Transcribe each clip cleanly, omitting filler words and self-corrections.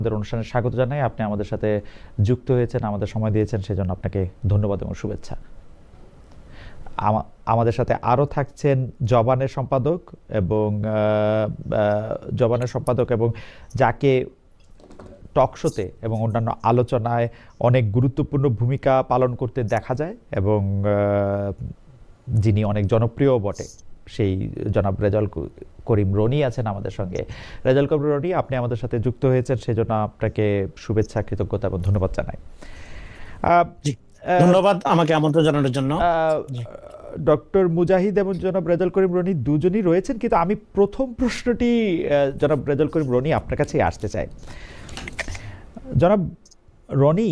আমাদের অনুষ্ঠানে স্বাগত জানাই। আপনি আমাদের সাথে যুক্ত হয়েছেন, আমাদের সময় দিয়েছেন, সেজন্য আপনাকে ধন্যবাদ এবং শুভেচ্ছা। আমাদের সাথে আরও থাকছেন জবানের সম্পাদক এবং যাকে টকশোতে এবং অন্যান্য আলোচনায় অনেক গুরুত্বপূর্ণ ভূমিকা পালন করতে দেখা যায় এবং যিনি অনেক জনপ্রিয় বটে, সেই জনাব রেজাউল করিম রনি আছেন আমাদের সঙ্গে। রেজাউল করিম রনি, আপনি আমাদের সাথে যুক্ত হয়েছেন, সেজন্য আপনাকে শুভেচ্ছা, কৃতজ্ঞতা এবং ধন্যবাদ জানাই। ধন্যবাদ আমাকে আমন্ত্রণ জানানোর জন্য। ডক্টর মুজাহিদ এবং জনাব রেজাউল করিম রনি দুজনই রয়েছেন, কিন্তু আমি প্রথম প্রশ্নটি জনাব রেজাউল করিম রনি আপনার কাছে আসতে চাই। জনাব রনি,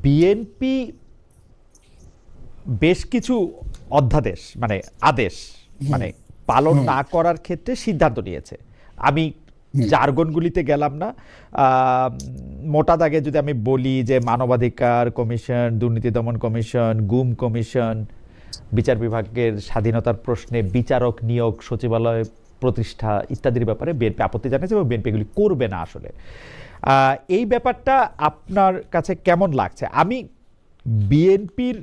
বিএনপি বেশ কিছু অধ্যাদেশ আদেশ পালন না করার ক্ষেত্রে সিদ্ধান্ত নিয়েছে। আমি জার্গনগুলিতে গেলাম না, মোটা দাগে যদি আমি বলি যে মানবাধিকার কমিশন, দুর্নীতি দমন কমিশন, গুম কমিশন, বিচার বিভাগের স্বাধীনতার প্রশ্নে বিচারক নিয়োগ, সচিবালয় প্রতিষ্ঠা ইত্যাদির ব্যাপারে বিএনপি আপত্তি জানিয়েছে এবং বিএনপি এগুলি করবে না। আসলে এই ব্যাপারটা আপনার কাছে কেমন লাগছে? আমি বিএনপির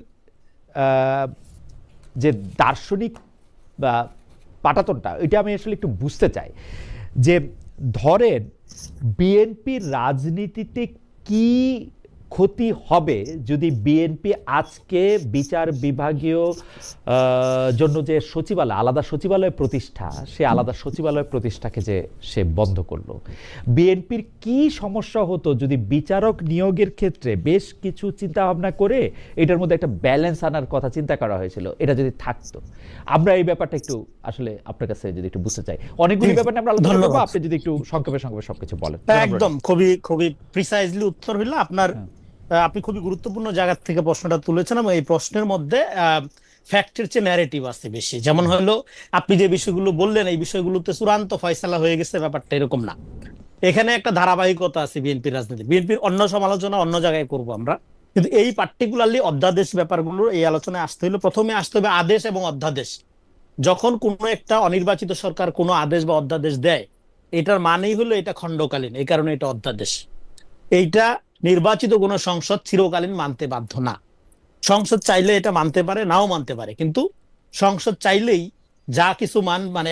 যে দার্শনিক বা পাটাতনটা, এটা আমি আসলে একটু বুঝতে চাই যে ধরেন বিএনপির রাজনীতিতে কি ক্ষতি হবে যদি বিএনপি আজকে বিচার বিভাগীয় জন্য যে সচিবালয়, আলাদা সচিবালয় প্রতিষ্ঠা, সে আলাদা সচিবালয় প্রতিষ্ঠাকে যে সে বন্ধ করলো। বিএনপির কি সমস্যা হতো যদি বিচারক নিয়োগের ক্ষেত্রে বেশ কিছু চিন্তা ভাবনা করে এটার মধ্যে একটা ব্যালেন্স আনার কথা চিন্তা করা হয়েছিল, এটা যদি থাকতো? আমরা এই ব্যাপারটা একটু আসলে আপনার কাছে যদি একটু বুঝতে চাই। অনেকগুলি ব্যাপার আমরা আলোচনা করব, আপনি যদি একটু সংক্ষেপে সবকিছু বলেন। একদম খুবই প্রিসাইজলি উত্তর হইলো আপনার। আপনি খুবই গুরুত্বপূর্ণ জায়গা থেকে প্রশ্নটা তুলেছেন এবং এই প্রশ্নের মধ্যে ফ্যাক্টের চেয়ে ন্যারেটিভ আছে বেশি। যেমন হলো আপনি যে বিষয়গুলো বললেন, এই বিষয়গুলোতে চূড়ান্ত ফয়সালা হয়ে গেছে, ব্যাপারটা এরকম না। এখানে একটা ধারাবাহিকতা আছে বিএনপির রাজনীতি। বিএনপির অন্য সমালোচনা অন্য জায়গায় করব আমরা, কিন্তু এই পার্টিকুলারলি অধ্যাদেশ ব্যাপারগুলো এই আলোচনায় আসতে হলে প্রথমে আসতে হবে আদেশ এবং অধ্যাদেশ। যখন কোনো একটা অনির্বাচিত সরকার কোনো আদেশ বা অধ্যাদেশ দেয়, এটার মানেই হলো এটা খণ্ডকালীন, এই কারণে এটা অধ্যাদেশ। এইটা নির্বাচিত কোনো সংসদ চিরকালীন মানতে বাধ্য না। সংসদ চাইলে এটা মানতে পারে, নাও মানতে পারে, কিন্তু সংসদ চাইলেই যা কিছু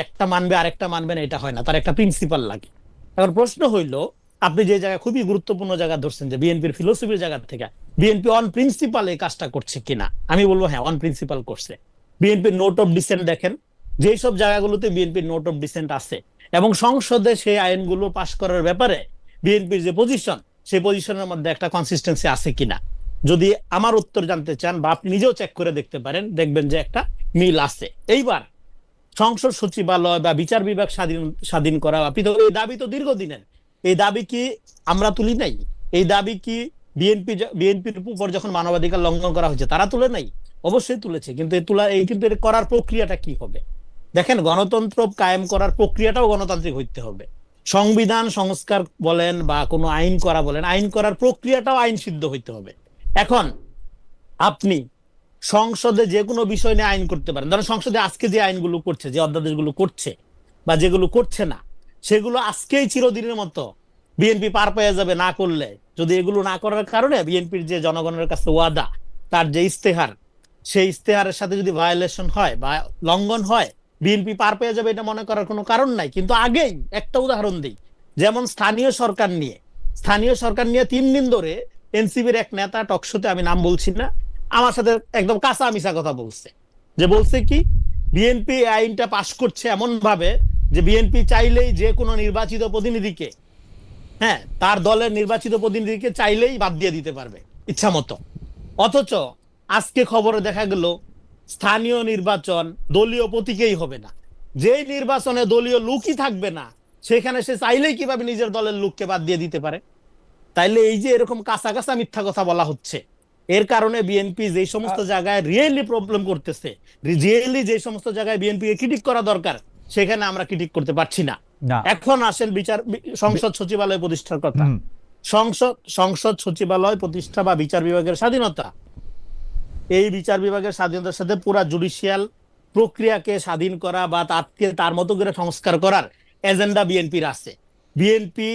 একটা মানবে আরেকটা মানবে না, এটা হয় না। তার একটা প্রিন্সিপাল লাগে। এখন প্রশ্ন হইলো, আপনি যে জায়গায় খুবই গুরুত্বপূর্ণ জায়গা ধরছেন যে বিএনপির ফিলোসফির জায়গা থেকে বিএনপি অন প্রিন্সিপাল এই কাজটা করছে কিনা, আমি বলবো হ্যাঁ, অন প্রিন্সিপাল করছে। বিএনপির নোট অফ ডিসেন্ট দেখেন, যেই সব জায়গাগুলোতে বিএনপির নোট অফ ডিসেন্ট আছে এবং সংসদে সেই আইনগুলো পাশ করার ব্যাপারে বিএনপির যে পজিশন, সেই পজিশনের মধ্যে একটা কনসিস্টেন্সি আছে কিনা, যদি আমার উত্তর জানতে চান বা আপনি নিজেও চেক করে দেখতে পারেন, দেখবেন যে একটা মিল আছে। এইবার সংসদ সচিবালয় বা বিচার বিভাগ স্বাধীন করা, আপনি তো এই দাবি তো দীর্ঘদিনের, এই দাবি কি আমরা তুলি নাই? এই দাবি কি বিএনপির উপর যখন মানবাধিকার লঙ্ঘন করা হয়েছে তারা তুলে নাই? অবশ্যই তুলেছে, কিন্তু কিন্তু এর করার প্রক্রিয়াটা কি হবে? দেখেন, গণতন্ত্র কায়েম করার প্রক্রিয়াটাও গণতান্ত্রিক হইতে হবে। সংবিধান সংস্কার বলেন বা কোনো আইন করা বলেন, আইন করার প্রক্রিয়াটাও আইন সিদ্ধ হইতে হবে। এখন আপনি সংসদে যে কোনো বিষয় নিয়ে আইন করতে পারেন। ধরেন সংসদে আজকে যে আইনগুলো করছে, যে অধ্যাদেশগুলো করছে বা যেগুলো করছে না, সেগুলো আজকেই চিরদিনের মতো বিএনপি পার পেয়ে যাবে না করলে। যদি এগুলো না করার কারণে বিএনপির যে জনগণের কাছে ওয়াদা, তার যে ইস্তেহার, সেই ইস্তেহারের সাথে যদি ভায়োলেশন হয় বা লঙ্ঘন হয়, বিএনপি পার পেয়ে যাবে, এটা মনে করার কোনো কারণ নাই। কিন্তু আগেই একটা উদাহরণ দিই, যেমন স্থানীয় সরকার নিয়ে 3 দিন ধরে এনসিপির এক নেতা টকশোতে, আমি নাম বলছি না, আমার সাথে একদম কাঁচা মিশা কথা বলছে। যে বলছে কি, বিএনপি আইনটা পাশ করছে এমন ভাবে যে বিএনপি চাইলেই যে কোনো নির্বাচিত প্রতিনিধিকে, হ্যাঁ, তার দলের নির্বাচিত প্রতিনিধিকে চাইলেই বাদ দিয়ে দিতে পারবে ইচ্ছা মতো। অথচ আজকে খবরে দেখা গেল স্থানীয় নির্বাচন দলীয় প্রতীকেই হবে না। যেই নির্বাচনে দলীয় লোকই থাকবে না, সেখানে সে চাইলেই কিভাবে নিজের দলের লোককে বাদ দিয়ে দিতে পারে? তাইলে এই যে এরকম কাঁচা কাঁচা মিথ্যা কথা বলা হচ্ছে, এর কারণে বিএনপি যে সমস্ত জায়গায় রিয়েলি প্রবলেম করতেছে, রিয়েলি যে সমস্ত জায়গায় বিএনপি কে ক্রিটিক করা দরকার, সেখানে আমরা ক্রিটিক করতে পারছি না। এখন আসেন সংসদ সচিবালয় প্রতিষ্ঠার কথা। সংসদ সচিবালয় প্রতিষ্ঠা বা বিচার বিভাগের স্বাধীনতা, এই বিচার বিভাগের স্বাধীনতার সাথে পুরা জুডিশিয়াল প্রক্রিয়াকে স্বাধীন করা বা তার মতো করে সংস্কার করার এজেন্ডা বিএনপির আছে। বিএনপি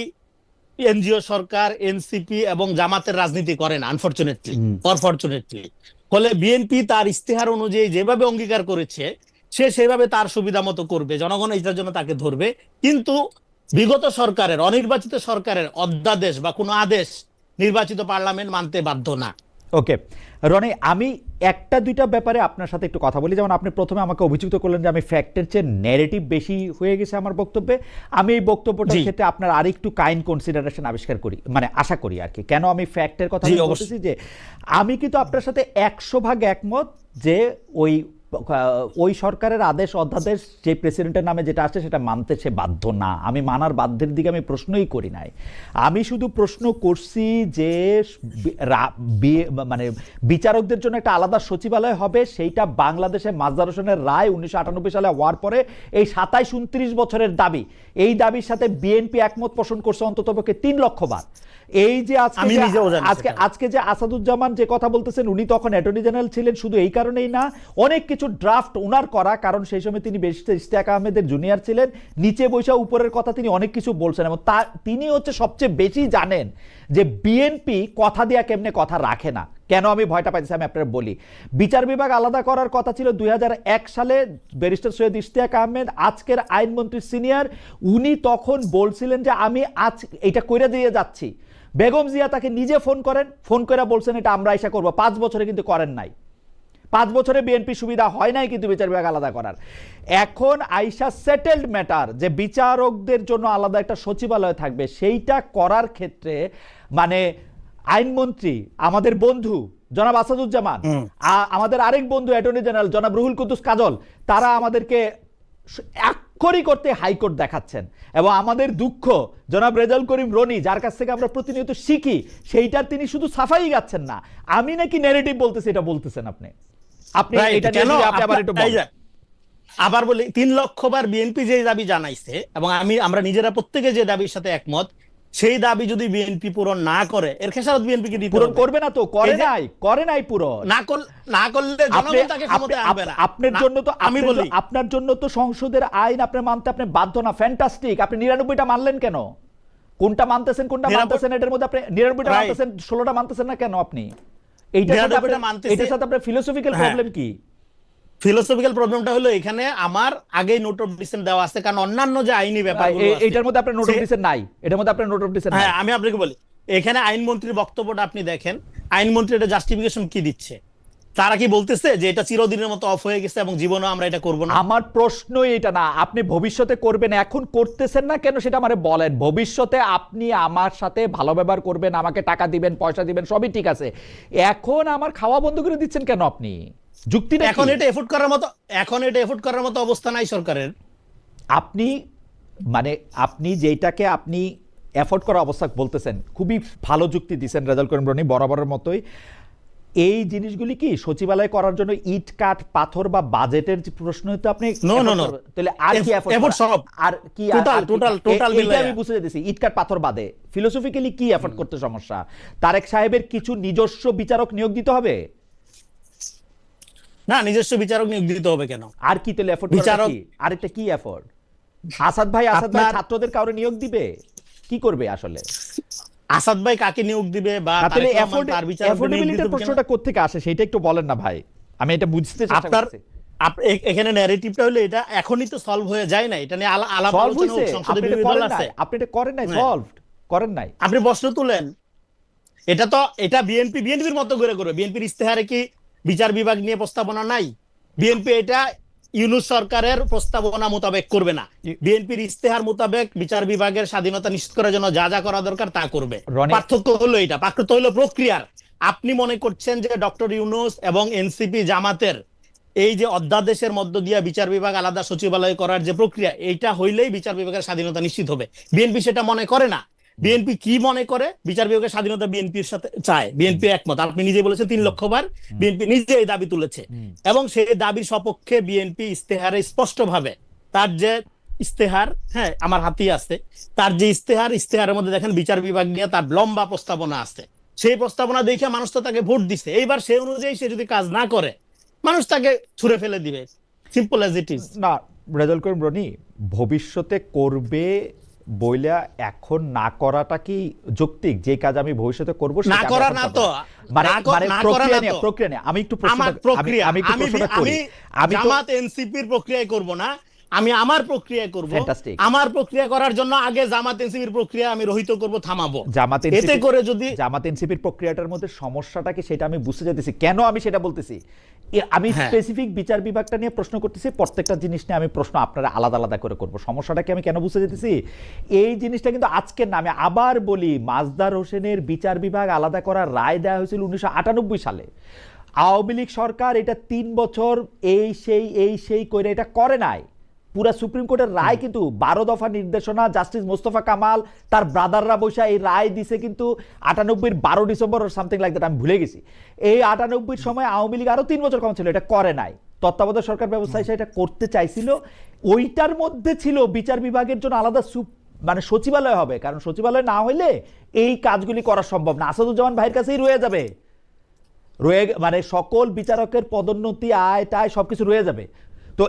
এনজিও সরকার, এনসিপি এবং জামাতের রাজনীতি করে না, আনফরচুনেটলি অরফরচুনেটলি। ফলে বিএনপি তার ইস্তেহার অনুযায়ী যেভাবে অঙ্গীকার করেছে সে সেভাবে তার সুবিধা মতো করবে, জনগণ এটার জন্য তাকে ধরবে। কিন্তু বিগত সরকারের, অনির্বাচিত সরকারের অধ্যাদেশ বা কোনো আদেশ নির্বাচিত পার্লামেন্ট মানতে বাধ্য না। ওকে রনি, আমি একটা দুইটা ব্যাপারে আপনার সাথে একটু কথা বলি। যেমন আপনি প্রথমে আমাকে অভিযুক্ত করলেন যে আমি ফ্যাক্টের চেয়ে ন্যারেটিভ বেশি হয়ে গেছে আমার বক্তব্যে। আমি এই বক্তব্যটার ক্ষেত্রে আপনার আরেকটু কাইন্ড কনসিডারেশন আবিষ্কার করি, মানে আশা করি আর কি। কেন আমি ফ্যাক্টের কথা বলতেছি, যে আমি কিন্তু আপনার সাথে 100% একমত যে ওই সরকারের আদেশ অধ্যাদেশ যে প্রেসিডেন্টের নামে যেটা আসছে সেটা মানতে সে বাধ্য না। আমি মানার বাধ্যের দিকে আমি প্রশ্নই করি নাই। আমি শুধু প্রশ্ন করছি যে মানে বিচারকদের জন্য একটা আলাদা সচিবালয় হবে, সেইটা বাংলাদেশে মাজহার হোসেনের রায় 1998 সালে হওয়ার পরে এই 27-29 বছরের দাবি, এই দাবির সাথে বিএনপি একমত পোষণ করছে অন্ততপক্ষে 3 লক্ষ বার। এই যে আজকে যে আসাদুজ্জামান যে কথা বলতেছেন, উনি তখন অ্যাটর্নি জেনারেল ছিলেন, শুধু এই কারণেই না, অনেক কিছু ড্রাফট উনার করা, কারণ সেই সময় তিনি ব্যারিস্টার ইশতিয়াক আহমেদের জুনিয়র ছিলেন, নিচে বৈশা উপরের কথা তিনি অনেক কিছু বলছেন, এবং তিনি হচ্ছে সবচেয়ে বেশি জানেন যে বিএনপি কথা দিয়া কেমনে কথা রাখে না। কেন আমি ভয়টা পাইছি আমি আপনার বলি। বিচার বিভাগ আলাদা করার কথা ছিল 2001 সালে, ব্যারিস্টার সৈয়দ ইশতিয়াক আহমেদ আজকের আইনমন্ত্রী সিনিয়র, উনি তখন বলছিলেন যে আমি আজ এটা কইরা দিয়ে যাচ্ছি। বেগম জিয়া তাকে নিজে ফোন করে বলছেন এটা আমরা আইসা করবো। 5 বছরে কিন্তু করেন নাই, 5 বছরে বিএনপি সুবিধা হয় নাই কিন্তু বিচার বিভাগ আলাদা করার। এখন আইসা সেটেলড ম্যাটার যে বিচারকদের জন্য আলাদা একটা সচিবালয় থাকবে, সেইটা করার ক্ষেত্রে মানে আইনমন্ত্রী আমাদের বন্ধু জনাব আসাদুজ্জামান, আমাদের আরেক বন্ধু অ্যাটর্নি জেনারেল জনাব রুহুল কুদ্দুস কাজল, তারা আমাদেরকে আক্ষরিক করতে হাইকোর্ট দেখাচ্ছেন। এবং আমাদের দুঃখ জনাব রেজাউল করিম রনি, যার কাছ থেকে আমরা প্রতিনিয়ত শিখি, সেইটার তিনি শুধু সাফাই গাচ্ছেন না, আমি নাকি ন্যারেটিভ বলতেছি এটা বলতেছেন আপনি। আপনি এটা নিয়ে আপনি আবার একটু আবার বলি, 3 লক্ষ বার বিএনপি যে দাবি জানাইছে এবং আমরা নিজেরা প্রত্যেকে যে দাবির সাথে একমত, সেই দাবি যদি বিএনপি পূরণ না করে এর খেসারত বিএনপি কে দিতে হবে। পূরণ করবে না তো, করে নাই পূরণ না করলে জনগণ তাকে ক্ষমতায় আনবে না। আপনার জন্য তো আমি বলি, আপনার জন্য তো সংসদের আইন আপনি মানতে আপনি বাধ্য না। ফ্যান্টাস্টিক, আপনি 99টা মানলেন কেন? কোনটা মানতেছেন কোনটা মানতেছেন এটার মধ্যে আপনি 99টা মানতেছেন, 16টা মানতেছেন না কেন আপনি? এইটার সাথে আপনার ফিলোসফিক্যাল প্রবলেম কি? ফিলোসফিক্যাল প্রবলেমটা হলো এখানে আমার আগেই নোট অফ ডিসেন্ট দেওয়া আছে, কারণ অন্যান্য যে আইনি ব্যাপারগুলো আছে এটার মধ্যে আপনার নোট অফ ডিসেন্ট নাই, এটার মধ্যে আপনার নোট অফ ডিসেন্ট নাই। হ্যাঁ, আমি আপনাকে বলি, এখানে আইনমন্ত্রীর বক্তব্যটা আপনি দেখেন, আইনমন্ত্রী এটা জাস্টিফিকেশন কি দিচ্ছে? তারা কি বলতেছে যে এটা চিরদিনের মতো অফ হয়ে গেছে এবং জীবনে আমরা এটা করব না? আমার প্রশ্নই এটা না, আপনি ভবিষ্যতে করবেন, এখন করতেছেন না কেন সেটা আমারে বলেন। ভবিষ্যতে আপনি আমার সাথে ভালো ব্যবহার করবেন, আমাকে টাকা দিবেন, পয়সা দিবেন, সবই ঠিক আছে। এখন আমার খাওয়া বন্ধ করে দিচ্ছেন কেন আপনি? যুক্তিটা এখন এটা এফোর্ড করার মতো অবস্থা নাই সরকারের। আপনি মানে আপনি যেটাকে আপনি এফোর্ড করা অবস্থা বলতেছেন, খুবই ভালো যুক্তি দিচ্ছেন রেজাউল করিম রনি, বরাবরের মতোই। এই জিনিসগুলি কি সচিবালয় করার জন্য ইট কাঠ পাথর বা বাজেটের প্রশ্ন তো আপনি তাহলে আর কি এফোর্ট, আর কি টোটাল আমি বুঝতে দিয়েছি, ইট কাঠ পাথর বাদে ফিলোসফিক্যালি কি এফোর্ট করতে সমস্যা? তারেক সাহেবের কিছু নিজস্ব বিচারক নিয়োগ দিতে হবে না? নিজস্ব বিচারক নিয়োগ দিতে হবে কেন? আর কি তাহলে এফোর্ট বিচারক? আরেকটা কি এফোর্ট? আসাদ ভাই ছাত্রদের কাউরে নিয়োগ দিবে? কি করবে আসলে আসাদ ভাই? কাকে নিয়োগ দিবে বা তার এফোর্ডেবিলিটির প্রশ্নটা কোথা থেকে আসে সেটা একটু বলেন না ভাই, আমি এটা বুঝতে চেষ্টা করছি। এখানে ন্যারেটিভটা হলো এটা এখনই তো সলভ হয়ে যায় না, এটা নিয়ে আলাপ আলোচনা হোক, সংসদে বিভিন্ন দল আছে। আপনি এটা করেন নাই, সলভ করেন নাই, আপনি প্রশ্ন তুলেন। এটা বিএনপির মতো করে করবে। বিএনপির ইস্তেহারে কি বিচার বিভাগ নিয়ে প্রস্তাবনা নাই? বিএনপি এটা ইউনূস সরকারের প্রস্তাবনা মোতাবেক করবে না, বিএনপির ইস্তেহার মোতাবেক বিচার বিভাগের স্বাধীনতা নিশ্চিত করার জন্য যা যা করা দরকার তা করবে। পার্থক্য হলো এটা, পার্থক্য হলো প্রক্রিয়ার। আপনি মনে করছেন যে ডক্টর ইউনূস এবং এনসিপি জামাতের এই যে অধ্যাদেশের মধ্য দিয়ে বিচার বিভাগ আলাদা সচিবালয় করার যে প্রক্রিয়া, এইটা হইলেই বিচার বিভাগের স্বাধীনতা নিশ্চিত হবে। বিএনপি সেটা মনে করে না। বিএনপি কি মনে করে? বিচার বিভাগের স্বাধীনতা বিএনপির সাথে চায়, বিএনপি একমত। আপনি নিজে বলেছেন 3 লক্ষ বার বিএনপি নিজে এই দাবি তুলেছে এবং সেই দাবির সপক্ষে বিএনপি ইস্তেহারে স্পষ্টভাবে তার যে ইস্তেহার, হ্যাঁ আমার হাতেই আছে, তার যে ইস্তেহারের মধ্যে দেখেন বিচার বিভাগ নিয়ে তার লম্বা প্রস্তাবনা আছে। সেই প্রস্তাবনা দেখে মানুষ তো তাকে ভোট দিছে, এইবার সেই অনুযায়ী সে যদি কাজ না করে মানুষ তাকে ছুঁড়ে ফেলে দিবে, সিম্পল অ্যাজ ইট ইজ। না রেজাউল করিম রনি, ভবিষ্যতে করবে বইলা এখন না করাটা কি যৌক্তিক? যে কাজ আমি ভবিষ্যতে করব না করা না তো, মানে না করা না তো প্রক্রিয়া নিয়ে আমি একটু আমার প্রক্রিয়া, আমি একটু প্রশ্নটা করি। আমি জামাত এনসিপির প্রক্রিয়ায় করব না, আমি আমার প্রক্রিয়ায় করব। Fantastic. আমার প্রক্রিয়া করার জন্য আগে জামাত এনসিপির প্রক্রিয়া আমি রহিত করব, থামাবো। জামাত এতে করে যদি জামাত এনসিপির প্রক্রিয়াটার মধ্যে সমস্যাটা কি সেটা আমি বুঝতে চাইতেছি। কেন আমি সেটা বলতেছি, আমি হ্যাঁ। স্পেসিফিক বিচার বিভাগটা নিয়ে প্রশ্ন করতেছি, প্রত্যেকটা জিনিস নিয়ে আমি প্রশ্ন আপনারা আলাদা আলাদা করে করব। সমস্যাটাকে আমি কেন বুঝতে চাইতেছি, এই জিনিসটা কিন্তু আজকের না, আমি আবার বলি, মাজদার হোসেনের বিচার বিভাগ আলাদা করার রায় দেওয়া হয়েছিল 1998 সালে। আওয়ামী লীগ সরকার এটা 3 বছর এই সেই করে এটা করে নাই। পুরা সুপ্রিম কোর্টের রায় কিন্তু 12 দফা নির্দেশনা, জাস্টিস মোস্তফা কামাল তার ব্রাদাররা বসে এই রায় দিছে কিন্তু 98 12 ডিসেম্বর আর সামথিং লাইক দ্যাট, আমি ভুলে গেছি। এই 98 সময় আওয়ামী লীগ আরো 3 বছর কম ছিল, এটা করে নাই। তত্ত্বাবধায়ক সরকার ব্যবস্থা হিসেবে এটা করতে চাইছিল। ওইটার মধ্যে ছিল বিচার বিভাগের জন্য আলাদা মানে সচিবালয় হবে, কারণ সচিবালয় না হইলে এই কাজগুলি করা সম্ভব না। আসাদুজ্জামান ভাইয়ের কাছেই রয়ে যাবে, মানে সকল বিচারকের পদোন্নতি, আয় টায় সবকিছু রয়ে যাবে। তো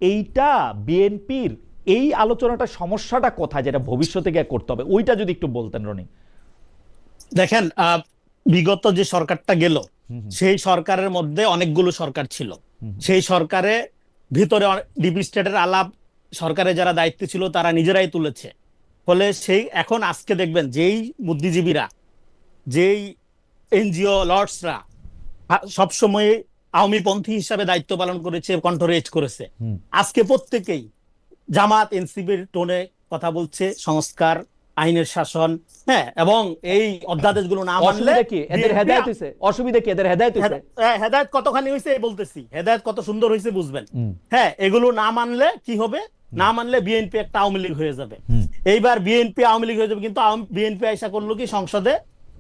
এইটা বিএনপির এই আলোচনাটা সমস্যাটা কোথায়, যেটা ভবিষ্যতে গিয়ে করতে হবে, ওইটা যদি একটু বলতেন রনি। দেখেন, বিগত যে সরকারটা গেল, সেই সরকারের মধ্যে অনেকগুলো সরকার ছিল। সেই সরকারে ভিতরে ডিপ স্টেটের আলাপ সরকারে যারা দায়িত্বে ছিল তারা নিজেরাই তুলেছে। ফলে সেই এখন আজকে দেখবেন যেই বুদ্ধিজীবীরা, যেই এনজিও লর্ডসরা সবসময় আওয়ামী পন্থী হিসাবে দায়িত্ব পালন করেছে, কণ্ঠরেজ করেছে, আজকে প্রত্যেকেই জামাত এনসিপির টোনে কথা বলছে, সংস্কার, আইনের শাসন, হ্যাঁ, এবং এই অধ্যাদেশগুলো না মানলে কি এদের হেদায়েত হইছে, অসুবিধা কি এদের হেদায়েত হইছে, হেদায়েত কতখানি হইছে এই বলতেছি, হেদায়েত কত সুন্দর হইছে বুঝবেন। হ্যাঁ, এগুলো না মানলে কি হবে, না মানলে বিএনপি একটা আওয়ামী লীগ হয়ে যাবে। এইবার বিএনপি আওয়ামী লীগ হয়ে যাবে, কিন্তু বিএনপি আইসা করলো কি সংসদে,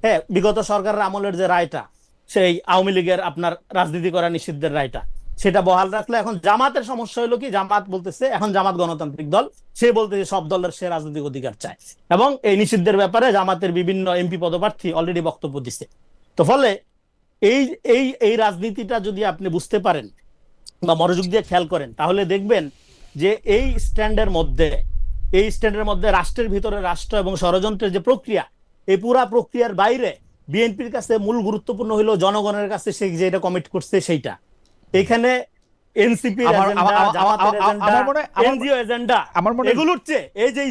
হ্যাঁ, বিগত সরকারের আমলের যে রায়টা, সেই আওয়ামী লীগের আপনার রাজনীতি করা নিষিদ্ধের রায়টা, সেটা বহাল রাখলে। এখন জামাতের সমস্যা হলো কি, জামাত বলতেছে, এখন জামাত গণতান্ত্রিক দল, সে বলতেছে সব দলের সে রাজনৈতিক অধিকার চায়, এবং এই নিষিদ্ধের ব্যাপারে জামাতের বিভিন্ন এমপি পদপ্রার্থী অলরেডি বক্তব্য দিচ্ছে। তো ফলে এই এই এই রাজনীতিটা যদি আপনি বুঝতে পারেন বা মনোযোগ দিয়ে খেয়াল করেন, তাহলে দেখবেন যে এই স্ট্যান্ডের মধ্যে রাষ্ট্রের ভিতরে রাষ্ট্র এবং ষড়যন্ত্রের যে প্রক্রিয়া, এই পুরা প্রক্রিয়ার বাইরে বিএনপির কাছে মূল গুরুত্বপূর্ণ হলো জনগণের কাছে সে যেটা কমিট করছে সেইটা। এখানে এনসিপি এগুলোর চেয়ে এই যে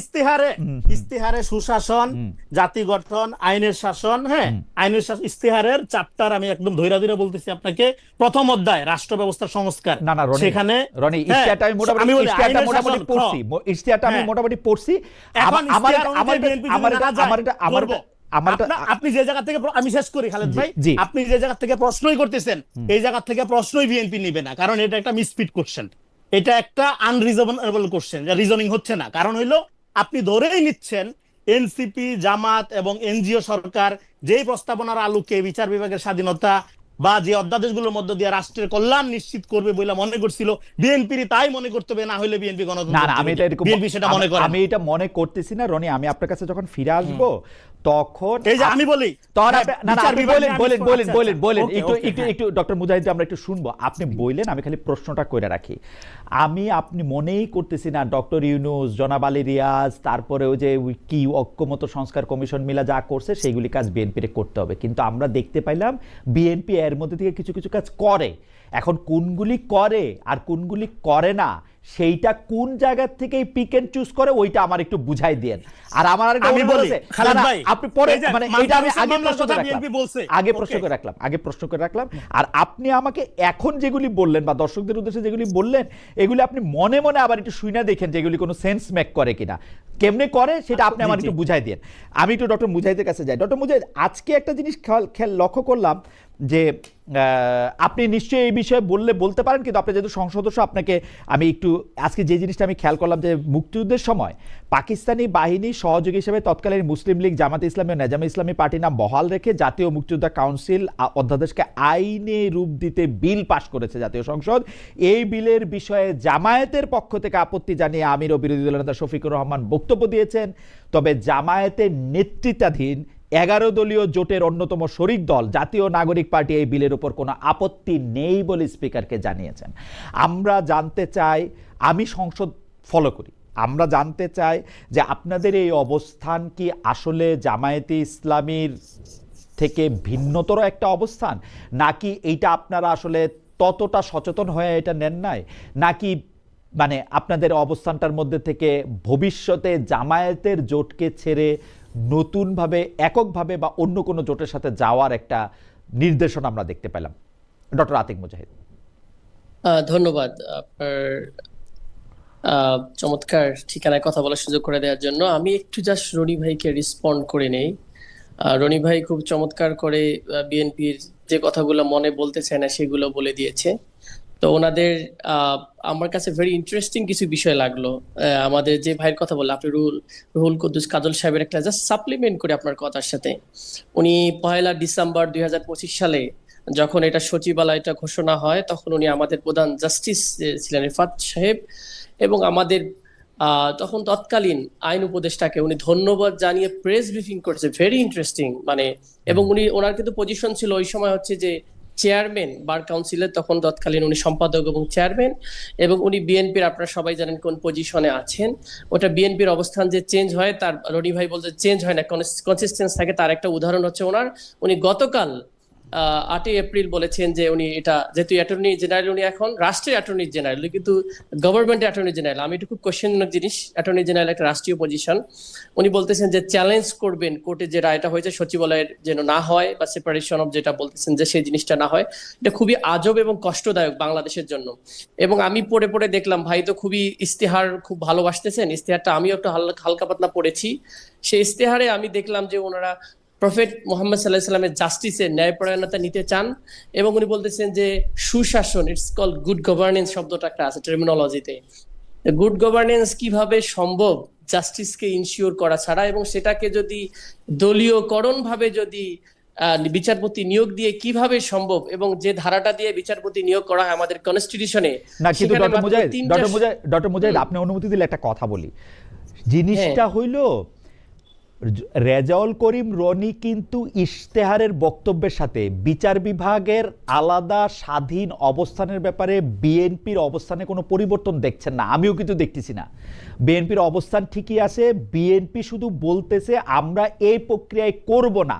ইস্তেহারে সুশাসন, জাতি গঠন, আইনের শাসন, হ্যাঁ, আইনের ইস্তেহারের চ্যাপ্টার আমি একদম ধৈরা বলতেছি আপনাকে, প্রথম অধ্যায় রাষ্ট্র ব্যবস্থার সংস্কার, সেখানে মোটামুটি পড়ছি। আপনি যে জায়গা থেকে, আমি শেষ করি খালেদ ভাই, আপনি যে জায়গা থেকে প্রশ্নই করতেছেন, এই জায়গা থেকে প্রশ্নই বিএনপি নিবে না, কারণ এটা একটা মিসফিট কোশ্চেন, এটা একটা আনরিজনেবল কোশ্চেন, যা রিজনিং হচ্ছে না। কারণ হইলো আপনি ধরেই নিচ্ছেন এনসিপি, জামাত এবং এনজিও সরকার যেই প্রস্তাবনার আলোকে বিচার বিভাগের স্বাধীনতা বা যে অধ্যাদেশগুলোর মধ্য দিয়ে রাষ্ট্রের কল্যাণ নিশ্চিত করবে বলে মনে করছিল, বিএনপি তাই মনে করতে হবে, না হলে বিএনপি আমি এটা মনে করতেছি না রনি। আমি আপনার কাছে যখন ফিরে আসবো তখন এই যে আমি বলি, একটু ডক্টর মুজাহিদ আমরা একটু শুনবো, আপনি বললেন, আমি খালি প্রশ্নটা করে রাখি। আপনি মনেই করতেছি না ডক্টর ইউনূস, জনাব আলী রিয়াজ, তারপরে ওই যে কি ঐক্যমত্য সংস্কার কমিশন মিলা যা করছে সেইগুলি কাজ বিএনপির করতে হবে, কিন্তু আমরা দেখতে পাইলাম বিএনপি এর মধ্যে থেকে কিছু কিছু কাজ করে। এখন কোনগুলি করে আর কোনগুলি করে না, সেইটা কোন জায়গা থেকে পিক এন্ড চুজ করে, ওইটা আমার একটু বুঝাই দেন। আর আমার আরেকটা আপনি পরে, মানে এইটা আমি আগে প্রশ্ন করে রাখলাম, আর আপনি আমাকে এখন যেগুলি বললেন বা দর্শকদের উদ্দেশ্যে যেগুলি বললেন, এগুলি আপনি মনে মনে আবার একটু শুনে দেখেন যে এগুলি কোনো সেন্স মেক করে কিনা, কেমনে করে সেটা আপনি আমার একটু বুঝাই দেন। আমি একটু ডক্টর মুজাহিদের কাছে যাই। ডক্টর মুজাহিদ, আজকে একটা জিনিস লক্ষ্য করলাম যে আপনি নিশ্চয়ই এই বিষয়ে বলতে পারেন, কিন্তু আপনি যেহেতু সংসদ সদস্য, আপনাকে আমি একটু আজকে যে জিনিসটা আমি খেয়াল করলাম যে মুক্তিযুদ্ধের সময় পাকিস্তানি বাহিনী সহযোগী হিসেবে তৎকালীন মুসলিম লীগ, জামাতে ইসলামী ও নেজামে ইসলামী পার্টির নাম বহাল রেখে জাতীয় মুক্তিযোদ্ধা কাউন্সিল অধ্যাদেশকে আইনে রূপ দিতে বিল পাশ করেছে জাতীয় সংসদ। এই বিলের বিষয়ে জামায়াতের পক্ষ থেকে আপত্তি জানিয়ে আমির ও বিরোধী দলের নেতা শফিকুর রহমান বক্তব্য দিয়েছেন। তবে জামায়াতের নেতৃত্বাধীন 11 দলীয় জোটের অন্যতম শরিক দল জাতীয় নাগরিক পার্টি এই বিলের উপর কোনো আপত্তি নেই বলে স্পিকারকে জানিয়েছেন। আমরা জানতে চাই, আমি সংসদ ফলো করি, আমরা জানতে চাই যে আপনাদের এই অবস্থান কি আসলে জামায়াতে ইসলামীর থেকে ভিন্নতর একটা অবস্থান, নাকি এইটা আপনারা আসলে ততটা সচেতন হয়ে এটা নেন নাই, নাকি মানে আপনাদের অবস্থানটার মধ্যে থেকে ভবিষ্যতে জামায়াতের জোটকে ছেড়ে নতুনভাবে এককভাবে বা অন্য কোনো জোটের সাথে যাওয়ার একটা নির্দেশনা আমরা দেখতে পেলাম? ডক্টর আতিক মুজাহিদ। ধন্যবাদ আপনার চমৎকার ঠিকানায় কথা বলার সুযোগ করে দেওয়ার জন্য। আমি একটু জাস্ট রনি ভাইকে রেসপন্ড করে নেই। রনি ভাই খুব চমৎকার করে বিএনপির যে কথাগুলো মনে বলতে চায় না সেগুলো বলে দিয়েছে। তো ওনাদের আমার কাছে ভেরি ইন্টারেস্টিং কিছু বিষয় লাগলো। আমাদের যে ভাইয়ের কথা বললো আপনি রুহুল কুদ্দুস কাজল সাহেবের একটা জাস্ট সাপ্লিমেন্ট করে আপনার কথার সাথে, উনি 1 ডিসেম্বর 2025 সালে যখন এটা সচিবালয়টা ঘোষণা হয় তখন উনি আমাদের প্রধান জাস্টিস ছিলেন রিফাত সাহেব, এবং আমাদের তখন তৎকালীন আইন উপদেষ্টাকে উনি ধন্যবাদ জানিয়ে প্রেস ব্রিফিং করেছে, ভেরি ইন্টারেস্টিং মানে। এবং ওনার কিন্তু পজিশন ছিল ওই সময় হচ্ছে যে চেয়ারম্যান বার কাউন্সিলের, তখন তৎকালীন উনি সম্পাদক এবং চেয়ারম্যান, এবং উনি বিএনপির আপনারা সবাই জানেন কোন পজিশনে আছেন। ওটা বিএনপির অবস্থান যে চেঞ্জ হয়, তার রনি ভাই বলতে চেঞ্জ হয় না, কনসিস্টেন্স থাকে। তার একটা উদাহরণ হচ্ছে উনি গতকাল 8 এপ্রিল বলেছেন যে উনি এটা যেহেতু অ্যাটর্নি জেনারেল, উনি এখন রাষ্ট্রের অ্যাটর্নি জেনারেল কিন্তু গভর্নমেন্ট অ্যাটর্নি জেনারেল। আমি এটা খুব কোশ্চেনজনক জিনিস, অ্যাটর্নি জেনারেল একটা রাষ্ট্রীয় পজিশন। উনি বলতেছেন যে চ্যালেঞ্জ করবেন কোর্টে যে রায়টা হয়েছে সচিবালয়ের যেন না হয় বা সেপারেশন অফ যেটা বলতেছেন যে সেই জিনিসটা না হয়। এটা খুবই আজব এবং কষ্টদায়ক বাংলাদেশের জন্য। এবং আমি পড়ে দেখলাম ভাই তো খুবই ইস্তেহার খুব ভালোবাসতেছেন, ইস্তেহারটা আমিও একটু হালকা পাতলা পড়েছি। সেই ইস্তেহারে আমি দেখলাম যে ওনারা প্রফেট মোহাম্মদ সাল্লাল্লাহু আলাইহি সাল্লামের জাস্টিসের ন্যায়পরায়ণতা নিতে চান, এবং উনি বলতেছেন যে সুশাসন, ইটস কল গুড গভর্নেন্স শব্দটা একটা আছে টার্মিনোলজিতে। গুড গভর্নেন্স কিভাবে সম্ভব জাস্টিসকে ইনশিওর করা ছাড়া, এবং সেটাকে যদি দলীয়করণ ভাবে যদি বিচারপতি নিয়োগ দিয়ে কিভাবে সম্ভব, এবং যে ধারাটা দিয়ে বিচারপতি নিয়োগ করা হয় আমাদের কনস্টিটিউশনে। না কিন্তু ডক্টর মুজাহিদ আপনি অনুমতি দিলে একটা কথা বলি। জিনিসটা হইল রেজাউল করিম রনি কিন্তু ইশতেহারের বক্তব্যের সাথে বিচার বিভাগের আলাদা স্বাধীন অবস্থানের ব্যাপারে বিএনপির অবস্থানে কোনো পরিবর্তন দেখছেন না, আমিও কিন্তু দেখতেছি না। বিএনপির অবস্থান ঠিকই আছে, বিএনপি শুধু বলতেছে আমরা এই প্রক্রিয়ায় করব না।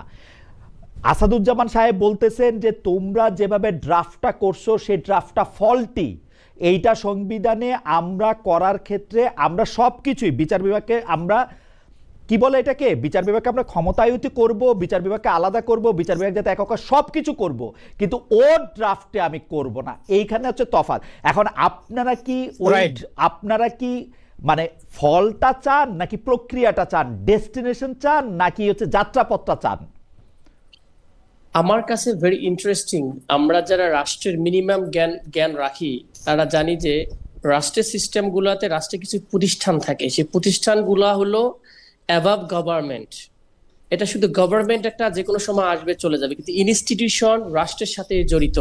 আসাদুজ্জামান সাহেব বলতেছেন যে তোমরা যেভাবে ড্রাফটটা করছো সেই ড্রাফটটা ফল্টি, এইটা সংবিধানে আমরা করার ক্ষেত্রে আমরা সব কিছুই বিচার বিভাগকে আমরা কি বলে এটাকে, বিচার বিভাগকে আমরা ক্ষমতায়িত করব, বিচার বিভাগকে আলাদা করব, বিচার বিভাগ যাতে একক সব কিছু করব, কিন্তু ওর ড্রাফটে আমি করব না। এইখানে হচ্ছে তফাৎ। এখন আপনারা কি মানে ফলটা চান নাকি প্রক্রিয়াটা চান, ডেস্টিনেশন চান নাকি হচ্ছে যাত্রাপথটা চান? আমার কাছে ভেরি ইন্টারেস্টিং, আমরা যারা রাষ্ট্রের মিনিমাম জ্ঞান রাখি তারা জানি যে রাষ্ট্রের সিস্টেমগুলোতে রাষ্ট্রে কিছু প্রতিষ্ঠান থাকে, সেই প্রতিষ্ঠানগুলো হলো অ্যাবাভ গভর্নমেন্ট। এটা শুধু গভর্নমেন্ট একটা যে কোনো সময় আসবে চলে যাবে, কিন্তু ইনস্টিটিউশন রাষ্ট্রের সাথে জড়িত,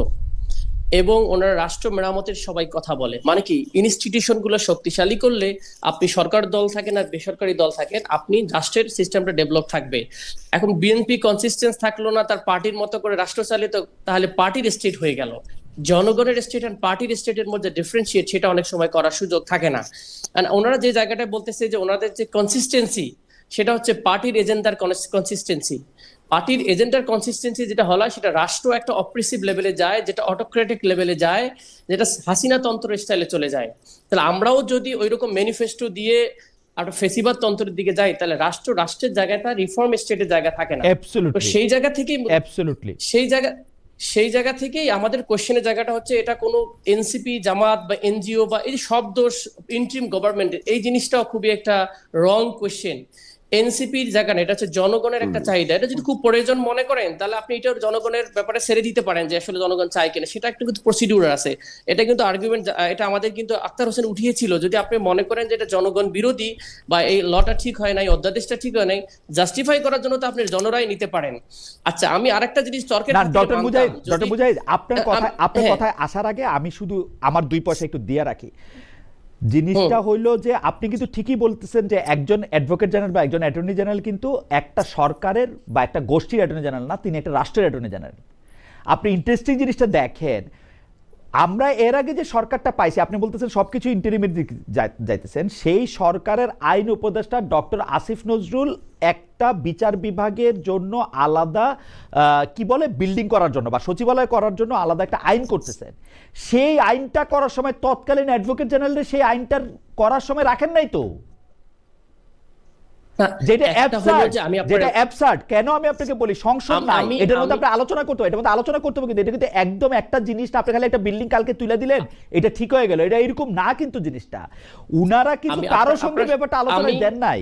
এবং ওনারা রাষ্ট্র মেরামতের সবাই কথা বলে। মানে কি, ইনস্টিটিউশন গুলো শক্তিশালী করলে আপনি সরকার দল থাকেন আর বেসরকারি দল থাকেন, আপনি রাষ্ট্রের সিস্টেমটা ডেভেলপ থাকবে। এখন বিএনপি কনসিস্টেন্স থাকলো না, তার পার্টির মতো করে রাষ্ট্র চালিত, তাহলে পার্টির স্টেট হয়ে গেল। জনগণের স্টেট আর পার্টির স্টেটের মধ্যে ডিফারেন্সিয়েট সেটা অনেক সময় করার সুযোগ থাকে না। ওনারা যে জায়গাটা বলতেছে যে ওনাদের যে কনসিস্টেন্সি সেটা হচ্ছে পার্টির এজেন্ডার কনসিস্টেন্সি। পার্টির এজেন্ডার কনসিস্টেন্সি যেটা হলো সেটা রাষ্ট্র একটা অপ্রেসিভ লেভেলে যায়, যেটা অটোক্রেটিক লেভেলে যায়, যেটা হাসিনা তন্ত্র স্টাইলে চলে যায়। তাহলে আমরাও যদি ওইরকম ম্যানিফেস্টো দিয়ে একটা ফেসিবাদ তন্ত্রের দিকে যাই, তাহলে রাষ্ট্রের জায়গাটা রিফর্ম স্টেটের জায়গা থাকে না। তো সেই জায়গা থেকেই সেই জায়গা থেকেই আমাদের কোশ্চেনের জায়গাটা হচ্ছে এটা কোনো এনসিপি, জামাত বা এনজিও বা এই সব দোষ ইন্টারিম গভর্নমেন্টের, এই জিনিসটাও খুবই একটা রং কোশ্চেন। এনসিপির জায়গা না, এটা হচ্ছে জনগণের একটা চাহিদা। এটা যদি খুব প্রয়োজন মনে করেন তাহলে আপনি এটা জনগণের ব্যাপারে ছেড়ে দিতে পারেন যে আসলে জনগণ চায় কিনা, সেটা একটা কিন্তু প্রসিডিউর আছে। এটা কিন্তু আর্গুমেন্ট, এটা আমাদের কিন্তু আক্তার হোসেন উঠিয়েছিল। যদি আপনি মনে করেন যে এটা জনগণ বিরোধী বা এই লটা ঠিক হয় নাই, অধ্যাদেশটা ঠিক হয় নাই, জাস্টিফাই করার জন্য তো আপনি জনরাই নিতে পারেন। আচ্ছা, আমি আরেকটা জিনিস তর্কের ডক্টর মুজাহিদ আপনার কথায় আসার আগে আমি শুধু আমার 2 পয়সা একটু দিয়ে রাখি। জিনিসটা হইলো যে আপনি কিন্তু ঠিকই বলতেছেন যে একজন অ্যাডভোকেট জেনারেল বা একজন অ্যাটর্নি জেনারেল কিন্তু একটা সরকারের বা একটা গোষ্ঠীর অ্যাটর্নি জেনারেল না, তিনি একটা রাষ্ট্রের অ্যাটর্নি জেনারেল। আপনি ইন্টারেস্টিং জিনিসটা দেখেন, আমরা এর আগে যে সরকারটা পাইছি, আপনি বলতেছেন সবকিছু ইন্টারিমের দিকে যাইতেছেন, সেই সরকারের আইন উপদেষ্টা ডক্টর আসিফ নজরুল একটা বিচার বিভাগের জন্য আলাদা কি বলে বিল্ডিং করার জন্য বা সচিবালয় করার জন্য আলাদা একটা আইন করতেছেন। সেই আইনটা করার সময় তৎকালীন অ্যাডভোকেট জেনারেল সেই আইনটার করার সময় রাখেন নাই তো, যেটা অ্যাবসার্ড। কেন আমি আপনাকে বলি সংসদ নাই, এটার মধ্যে আপনি আলোচনা করতে হবে, এটার মধ্যে আলোচনা করতে হবে, কিন্তু এটা কিন্তু একদম একটা জিনিস না, আপনি খালি একটা বিল্ডিং কালকে তুলে দিলেন এটা ঠিক হয়ে গেল, এটা এরকম না কিন্তু জিনিসটা। উনারা কিন্তু কারো সঙ্গে ব্যাপারটা আলোচনা দেন নাই।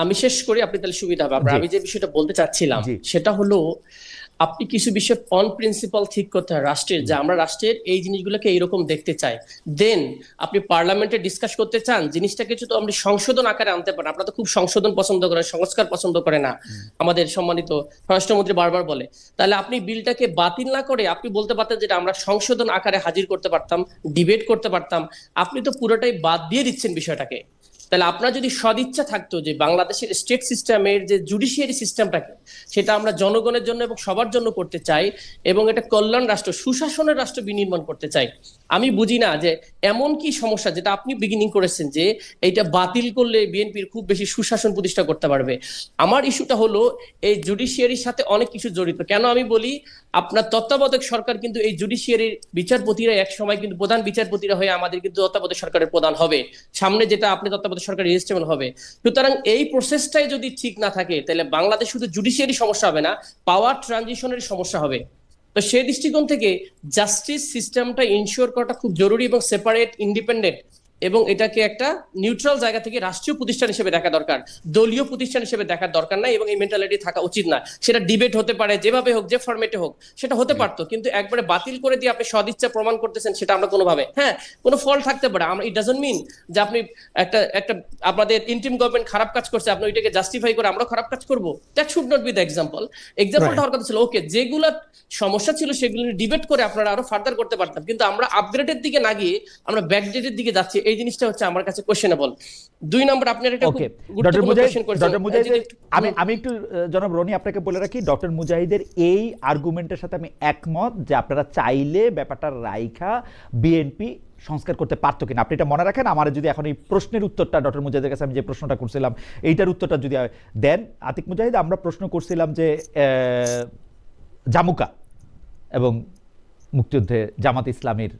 আমি শেষ করি, আপনি তাহলে সুবিধা হবে। আমি যে বিষয়টা বলতে চাচ্ছিলাম সেটা হলো, আপনি কিছু বিষয় অন প্রিন্সিপাল ঠিক করতে হয় রাষ্ট্রের, যে আমরা রাষ্ট্রের এই জিনিসগুলোকে এইরকম দেখতে চাই। দেন আপনি পার্লামেন্টে ডিসকাস করতে চান জিনিসটা কিছু, তো আপনি সংশোধন আকারে আনতে পারেন। আপনারা তো খুব সংশোধন পছন্দ করেন, সংস্কার পছন্দ করে না, আমাদের সম্মানিত স্বরাষ্ট্রমন্ত্রী বারবার বলে। তাহলে আপনি বিলটাকে বাতিল না করে আপনি বলতে পারতেন যেটা আমরা সংশোধন আকারে হাজির করতে পারতাম, ডিবেট করতে পারতাম। আপনি তো পুরোটাই বাদ দিয়ে দিচ্ছেন বিষয়টাকে। তাহলে আপনার যদি সদিচ্ছা থাকতো যে বাংলাদেশের স্টেট সিস্টেমের যে জুডিশিয়ারি সিস্টেমটাকে সেটা আমরা জনগণের জন্য এবং সবার জন্য করতে চাই, এবং এটা কল্যাণ রাষ্ট্র, সুশাসনের রাষ্ট্র বিনির্মাণ করতে চাই, আমি বুঝি না যে এমন কি সমস্যা যেটা আপনি বিগিনিং করেছেন যে এইটা বাতিল করলে বিএনপির খুব বেশি সুশাসন প্রতিষ্ঠা করতে পারবে। আমার ইস্যুটা হলো এই জুডিশিয়ারির সাথে অনেক কিছু জড়িত। কেন আমি বলি, আপনার তত্ত্বাবধায়ক সরকার কিন্তু এই জুডিশিয়ারির বিচারপতিরা এক সময় কিন্তু প্রধান বিচারপতিরা হয়ে আমাদের কিন্তু তত্ত্বাবধায়ক সরকারের প্রধান হবে, সামনে যেটা আপনি তত্ত্বাবধায়ক সরকার রেজিস্ট্রেবল হবে। সুতরাং এই প্রসেসটাই যদি ঠিক না থাকে তাহলে বাংলাদেশ শুধু জুডিশিয়ারি সমস্যা হবে না, পাওয়ার ট্রানজিশনের সমস্যা হবে। তো সেই দৃষ্টিকোণ থেকে জাস্টিস সিস্টেমটা ইনশিওর করাটা খুব জরুরি এবং সেপারেট, ইন্ডিপেন্ডেন্ট, এবং এটাকে একটা নিউট্রাল জায়গা থেকে রাষ্ট্রীয় প্রতিষ্ঠান হিসেবে দেখা দরকার, দলীয় প্রতিষ্ঠান হিসেবে দেখার দরকার নাই, এবং এই মেন্টালিটি থাকা উচিত না। সেটা ডিবেট হতে পারে, যেভাবে হোক, যে ফরম্যাটে হোক, সেটা হতে পারতো, কিন্তু একবারে বাতিল করে দিয়ে আপনি সদিচ্ছা প্রমাণ করতেছেন, সেটা আমরা কোনোভাবে, হ্যাঁ কোনো ফল থাকতে পারে, আমরা ইট ডাজন্ট মিন যে আপনি একটা আপনাদের ইন্টিম গভর্নমেন্ট খারাপ কাজ করছে আপনি ওইটাকে জাস্টিফাই করে আমরা খারাপ কাজ করবো। That should not be the এক্সাম্পলটা হওয়ার কথা ছিল ওকে, যেগুলো সমস্যা ছিল সেগুলো ডিবেট করে আপনারা আরো ফার্দার করতে পারতাম, কিন্তু আমরা আপগ্রেডের দিকে না গিয়ে আমরা ব্যাকডেটের দিকে যাচ্ছি, এই জিনিসটা হচ্ছে আমার কাছে কোশ্চেনেবল। 2 নম্বর, আপনার একটা গুরুত্বপূর্ণ কোশ্চেন করেছেন। আমি একটু জনাব রনি আপনাকে বলে রাখি, ডক্টর মুজাহিদের এই আর্গুমেন্টের সাথে আমি একমত যে আপনারা চাইলে ব্যাপারটা রাইখা বিএনপি সংস্কার করতে পারতো কিনা, আপনি এটা মনে রাখেন। আমার যদি এখন এই প্রশ্নের উত্তরটা ডক্টর মুজাহিদের কাছে আমি যে প্রশ্নটা করছিলাম এইটার উত্তরটা যদি দেন আতিক মুজাহিদ, আমরা প্রশ্ন করছিলাম যে জামুকা এবং মুক্তিযুদ্ধে জামাত ইসলামীর,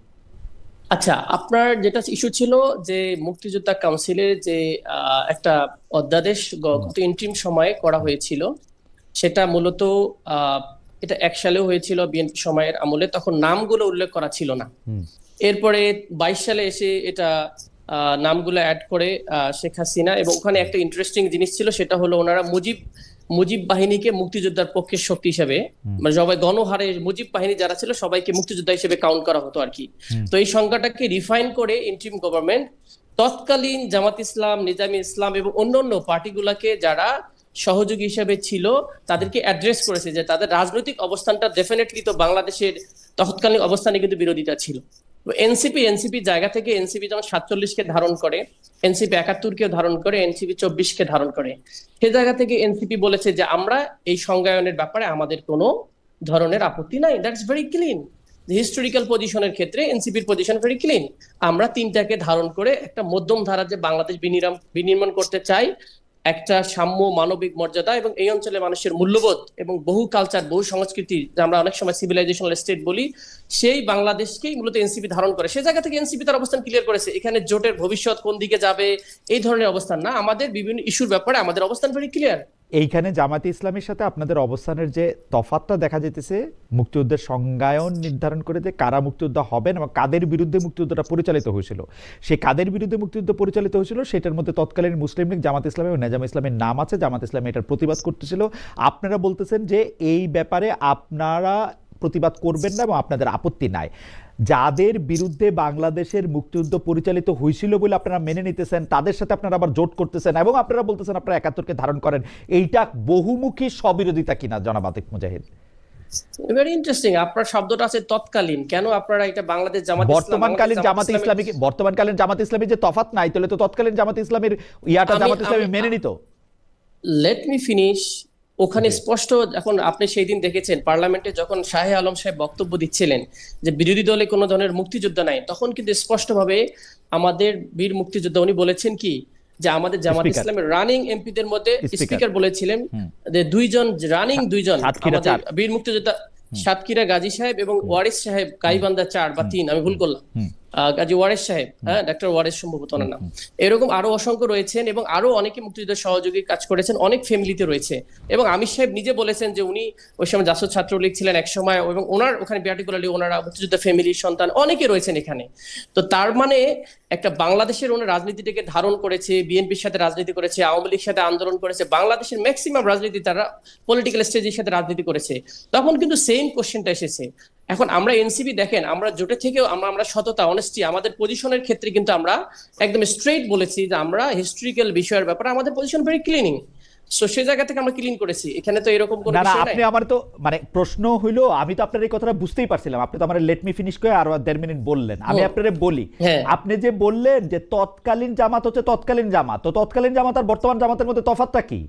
আচ্ছা, আপনার যেটা ইস্যু ছিল যে মুক্তিযোদ্ধা কাউন্সিলের যে একটা অধ্যাদেশ গত ইন্টারিম সময়ে করা হয়েছিল, সেটা মূলত এটা 1 সালেও হয়েছিল বিএনপি সময়ের আমলে, তখন নামগুলো উল্লেখ করা ছিল না। এরপরে 22 সালে এসে এটা নামগুলো অ্যাড করে শেখ হাসিনা, এবং ওখানে একটা ইন্টারেস্টিং জিনিস ছিল, সেটা হলো ওনারা মুজিব বাহিনীকে মুক্তিযোদ্ধার পক্ষের শক্তি হিসেবে, মানে সবাই গণহারে মুজিব বাহিনী যারা ছিল সবাইকে মুক্তিযোদ্ধা হিসেবে কাউন্ট করা হতো আর কি। তো এই সংখ্যাটাকে রিফাইন করে ইন্টারিম গভর্নমেন্ট তৎকালীন জামাত ইসলাম, নিজামী ইসলাম এবং অন্যান্য পার্টিগুলোকে যারা সহযোগী হিসেবে ছিল তাদেরকে অ্যাড্রেস করেছে যে তাদের রাজনৈতিক অবস্থানটা ডেফিনেটলি তো বাংলাদেশের তৎকালীন অবস্থানে কিন্তু বিরোধিতা ছিল। এনসিপি জায়গা থেকে এনসিপি যেমন 47-কে ধারণ করে, এনসিপি 71-কেও ধারণ করে, এনসিপি 24-কে ধারণ করে, সে জায়গা থেকে এনসিপি বলেছে যে আমরা এই সংজ্ঞায়নের ব্যাপারে আমাদের কোনো ধরনের আপত্তি নাই। That's very clean. হিস্টোরিক্যাল পজিশনের ক্ষেত্রে এনসিপির পজিশন ভেরি ক্লিন। আমরা 3টাকে ধারণ করে একটা মধ্যম ধারা যে বাংলাদেশ বিনির্মাণ করতে চাই, একটা সাম্য, মানবিক মর্যাদা এবং এই অঞ্চলের মানুষের মূল্যবোধ এবং বহু কালচার, বহু সংস্কৃতি, যা আমরা অনেক সময় সিভিলাইজেশনাল স্টেট বলি, সেই বাংলাদেশকেই মূলত এনসিপি ধারণ করে। সে জায়গা থেকে এনসিপি তার অবস্থান ক্লিয়ার করেছে, এখানে জোটের ভবিষ্যৎ কোন দিকে যাবে এই ধরনের অবস্থান না, আমাদের বিভিন্ন ইস্যুর ব্যাপারে আমাদের অবস্থান ভেরি ক্লিয়ার। এইখানে জামাতে ইসলামের সাথে আপনাদের অবস্থানের যে তফাৎটা দেখা যেতেছে, মুক্তিযুদ্ধের সংজ্ঞায়ন নির্ধারণ করে যে কারা মুক্তিযোদ্ধা হবেন এবং কাদের বিরুদ্ধে মুক্তিযুদ্ধটা পরিচালিত হয়েছিল, সেই কাদের বিরুদ্ধে মুক্তিযুদ্ধ পরিচালিত হয়েছিল সেটার মধ্যে তৎকালীন মুসলিম লীগ, জামাত ইসলাম এবং নেজাম ইসলামের নাম আছে। জামাত ইসলাম এটার প্রতিবাদ করতেছিল। আপনারা বলতেছেন যে এই ব্যাপারে আপনারা প্রতিবাদ করবেন না এবং আপনাদের আপত্তি নাই। যাদের বিরুদ্ধে বাংলাদেশের মুক্তিযুদ্ধ পরিচালিত হয়েছিল বলে আপনারা মেনে নিতেছেন, তাদের সাথে আপনারা আবার জোট করতেছেন এবং আপনারা বলতেছেন আপনারা 71-কে ধারণ করেন, এইটা বহুমুখী স্ববিরোধিতা কিনা জনাব আতিক মুজাহিদ? Very interesting. আপনার শব্দটা আছে তৎকালীন, কেন আপনারা এটা বাংলাদেশ জামাত ইসলাম, বর্তমানকালীন জামাত ইসলামী যে তফাৎ নাই, তাহলে তো তৎকালীন জামাত ইসলামের ইয়াটা জামাত ইসলামী মেনে নিত। Let me finish. ওখানে স্পষ্ট, এখন আপনি সেই দিন দেখেছেন পার্লামেন্টে যখন শাহে আলম সাহেব বক্তব্য দিচ্ছিলেন যে বিরোধী দলে কোনো ধরনের মুক্তিযোদ্ধা নাই, তখন কিন্তু স্পষ্টভাবে আমাদের বীর মুক্তিযোদ্ধা উনি বলেছেন কি যে আমাদের জামাত Speaker. ইসলামের রানিং এমপিদের মধ্যে Speaker. স্পিকার বলেছিলেন যে দুইজন রানিং দুইজন সাতক্ষীরা আমাদের চার। বীর মুক্তিযোদ্ধা সাতক্ষীরা গাজী সাহেব এবং ওয়ারিস সাহেব, গাইবান্ধা 4 বা 3, আমি ভুল করলাম, গাজী ওয়ারিস সাহেব, হ্যাঁ ডাক্তার ওয়ারিস সম্ভবত ওনার নাম। এরকম আরো অসংখ্য রয়েছেন এবং আরো অনেকে মুক্তিযুদ্ধের সহযোগী কাজ করেছেন, অনেক ফ্যামিলিতে রয়েছে। এবং আমির সাহেব নিজে বলেছেন যে উনি ওই সময় জাসদ ছাত্রলীগ ছিলেন এক সময়, এবং ওনার ওখানে পার্টিকুলারলি ওনারা মুক্তিযুদ্ধ ফ্যামিলির সন্তান অনেকে রয়েছেন এখানে। তো তার মানে একটা বাংলাদেশের ওনার রাজনীতিটাকে ধারণ করেছে, বিএনপির সাথে রাজনীতি করেছে, আওয়ামী লীগের সাথে আন্দোলন করেছে, বাংলাদেশের ম্যাক্সিমাম রাজনীতি তারা পলিটিক্যাল স্টেজের সাথে রাজনীতি করেছে। তখন কিন্তু সেম কোশ্চেনটা এসেছে। এখন আমরা এনসিপি দেখেন, আমরা জোটে থেকেও আমরা সততা, অনেস্টি, আমাদের পজিশনের ক্ষেত্রে কিন্তু আমরা একদম স্ট্রেইট বলেছি যে আমরা হিস্ট্রিক্যাল বিষয়ের ব্যাপারে আমাদের পজিশন ভেরি ক্লিনিং। সো সেই জায়গা থেকে আমরা ক্লিন করেছি, এখানে তো এরকম কোনো না না, বিষয় আপনি নাই। আমার তো মানে প্রশ্ন হইলো, আমি তো আপনার এই কথাটা বুঝতেই পারছিলাম, আপনি তো আমার লেট মি ফিনিশ করে আরো 1.5 মিনিট বললেন, আমি আপনারে বলি। হ্যাঁ। আপনি যে বললেন যে তৎকালীন জামাত হচ্ছে তৎকালীন জামাত, তো তৎকালীন জামাত আর বর্তমান জামাতের মধ্যে তফাৎটা কি?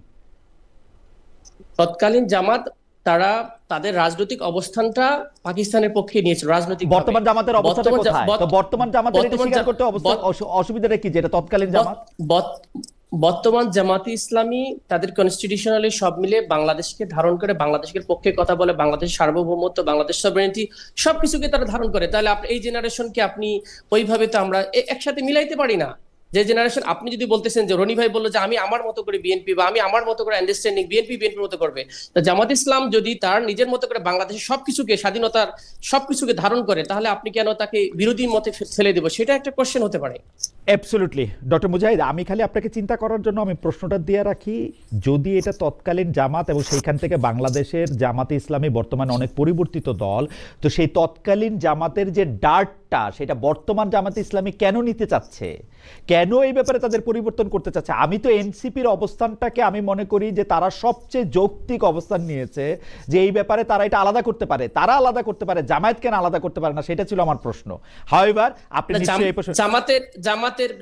তৎকালীন জামাত তারা তাদের রাজনৈতিক অবস্থানটা পাকিস্তানের পক্ষে নিয়েছিল রাজনৈতিক। বর্তমান জামাতের অবস্থাটা কোথায়? তো বর্তমান জামাতের এটা স্বীকার করতে অসুবিধাটা কি যেটা তৎকালীন জামাত? বর্তমান জামাতি ইসলামী তাদের কনস্টিটিউশনালি সব মিলে বাংলাদেশকে ধারণ করে, বাংলাদেশের পক্ষে কথা বলে, বাংলাদেশের সার্বভৌমত্ব, বাংলাদেশ সভরেনিটি সবকিছুকে তারা ধারণ করে। তাহলে আপনি এই জেনারেশনকে আপনি ওইভাবে তো আমরা একসাথে মিলাইতে পারি না। যে জেনারেশন, আপনি যদি বলতেছেন যে রনি ভাই বললো যে আমি আমার মতো করে বিএনপি বা আমি আমার মতো করে আন্ডারস্ট্যান্ডিং, বিএনপি বিএনপির মতো করবে, তো জামাত ইসলাম যদি তার নিজের মতো করে বাংলাদেশের সবকিছুকে, স্বাধীনতার সবকিছুকে ধারণ করে, তাহলে আপনি কেন তাকে বিরোধী মতে ছেড়ে দেবো? সেটা একটা কোশ্চেন হতে পারে। অ্যাবসলিউটলি ডক্টর মুজাহিদ, আমি খালি আপনাকে চিন্তা করার জন্য আমি প্রশ্নটা দিয়ে রাখি, যদি এটা তৎকালীন জামাত এবং সেইখান থেকে বাংলাদেশের জামাতে ইসলামী বর্তমানে অনেক পরিবর্তিত দল, তো সেই তৎকালীন জামাতের যে ডার্টটা সেটা বর্তমান জামাতে ইসলামী কেন নিতে চাচ্ছে, কেন এই ব্যাপারে তাদের পরিবর্তন করতে চাচ্ছে? আমি তো এনসিপির অবস্থানটাকে আমি মনে করি যে তারা সবচেয়ে যৌক্তিক অবস্থান নিয়েছে, যে এই ব্যাপারে তারা এটা আলাদা করতে পারে, তারা আলাদা করতে পারে, জামায়াত কেন আলাদা করতে পারে না, সেটা ছিল আমার প্রশ্ন। হাউএভার আপনি নিশ্চয়ই এই প্রশ্ন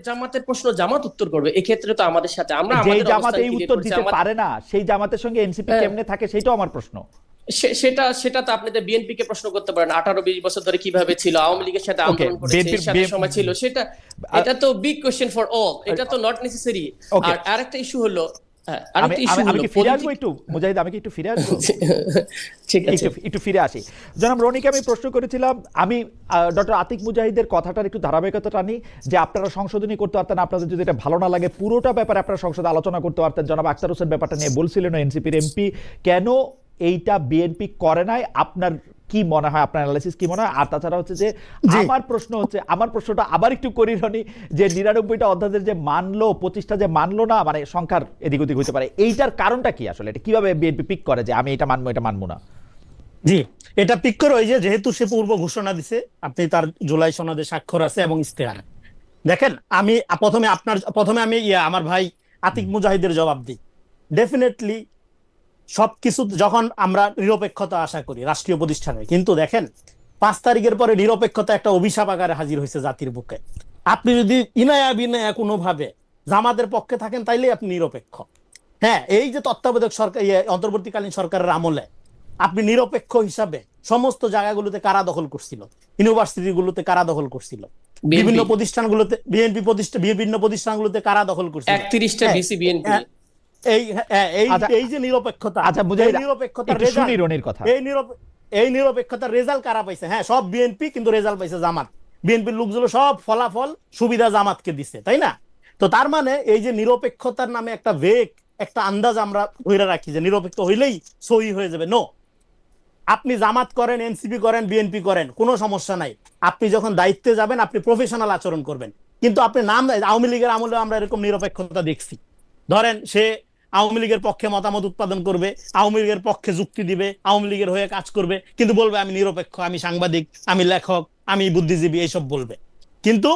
জামাতের প্রশ্ন জামাত উত্তর করবে, এক্ষেত্রে তো আমাদের সাথে আমরা যেই আমাদের জামাত অবস্থান এই ক্লিয়ার উত্তর করেছি। দিতে পারে না, সেই জামাতের সঙ্গে এনসিপি কেমনে থাকে, সেটাও আমার প্রশ্ন। সেটা তো আপনি বিএনপি কে প্রশ্ন করতে পারেন, 18-20 বছর ধরে কিভাবে ছিল, আওয়ামী লীগের সাথে আন্দোলন করেছে, এর সাথে সময় ছিল, সেটা এটা তো বিগ কোশ্চেন ফর অল, এটা তো নট নেসেসারি। আর আরেকটা ইস্যু হলো, আমি কি ফিরে আসবো একটু মুজাহিদ, আমি কি একটু ফিরে আসবো? ঠিক আছে, একটু ফিরে আসি। জনাব রনিকে আমি প্রশ্ন করেছিলাম, আমি ডক্টর আতিক মুজাহিদের কথাটার একটু ধারাবাহিকতা টানি, যে আপনারা সংশোধনী করতে পারতেন, আপনাদের যদি এটা ভালো না লাগে পুরোটা ব্যাপারে আপনারা সংসদে আলোচনা করতে পারতেন। জনাব আখতার হোসেন ব্যাপারটা নিয়ে বলছিলেন এনসিপির এমপি, কেন এইটা বিএনপি করে নাই? আপনার কি মনে হয়, আপনার অ্যানালাইসিস কি মনে হয়? আর তাছাড়া হচ্ছে যে আমার প্রশ্নটা আবার একটু করি রনি, যে 99টা অধ্যাদেশ যে মানলো, 25টা যে মানলো না, মানে সংখ্যার এদিক ওদিক হতে পারে, এইটার কারণটা কি আসলে? এটা কিভাবে বিএনপি পিক করে যে আমি এটা মানবো এটা মানবো না? জি, এটা পিক করে ওই যে যেহেতু সে পূর্ব ঘোষণা দিছে, আপনি তার জুলাই সনদে স্বাক্ষর আছে এবং ইস্তেহার। দেখেন, আমি প্রথমে আমি আমার ভাই আতিক মুজাহিদের জবাব দিই। ডেফিনেটলি সবকিছু যখন আমরা নিরপেক্ষতা আশা করি রাষ্ট্রীয় প্রতিষ্ঠানে, কিন্তু দেখেন 5 তারিখের পরে নিরপেক্ষতা একটা অভিশাপ আকারে হাজির হয়েছে জাতির বুকে। আপনি যদি ইনায়া বিনায়া কোনোভাবে জামাতের পক্ষে থাকেন তাইলে আপনি নিরপেক্ষ। হ্যাঁ, এই যে তত্ত্বাবধায়ক সরকার, অন্তর্বর্তীকালীন সরকারের আমলে আপনি নিরপেক্ষ হিসাবে সমস্ত জায়গাগুলোতে কারা দখল করছিল, ইউনিভার্সিটিগুলোতে কারা দখল করছিল, বিভিন্ন প্রতিষ্ঠানগুলোতে বিভিন্ন প্রতিষ্ঠানগুলোতে কারা দখল করছিল, 31টা ভিসি বিএনপি। এই যে নিরপেক্ষতা, আচ্ছা মুজাহিদ, একটু শুনি রনির কথা। এই নিরপেক্ষতার রেজাল্ট কারা পাইছে? হ্যাঁ, সব বিএনপি, কিন্তু রেজাল্ট পাইছে জামাত। বিএনপির লোকগুলো সব ফলাফল সুবিধা জামাতকে দিচ্ছে, তাই না? তো তার মানে এই যে নিরপেক্ষতার নামে একটা একটা আন্দাজ আমরা ধরে রাখি যে নিরপেক্ষ হইলেই সহি হয়ে যাবে। নো, আপনি জামাত করেন, এনসিপি করেন, বিএনপি করেন, কোনো সমস্যা নাই। আপনি যখন দায়িত্বে যাবেন আপনি প্রফেশনাল আচরণ করবেন। কিন্তু আপনি আওয়ামী লীগের আমলে আমরা এরকম নিরপেক্ষতা দেখছি। ধরেন সে আওয়ামী লীগের পক্ষে মতামত উৎপাদন করবে, আওয়ামী লীগের পক্ষে যুক্তি দিবে, আওয়ামী লীগের হয়ে কাজ করবে, কিন্তু বলবে আমি নিরপেক্ষ, আমি সাংবাদিক, আমি লেখক, আমি বুদ্ধিজীবী, এইসব বলবে। কিন্তু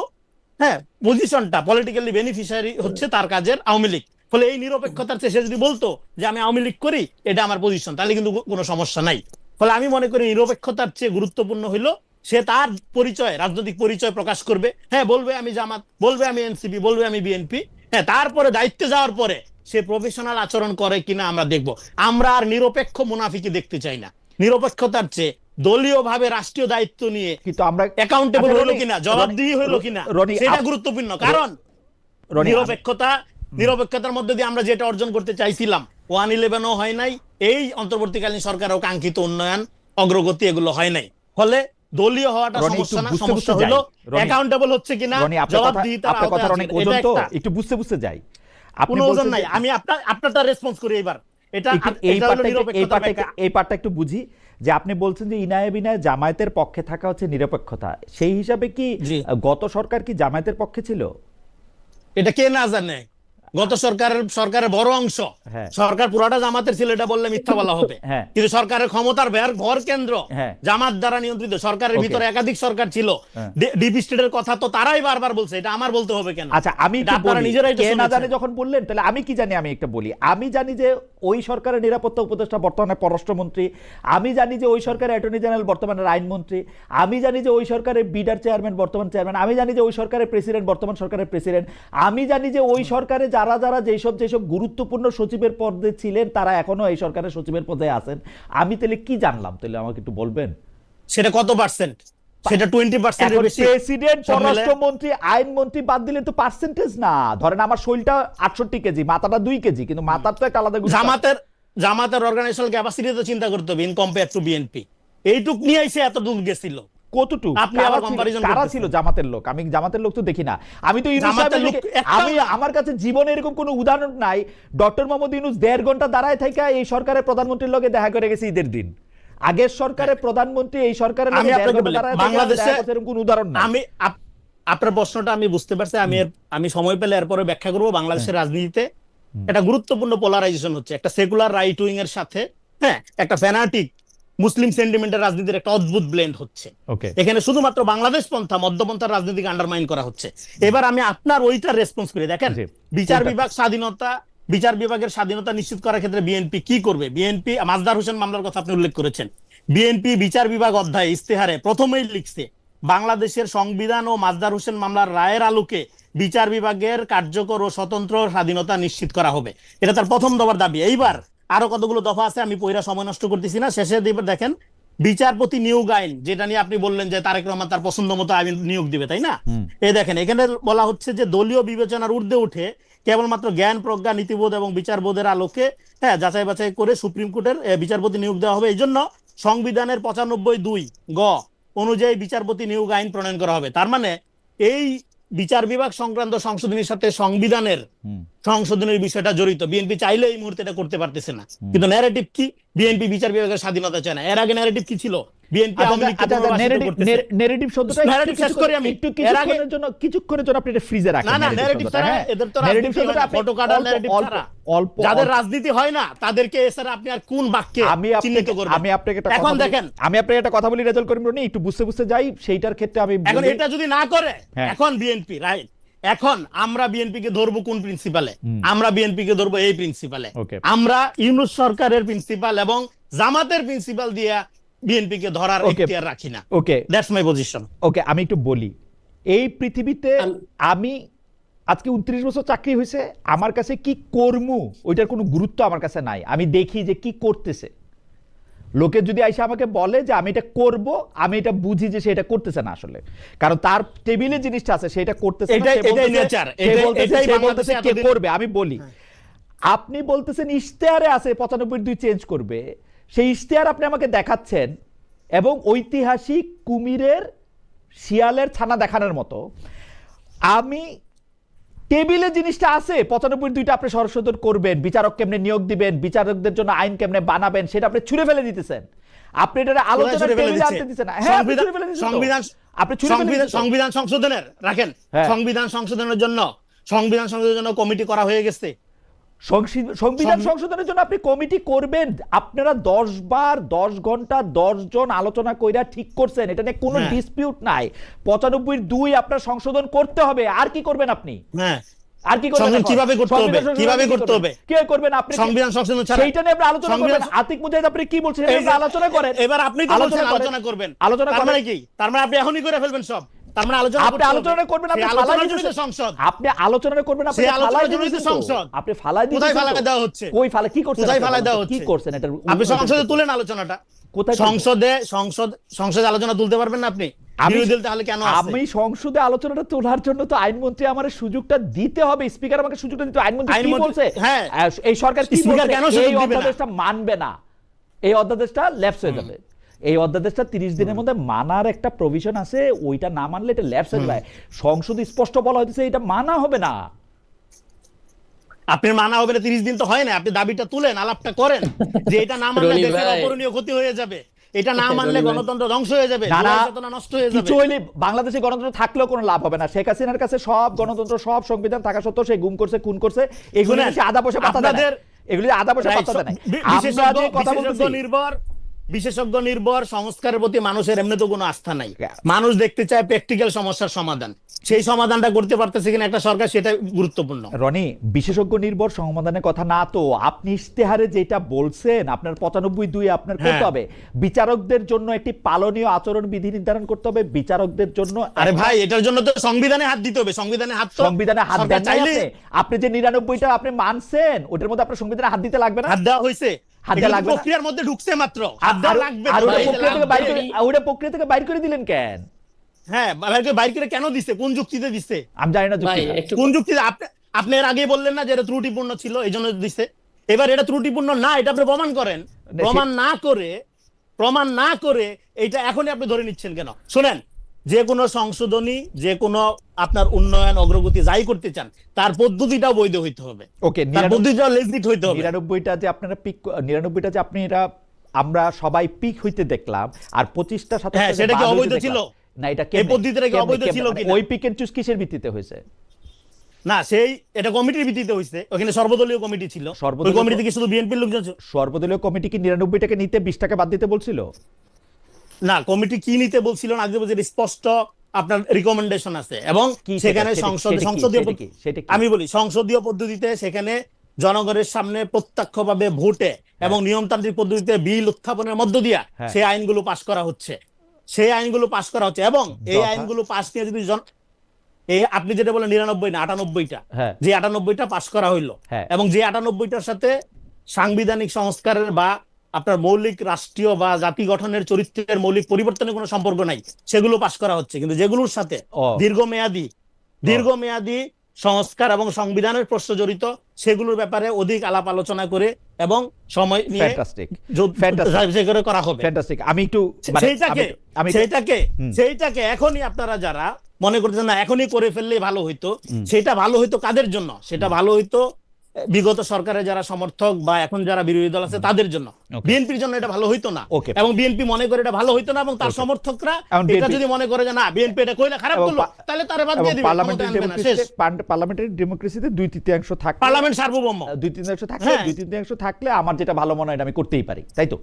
হ্যাঁ, পজিশনটা পলিটিক্যালি বেনিফিশিয়ারি হচ্ছে তার কাজের আওয়ামী লীগ। ফলে এই নিরপেক্ষতার চেয়ে সে যদি বলতো যে আমি আওয়ামী লীগ করি, এটা আমার পজিশন, তাহলে কিন্তু কোনো সমস্যা নাই। ফলে আমি মনে করি নিরপেক্ষতার চেয়ে গুরুত্বপূর্ণ হইলো সে তার পরিচয়, রাজনৈতিক পরিচয় প্রকাশ করবে। হ্যাঁ, বলবে আমি জামাত, বলবে আমি এনসিপি, বলবে আমি বিএনপি। হ্যাঁ, তারপরে দায়িত্বে যাওয়ার পরে সে প্রফেশনাল আচরণ করে কিনা আমরা দেখব। আমরা আর নিরপেক্ষ মুনাফিকি দেখতে চাই না। নিরপেক্ষতার চেয়ে দলীয়ভাবে রাষ্ট্রীয় দায়িত্ব নিয়ে কিন্তু আমরা অ্যাকাউন্টেবল আচ্ছা, হলো রনি, কিনা, জবাবদিহি হলো কিনা, রনি, সেটা গুরুত্বপূর্ণ। কারণ রনি, নিরপেক্ষতার মধ্যে দিয়ে আমরা যেটা অর্জন করতে চাইছিলাম 111ও হয় নাই, এই অন্তর্বর্তীকালীন সরকারও কাঙ্ক্ষিত উন্নয়ন অগ্রগতি এগুলো হয় নাই। ফলে দলীয় হওয়াটা রনি, সমস্যা না, একটু বুঝতে সমস্যা বুঝতে হলো যাই। রনি, অ্যাকাউন্টেবল হচ্ছে কিনা, রনি, জবাবদিহিতার আপনার কথা আওতায় অনেক আছে। ওজন এটা তো, একটা একটু বুঝতে যাই। আপনি কোনো ওজন বলছেন নাই। যে- আমি আপনারটা রেসপন্স করি এবার। এটা এই এটা হলো নিরপেক্ষতার ব্যাখ্যা। পার্টটা একটু বুঝি যে আপনি বলছেন যে ইনায়ে বিনায়ে জামায়াতের পক্ষে থাকা হচ্ছে নিরপেক্ষতা। সেই হিসাবে কি জি। গত সরকার কি জামায়াতের পক্ষে ছিল? এটা কে না জানে? গত সরকারের বড় অংশ, হ্যাঁ। সরকার পুরাটা জামাতের ছিল, এটা বললে মিথ্যা বলা হবে। হ্যাঁ। কিন্তু সরকারের ক্ষমতার ভর কেন্দ্র হ্যাঁ। জামাত দ্বারা নিয়ন্ত্রিত। সরকারের ওকে। ভিতরে একাধিক সরকার ছিল। হ্যাঁ। ডিপ স্টেটের কথা তো তারাই বারবার বলছে, এটা আমার বলতে হবে কেন? আচ্ছা, আমি এটা একটু আপনারা বলি, নিজেরাই তো কে না শুনেছেন। জানে যখন বললেন, তাহলে আমি কি জানি? আমি একটা বলি, আমি জানি যে ওই সরকারের নিরাপত্তা উপদেষ্টা বর্তমানে পররাষ্ট্রমন্ত্রী, আমি জানি যে ওই সরকারের অ্যাটর্নি জেনারেল বর্তমানে আইনমন্ত্রী, আমি জানি যে ওই সরকারের বিডার চেয়ারম্যান বর্তমান চেয়ারম্যান, আমি জানি যে ওই সরকারের প্রেসিডেন্ট বর্তমান সরকারের প্রেসিডেন্ট, আমি জানি যে ওই সরকারে যারা যারা যেসব গুরুত্বপূর্ণ সচিবের পদে ছিলেন তারা এখনো এই সরকারের সচিবের পদে আছেন। আমি তাহলে কি জানলাম? তাহলে আমাকে একটু বলবেন সেটা কত পার্সেন্ট? সেটা 20% এর বেশি। প্রেসিডেন্ট, সব মিলে- পররাষ্ট্রমন্ত্রী, আইনমন্ত্রী বাদ দিলে তো পার্সেন্টেজ না। ধরেন আমার শরীরটা 68 কেজি, মাথাটা 2 কেজি, কিন্তু মাথার তো একটা আলাদা গুরুত্ব। জামাতের অর্গানাইজেশনাল ক্যাপাসিটি তো চিন্তা করতে হবে ইন কম্পেয়ার টু বিএনপি। এইটুক নিয়ে এসে এত দূর গেছিল। কতটুকু আপনি আবার comparison কারা করতেছেন। ছিল জামাতের লোক? আমি জামাতের লোক তো দেখি না। আমি তো ইউনূস জামাতের সাহেবের লোক দিকে- একটাও আমি না। আমার কাছে জীবনে এরকম কোনো উদাহরণ নাই। ডক্টর মোহাম্মদ ইউনূস 1.5 ঘন্টা দাঁড়ায় থেকে এই সরকারের প্রধানমন্ত্রীর লগে দেখা করে গেছে ঈদের দিন। আগের সরকারের প্রধানমন্ত্রী এই সরকারের আমি লগে 1.5 আপনাকে ঘন্টা বলি, দাঁড়ায় থেকে বাংলাদেশে দেখা করছে, এরকম কোনো উদাহরণ নাই। আপনার প্রশ্নটা আমি বুঝতে পারছি। আমি সময় পেলে এরপরে ব্যাখ্যা করব। বাংলাদেশের রাজনীতিতে একটা গুরুত্বপূর্ণ পোলারাইজেশন হচ্ছে, একটা সেকুলার রাইট উইং এর সাথে একটা ফ্যানাটিক মুসলিম সেন্টিমেন্টের রাজনীতির একটা অদ্ভুত ব্লেন্ড হচ্ছে। ওকে, এখানে শুধুমাত্র বাংলাদেশ পন্থা মধ্যপন্থার রাজনীতিকে আন্ডারমাইন করা হচ্ছে। এবার আমি আপনার ওইটা রেসপন্স করি। দেখেন, জি। বিচার বিভাগের স্বাধীনতা নিশ্চিত করার ক্ষেত্রে বিএনপি কি করবে? বিএনপি মাজদার হোসেন মামলার কথা আপনি উল্লেখ করেছেন। বিএনপি বিচার বিভাগ অধ্যায় ইস্তেহারে প্রথমেই লিখছে, বাংলাদেশের সংবিধান ও মাজদার হোসেন মামলার রায়ের আলোকে বিচার বিভাগের কার্যকর ও স্বতন্ত্র স্বাধীনতা নিশ্চিত করা হবে। এটা তার প্রথম দফার দাবি। এইবার আরো কতগুলো দফা আছে, আমি পয়রা সময় নষ্ট করতেছি না। শেষে দেখেন, বিচারপতি নিয়োগ আইন, যেটা নিয়ে আপনি বললেন যে তারেক রহমান তার পছন্দ মতো আইন নিয়োগ দিবে, তাই না? এই দেখেন, এখানে বলা হচ্ছে যে দলীয় বিবেচনার ঊর্ধ্বে উঠে কেবলমাত্র জ্ঞান, প্রজ্ঞা, নীতিবোধ এবং বিচারবোধের আলোকে যাচাই বাছাই করে সুপ্রিম কোর্টের বিচারপতি নিয়োগ দেওয়া হবে। এই জন্য সংবিধানের 95(2) গ অনুযায়ী বিচারপতি নিয়োগ আইন প্রণয়ন করা হবে। তার মানে এই বিচার বিভাগ সংক্রান্ত সংশোধনীর সাথে সংবিধানের সংশোধনের বিষয়টা জড়িত। বিএনপি চাইলে এই মুহূর্তে এটা করতে পারতেছে না। কিন্তু ন্যারেটিভ কি? বিএনপি বিচার বিভাগের স্বাধীনতা চায় না। এর আগে ন্যারেটিভ কি ছিল? বিএনপি আওয়ামী লীগকে পুনর্বাসিত করতেছে। নেগেটিভ শব্দটা Narrative শেষ করি আমি। একটু এর আগে- কিছুক্ষণের জন্য আপনি এটা ফ্রিজে রাখেন। না, narrative ন্যারেটিভ শব্দটা, ছাড়া হ্যাঁ। এদের তো Narrative রাজনীতি হয় শব্দটা না, আপনি ফটো কাটার ন্যারেটিভ অল্প- ছাড়া। অল্প যাদের রাজনীতি হয় না তাদেরকে এছাড়া আপনি আর কোন বাক্যে চিহ্নিত করবেন? আমি আপনাকে একটা এখন কথা বলি- দেখেন, আমি আপনাকে একটা কথা বলি রেজাল্ট করিম রনি, একটু বুঝতে যাই। সেইটার ক্ষেত্রে আমি এখন বলি- এটা যদি না করে, হ্যাঁ। এখন বিএনপি রাইট, এখন আমরা বিএনপি কে ধরবো কোন প্রিন্সিপালে? আমরা বিএনপি কে ধরবো এই প্রিন্সিপালে। Okay. আমরা ইউনূস সরকারের প্রিন্সিপাল এবং জামাতের প্রিন্সিপাল দিয়ে বিএনপি কে ধরার Okay. এখতিয়ার রাখি না। ওকে, দ্যাটস মাই পজিশন। ওকে, আমি একটু বলি, এই পৃথিবীতে আমি আজকে 29 বছর চাকরি হয়েছে, আমার কাছে কি কর্মু ওইটার কোনো গুরুত্ব আমার কাছে নাই। আমি দেখি যে কি করতেছে। লোকে যদি আইসা আমাকে বলে যে আমি এটা করব, আমি এটা বুঝি যে সে এটা করতেছে না আসলে, কারণ তার টেবিলে জিনিসটা আছে সেটা করতেছে না। এটাই- সে এটাই বলতেছে- nature, সে এটাই- বলতেছে- এটাই সে বাংলাদেশে বলতেছে কে এতদিন- করবে। আমি বলি, আপনি বলতেছেন ইশতেহারে আছে 95(2) চেঞ্জ করবে, সেই ইশতেহার আপনি আমাকে দেখাচ্ছেন এবং ঐতিহাসিক কুমিরের শিয়ালের ছানা দেখানোর মতো। আমি টেবিলে জিনিসটা আছে 95(2)টা আপনি সংশোধন করবেন, বিচারক কেমনে নিয়োগ দিবেন, বিচারকদের জন্য আইন কেমনে বানাবেন, সেটা আপনি ছুঁড়ে ফেলে দিতেছেন। আপনি এটা আলোচনা ছুঁড়ে ফেলে টেবিলে দিচ্ছে? আনতে দিচ্ছেন না। হ্যাঁ, আপনি সংবিধান- ছুঁড়ে ফেলে দিচ্ছেন তো। সংবিধান- আপনি ছুঁড়ে ফেলে দিচ্ছেন তো। সংবিধান সংশোধনের রাখেন, হ্যাঁ। সংবিধান সংশোধনের জন্য কমিটি করা হয়ে গেছে। সংবিধান সংশোধনের জন্য আপনি কমিটি করবেন। আপনারা 10 বার 10 ঘন্টা 10 জন আলোচনা কইরা ঠিক করছেন, এটা নিয়ে কোনো হ্যাঁ। ডিসপিউট নাই। 95(2) আপনার সংশোধন করতে হবে। আর কি করবেন আপনি? হ্যাঁ, আর কি করবেন? সংবিধান এখন? কিভাবে করতে হবে? সংবিধান সংশোধন কিভাবে কি করতে করবেন? হবে? কে করবেন? আপনি সংবিধান সংশোধন ছাড়া সেইটা নিয়ে আপনি আলোচনা করবেন। সংবিধান- আতিক মুজাহিদ আপনি কি বলছেন? এই যে আলোচনা করেন। এবার আপনি তো বলছেন আলোচনা করবেন। আলোচনা তার করেন। মানে কি? তার মানে আপনি এখনই করে ফেলবেন সব। তার মানে আলোচনা আপনি আলোচনা করবেন, আপনি ফালাই দিবেন সংসদ, আপনি আলোচনা করবেন, আপনি সেই ফালাই আলোচনার দিবেন জন্যই তো সংসদ। আপনি ফালাই দিবেন। কোথায় ফালাই দেওয়া হচ্ছে? কই ফালাই, কি করছেন? কোথায় ফালাই দেওয়া কি হচ্ছে? করছেন এটা? আপনি সংসদে তুলেন আলোচনাটা। কোথায় সংসদে আলোচনা তুলতে পারবেন না আপনি? বিরোধী দল তাহলে কেন আছে? আমি সংসদে আলোচনাটা তোলার জন্য তো আইনমন্ত্রী আমার সুযোগটা দিতে হবে, স্পিকার আমাকে সুযোগটা দিতে হবে। আইনমন্ত্রী কি বলছে? হ্যাঁ, এই সরকার কি স্পিকার বলছে? কেন সুযোগ এই দিবে না? অধ্যাদেশটা মানবে না, এই অধ্যাদেশটা ল্যাপস হয়ে যাবে। এই অধ্যাদেশটা 30 দিনের মধ্যে মানার একটা প্রভিশন আছে, ওইটা না মানলে এটা ল্যাপস হয়ে যাবে। সংসদে স্পষ্ট বলা হয়েছে এটা মানা হবে না। আপনার মানা হবে না 30 দিন তো হয় না। আপনি দাবিটা তুলেন, আলাপটা করেন যে এটা না মানলে রনি দেশের ভাই, অপরণীয় ক্ষতি হয়ে যাবে, এটা না মানলে রনি ভাই, গণতন্ত্র ধ্বংস হয়ে যাবে, না, না, চেতনা নষ্ট হয়ে যাবে। কিছু হইলে বাংলাদেশে গণতন্ত্র থাকলেও কোনো লাভ হবে না। শেখ হাসিনার কাছে সব গণতন্ত্র, সব সংবিধান থাকা সত্ত্বেও সে গুম করছে, খুন করছে, এগুলো শুনেন, আধা পয়সা পাতা দেয় না। এগুলি আধা পয়সা পাতা দেয় না। আমরা যে কথা বলতেছি, বিশেষজ্ঞ নির্ভর সংস্কারের প্রতি মানুষের এমনি তো কোনো আস্থা নাই। মানুষ দেখতে চায় প্র্যাকটিক্যাল সমস্যার সমাধান, সেই সমাধানটা করতে পারতেছে কিনা একটা সরকার, সেটা গুরুত্বপূর্ণ। রনি, বিশেষজ্ঞ নির্ভর সমাধানের কথা না তো, আপনি ইশতেহারে যেটা বলছেন আপনার 95(2) আপনার করতে হবে, বিচারকদের জন্য একটি পালনীয় আচরণ বিধি নির্ধারণ করতে হবে, বিচারকদের জন্য। আরে ভাই, এটার জন্য তো সংবিধানে হাত দিতে হবে। সংবিধানে হাত দেন চাইলে আপনি যে 99টা আপনি মানছেন, ওটার মধ্যে আপনার সংবিধানে হাত দিতে লাগবে না। হাত দেওয়া হয়েছে, হাত দেওয়া লাগবে না। প্রক্রিয়ার মধ্যে ঢুকছে মাত্র, হাত দেওয়া লাগবে। আর ওটা প্রক্রিয়া থেকে বাইর করে দিলেন কেন? হ্যাঁ, বাইর করে কেন দিছে? কোন যুক্তিতে দিছে? আমি জানি না ভাই যুক্তিটা। একটু কোন যুক্তিতে? আপনি এর আগে বললেন না যে এটা ত্রুটিপূর্ণ ছিল, এই জন্য দিছে। এবার এটা ত্রুটিপূর্ণ না, এটা আপনি প্রমাণ করেন। প্রমাণ না করে এটা এখনই আপনি ধরে নিচ্ছেন কেন? শুনেন, যে কোনো সংশোধনী, যে কোনো আপনার উন্নয়ন অগ্রগতি যাই করতে চান, তার পদ্ধতিটাও বৈধ হইতে হবে। ওকে, তার পদ্ধতিটাও লেজিট হইতে হবে। 99টা যে আপনারা পিক, 99টা যে আপনি এটা আমরা সবাই পিক হইতে দেখলাম, আর 25টা সাথে হ্যাঁ, সেটা কি অবৈধ ছিল? না, এটা এই পদ্ধতিটা কি অবৈধ ছিল কিনা? ওই পিক এন্ড চুজ কিসের ভিত্তিতে হয়েছে? না, এটা কমিটির ভিত্তিতে হইছে। ওখানে সর্বদলীয় কমিটি ছিল। ওই কমিটি থেকে শুধু বিএনপির লোকজন ছিল। সর্বদলীয় কমিটি কি 99টাকে নিতে 20 টাকা বাদ দিতে বলছিল? না, কমিটি কি নিতে বলছিল না, আগে বলছে স্পষ্ট আপনার রিকমেন্ডেশন আছে, এবং সেখানে সংসদীয় আমি বলি সংসদীয় পদ্ধতিতে সেখানে জনগণের সামনে প্রত্যক্ষভাবে ভোটে এবং নিয়মতান্ত্রিক পদ্ধতিতে বিল উত্থাপনের মধ্য দিয়া সেই আইনগুলো পাশ করা হচ্ছে। এবং এই আইনগুলো পাশ নিয়ে যদি আপনি যেটা বলেন 99 না 98টা, যে 98টা পাশ করা হইলো, এবং যে 98টার সাথে সাংবিধানিক সংস্কারের বা আপনার মৌলিক রাষ্ট্রীয় বা জাতি গঠনের চরিত্রের মৌলিক পরিবর্তনের কোনো সম্পর্ক নাই, সেগুলো পাশ করা হচ্ছে। কিন্তু যেগুলোর সাথে দীর্ঘমেয়াদী সংস্কার এবং সংবিধানের প্রশ্ন জড়িত, সেগুলোর ব্যাপারে অধিক আলাপ আলোচনা করে এবং সময় নিয়ে করা হবে। আমি একটু সেইটাকে এখনই আপনারা যারা মনে করতেছেন না এখনই করে ফেললেই ভালো হইতো, সেটা ভালো হইতো কাদের জন্য? সেটা ভালো হইতো বিগত সরকারের যারা সমর্থক বা এখন যারা বিরোধী দল আছে তাদের জন্য। বিএনপির জন্য এটা ভালো হইতো না, এবং বিএনপি মনে করে এটা ভালো হইতো না, এবং তার সমর্থকরা এটা যদি মনে করে যে না বিএনপি এটা কইলে খারাপ করলো, তাহলে তারে বাদ দিয়ে দিবে। পার্লামেন্টারি ডেমোক্রেসিতে 2/3 থাকলে, পার্লামেন্ট সার্বভৌম, 2/3 থাকলে, 2/3 থাকলে আমার যেটা ভালো মনে হয় এটা আমি করতেই পারি, তাই তো?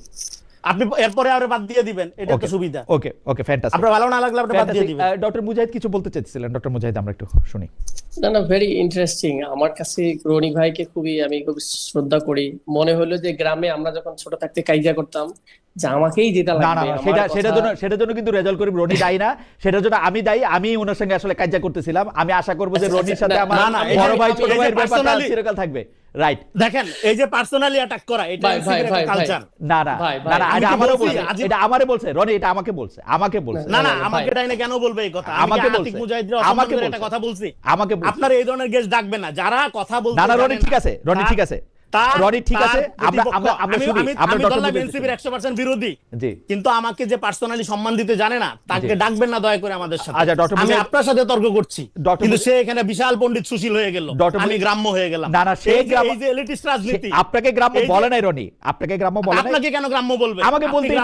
আপনি এরপরে আরে বাদ দিয়ে দিবেন, এটা তো সুবিধা। ওকে, ফ্যান্টাস্টিক। আপনার ভালো না লাগলে আপনি বাদ দিয়ে দিবেন। ডক্টর মুজাহিদ কিছু বলতে চাইছিলেন। ডক্টর মুজাহিদ, আমরা একটু শুনি। না, ভেরি ইন্টারেস্টিং। আমার কাছে রনি ভাইকে আমি খুব শ্রদ্ধা করি। মনে হলো যে গ্রামে আমরা যখন ছোট থাকতে কাইজা করতাম যে আমাকেই যেটা লাগবে, সেটার জন্য কিন্তু রেজাল্ট করি রনি দায়ী না, সেটার জন্য আমি দায়ী। আমি ওনার সঙ্গে আসলে কাইজা করতেছিলাম। আমি আশা করবো যে রনির সাথে আমার বড় ভাই ছোট ভাইয়ের ব্যাপারটা চিরকাল থাকবে। রাইট, দেখেন এই যে পার্সোনালি অ্যাটাক করা, এটা কালচার না, এটা আমারে বলছে রনি, এটা আমাকে বলছে। না, আমাকে ডাইনে কেন বলবে এই কথা? আমাকে আতিক মুজাহিদের অসম্মানের একটা কথা বলছি। আপনারা এই ধরনের গেস্ট ডাকবেন না যারা কথা বলতে। না, রনি ঠিক আছে, আমি দল্লা এনসিপির 100% বিরোধী, কিন্তু আমাকে যে পার্সোনালি সম্মান দিতে জানে না তাকে ডাকবেন না দয়া করে আমাদের সাথে। আমি আপনার সাথে তর্ক করছি, কিন্তু সে এখানে বিশাল পণ্ডিত সুশীল হয়ে গেল, আমি গ্রাম্য হয়ে গেলাম। না, এই যে এলিটিস্ট রাজনীতি। আপনাকে গ্রাম্য বলে নাই রনি, আপনাকে গ্রাম্য বলে নাই। আপনাকে কেন গ্রাম্য বলবে? আমাকে বলতেই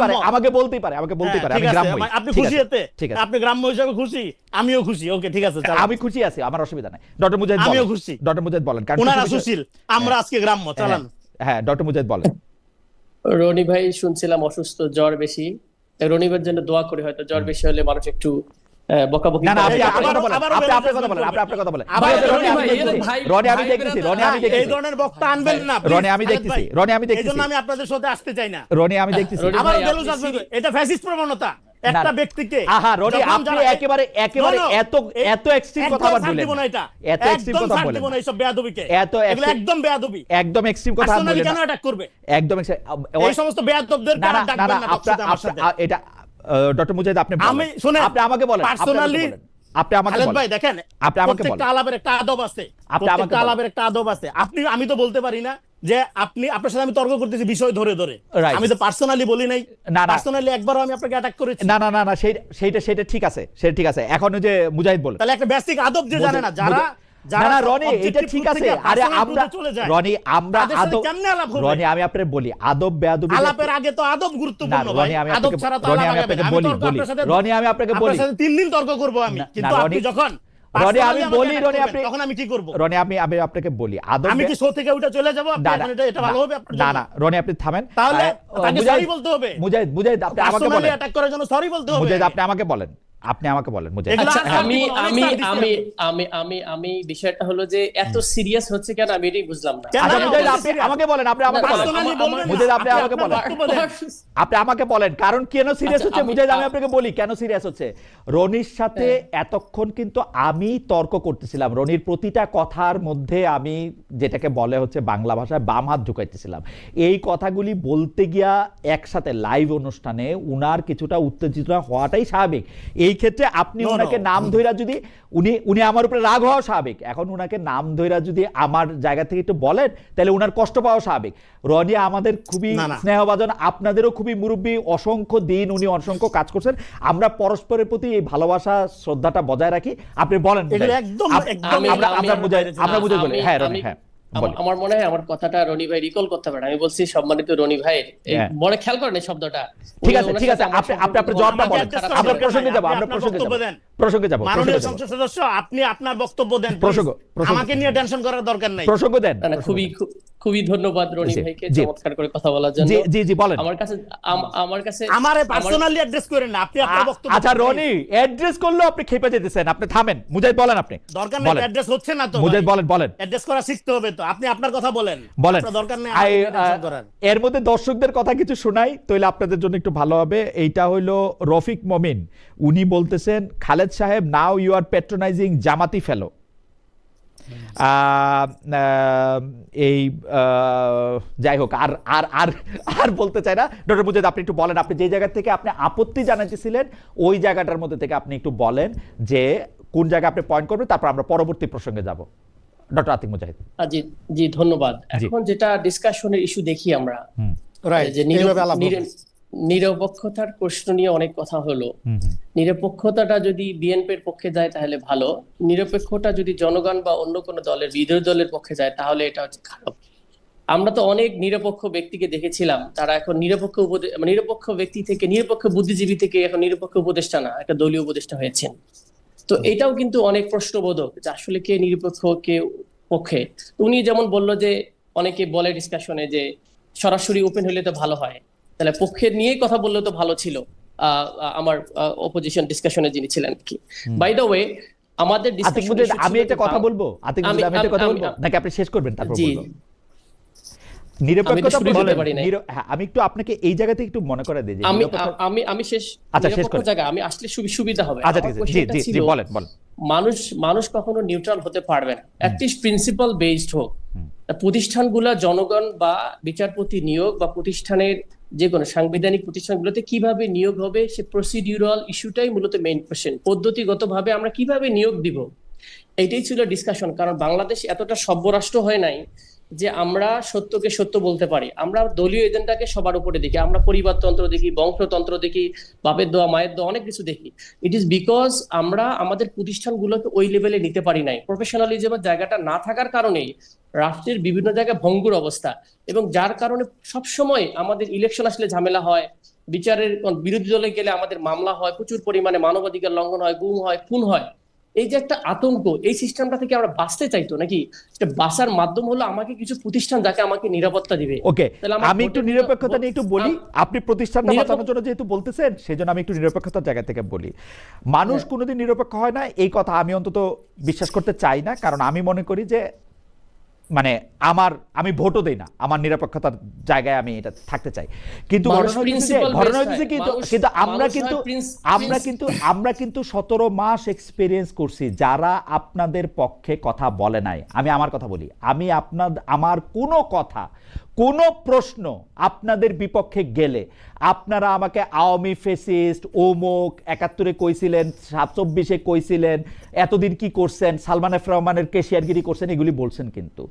পারে। আমি গ্রাম্য। আপনি খুশি এতে? আপনি গ্রাম্য হিসেবে খুশি, আমিও খুশি। ওকে, ঠিক আছে, আমি খুশি আছি, আমার অসুবিধা নাই। ডক্টর মুজাহিদ, আমিও খুশি। ডক্টর মুজাহিদ বলেন। ওনারা সুশীল, আমরা আজকে গ্রাম্য। চালান। হ্যাঁ, ডক্টর মুজাহিদ বলেন। রনি ভাই শুনছিলাম অসুস্থ, জ্বর বেশি। রনি ভাইয়ের জন্য দোয়া করি, হয়তো জ্বর বেশি হলে মানুষ একটু বকাবকি। না, আপনি আপনার কথা বলেন। রনি আমি দেখতেছি, এই ধরনের বক্তা আনবেন না। রনি আমি দেখতেছি, এইজন্য আমি আপনাদের সাথে আসতে চাই না। রনি আমি দেখতেছি। এটা ফ্যাসিস্ট প্রবণতা, একটা ব্যক্তিকে আহা রনি যখন আপনি যারা- একেবারে No, no, এত এক্সট্রিম কথা আবার বলেন না এটা এত এক্সট্রিম কথা বলেন না এইসব বেয়াদবিকে এত এগুলো একদম বেয়াদবি একদম এক্সট্রিম কথা পার্সোনালি বলেন কেন না। অ্যাটাক করবে একদম এই সমস্ত বেয়াদবদের না না না ডাকবেন না আপনার আমার সাথে এটা ডক্টর মুজাহিদ আপনি বলেন। আমি শুনেন, আপনি আমাকে বলেন personally আপনি আমাকে খালেদ বলেন ভাই দেখেন আপনি আমাকে প্রত্যেকটা বলেন আলাপের একটা আদব আছে, আপনি আমাকে প্রত্যেকটা বলেন। আলাপের একটা আদব আছে। আমি তো বলতে পারি না যে আপনার সাথে আমি তর্ক করতেছি বিষয় ধরে ধরে, Right. আমি তো পার্সোনালি বলি নাই, না, না। পার্সোনালি একবারও আমি আপনাকে অ্যাটাক করেছি? না না না না সেইটা ঠিক আছে, সেটা ঠিক আছে। এখন ওই যে মুজাহিদ বলেন তাহলে একটা বেসিক আদব যে জানে না, যারা না না রনি এটা objective ঠিক truth আছে। থেকে আরে personal আমরা truth এ চলে যায়, রনি আমরা তাদের সাথে আদব কেমনে আলাপ হবে? রনি আমি আপনাকে বলি আদব বেয়াদবি আলাপের আগে তো আদব না গুরুত্বপূর্ণ ভাই, রনি আমি আদব আপনাকে ছাড়া তো রনি আলাপ আমি হবে আপনাকে না। আমি বলি তর্ক আপনার সাথে রনি আমি আপনাকে আপনার বলি সাথে 3 দিন তর্ক করব আমি, না, কিন্তু না, আপনি রনি- যখন রনি আমি personally বলি আমাকে রনি attack আপনি করবেন, তখন আমি কি করব? রনি আমি আপনাকে বলি আদব আমি কি শো থেকে উঠে চলে যাব? আপনি না, এখন এটা ভালো হবে আপনার না জন্য? না রনি আপনি থামেন তাহলে তাকে মুজাহিদ- সরি বলতে হবে, মুজাহিদ আপনি আমাকে পার্সোনালি বলেন অ্যাটাক করার জন্য সরি বলতে হবে। মুজাহিদ আপনি আমাকে বলেন মুজাহিদ এগুলো আচ্ছা আসার আমি জীবনে অনেক আমি সার দিছি আমি আপনি। আমি আমি বিষয়টা হলো যে এত সিরিয়াস হচ্ছে কেন আমি এটাই বুঝলাম না। কেন? আচ্ছা না, মুজাহিদ না, আপনি serious। আমাকে বলেন আপনি আমাকে বলেন Personally বলবেন না, মুজাহিদ আপনি আমাকে আপনার বলেন বক্তব্য দেন। আপনি আমাকে বলেন কারণ কেন সিরিয়াস আচ্ছা, হচ্ছে আমি- মুজাহিদ আমি আপনাকে বলি কেন সিরিয়াস হচ্ছে। রনির সাথে এতক্ষণ কিন্তু আমি তর্ক করতেছিলাম, রনির প্রতিটা কথার মধ্যে আমি যেটাকে বলে হচ্ছে বাংলা ভাষায় বাম হাত ঢুকাইতেছিলাম। এই কথাগুলি বলতে গিয়া একসাথে লাইভ অনুষ্ঠানে উনার কিছুটা উত্তেজিত হওয়াটাই স্বাভাবিক। এই ক্ষেত্রে আপনি No, ওনাকে no. নাম ধইরা যদি উনি আমার উপরে রাগ হওয়া স্বাভাবিক, এখন উনাকে নাম ধইরা যদি আমার জায়গা থেকে একটু বলেন তাহলে উনার কষ্ট পাওয়া স্বাভাবিক। রনি আমাদের খুবই না, না। স্নেহভাজন, আপনাদেরও খুবই মুরব্বী, অসংখ্য দিন উনি অসংখ্য কাজ করছেন। আমরা পরস্পরের প্রতি এই ভালোবাসা শ্রদ্ধাটা বজায় রাখি। আপনি বলেন এগুলো মুজাহিদ। একদম আমি- আমরা আমি- মুজাহিদ বলি আমি- হ্যাঁ রনি আমি- হ্যাঁ বলি। আমার মনে হয় আমার কথাটা রনি ভাই রিকল করতে পারেন। আমি বলছি সম্মানিত রনি ভাইয়ের এই হ্যাঁ। মনে খেয়াল করেন এই শব্দটা। ঠিক উনি আছে ওনার ঠিক আছে সাথে আমার আপনি সম্পর্ক আপনার জবাবটা আমার বলেন, খারাপ আমরা হবে না। প্রসঙ্গে যাব আপনি আমরা আপনার প্রসঙ্গে বক্তব্য যাব দেন। প্রসঙ্গে যাব মাননীয় সংসদ সদস্য, আপনি আপনার বক্তব্য দেন please। প্রসঙ্গ। আমাকে নিয়ে টেনশন করার দরকার নাই। প্রসঙ্গ দেন। না, না, খুবই ধন্যবাদ রনি জি, ভাইকে জি। চমৎকার করে কথা বলার জন্য। জি বলেন। আমার কাছে আমারে পার্সোনালি অ্যাড্রেস করেন না, আপনি আপনার বক্তব্য আচ্ছা দেন। রনি অ্যাড্রেস করলেও আপনি খেপে যেতেছেন, আপনি থামেন। মুজাহিদ বলেন আপনি দরকার নেই, বলেন অ্যাড্রেস হচ্ছে না তো। মুজাহিদ বলেন অ্যাড্রেস করা শিখতে হবে তো। আপনি আপনার কথা বলেন। বলেন আপনার দরকার নেই আই, আমাকে নিয়ে টেনশন করার। এর মধ্যে দর্শকদের কথা কিছু শোনাই তাহলে আপনাদের জন্য একটু ভালো হবে। এইটা হইলো রফিক মমিন, উনি বলতেছেন খালেদ সাহেব নাও ইউ আর প্যাট্রোনাইজিং জামাতি ফেলো। এই যাই হোক আর আর আর আর বলতে চাই না। ডক্টর মুজাহিদ আপনি একটু বলেন, আপনি যে জায়গা থেকে আপনি আপত্তি জানাইতেছিলেন ওই জায়গাটার মধ্যে থেকে আপনি একটু বলেন যে কোন জায়গায় আপনি পয়েন্ট করবেন, তারপর আমরা পরবর্তী প্রসঙ্গে যাব। ডক্টর আতিক মুজাহিদ। জি জি ধন্যবাদ। জি। এখন যেটা ডিসকাশনের ইস্যু দেখি আমরা রাইট, যে এইভাবে আলাপ হবে। নিরপেক্ষতার প্রশ্ন নিয়ে অনেক কথা হলো। নিরপেক্ষতাটা যদি বিএনপির পক্ষে যায় তাহলে ভালো, নিরপেক্ষতা যদি জনগণ বা অন্য কোনো দলের বিরোধী দলের পক্ষে যায় তাহলে এটা হচ্ছে খারাপ। আমরা তো অনেক নিরপেক্ষ ব্যক্তিকে দেখেছিলাম, তারা এখন নিরপেক্ষ ব্যক্তি থেকে নিরপেক্ষ বুদ্ধিজীবী থেকে এখন নিরপেক্ষ উপদেষ্টা না, একটা দলীয় উপদেষ্টা হয়েছেন। তো এটাও কিন্তু অনেক প্রশ্নবোধক যে আসলে কে নিরপেক্ষ কে পক্ষে। উনি যেমন বললো যে অনেকে বলে ডিসকাশনে যে সরাসরি ওপেন হলে তো ভালো হয়, তাহলে পক্ষের নিয়েই কথা বললে তো ভালো ছিল। আমার অপোজিশন ডিসকাশনে যিনি ছিলেন কি, বাই দ্য ওয়ে আমাদের আতিক মুজাহিদ আমি একটা কথা বলবো, আতিক মুজাহিদ আমি একটা কথা বলবো নাকি আপনি শেষ করবেন তারপর জি বলবো? নিরপেক্ষতা আমি তো শুরু বলেন, করতে পারি নাই। হ্যাঁ, আমি একটু আপনাকে এই জায়গা থেকে একটু মনে করে দিই যে আমি নিরপেক্ষ- আমি আমি শেষ আচ্ছা, শেষ নিরপেক্ষ করেন। জায়গা আমি আসলে সুবিধা হবে। আচ্ছা আমার ঠিক আছে, জি কোশ্চেনটা জি ছিল, জি বলেন। মানুষ কখনো নিউট্রাল হতে পারবে না, অ্যাটলিস্ট প্রিন্সিপাল বেসড হোক। প্রতিষ্ঠানগুলো জনগণ বা বিচারপতি নিয়োগ বা প্রতিষ্ঠানের যে কোনো সাংবিধানিক প্রতিষ্ঠানগুলোতে কিভাবে নিয়োগ হবে সে প্রসিডিউরাল ইস্যুটাই মূলত মেইন কোশ্চেন। পদ্ধতিগতভাবে আমরা কিভাবে নিয়োগ দিব এইটাই ছিল ডিসকাশন। কারণ বাংলাদেশ এতটা সভ্য রাষ্ট্র হয় নাই যে আমরা সত্যকে সত্য বলতে পারি। আমরা দলীয় এজেন্ডাকে সবার উপরে দেখি, আমরা পরিবারতন্ত্র দেখি, বংশতন্ত্র দেখি, বাপের দোয়া মায়ের দোয়া অনেক কিছু দেখি। ইট ইজ বিকজ আমরা আমাদের প্রতিষ্ঠানগুলোকে ওই লেভেলে নিতে পারি নাই। প্রফেশনালিজমের জায়গাটা না থাকার কারণেই রাষ্ট্রের বিভিন্ন জায়গায় ভঙ্গুর অবস্থা, এবং যার কারণে সবসময় আমাদের ইলেকশন আসলে ঝামেলা হয়, বিচারের বিরোধী দলে গেলে আমাদের মামলা হয়, প্রচুর পরিমাণে মানবাধিকার লঙ্ঘন হয়, গুম হয়, খুন হয়। এই যে একটা আতঙ্ক, এই সিস্টেমটা থেকে আমরা বাঁচতে চাইতো নাকি? বাঁচার মাধ্যম হলো আমাকে কিছু প্রতিষ্ঠান যাকে আমাকে নিরাপত্তা দিবে। ওকে, তাহলে আমার আমি একটু ভোটের নিরপেক্ষতা নিয়ে একটু বলি। আপনি প্রতিষ্ঠানটা নিরপেক্ষ- বাঁচানোর জন্য যেহেতু বলতেছেন সেজন্য আমি একটু নিরপেক্ষতার জায়গা থেকে বলি। মানুষ কোনোদিন নিরপেক্ষ হয় না এই কথা আমি অন্তত বিশ্বাস করতে চাই না, কারণ আমি মনে করি যে মানে আমি ভোটও দেই না, আমার নিরপেক্ষতার জায়গায় আমি এটা থাকতে চাই, কিন্তু মানুষ ঘটনা হচ্ছে principle based কিন্তু হয়। কিন্তু আমরা কিন্তু 17 মাস এক্সপেরিয়েন্স করছি যারা আপনাদের পক্ষে কথা বলে নাই। আমি আমার কথা বলি, আমার কোনো কথা, কোনো প্রশ্ন আপনাদের বিপক্ষে গেলে আপনারা আমাকে আওয়ামী ফেসিস্ট, ওমক 71-এ কইছিলেন, 24-এ কইছিলেন, এতদিন কি করছেন, সালমান এফ রহমানের কেশিয়ারগিরি করছেন, এগুলি বলছেন। কিন্তু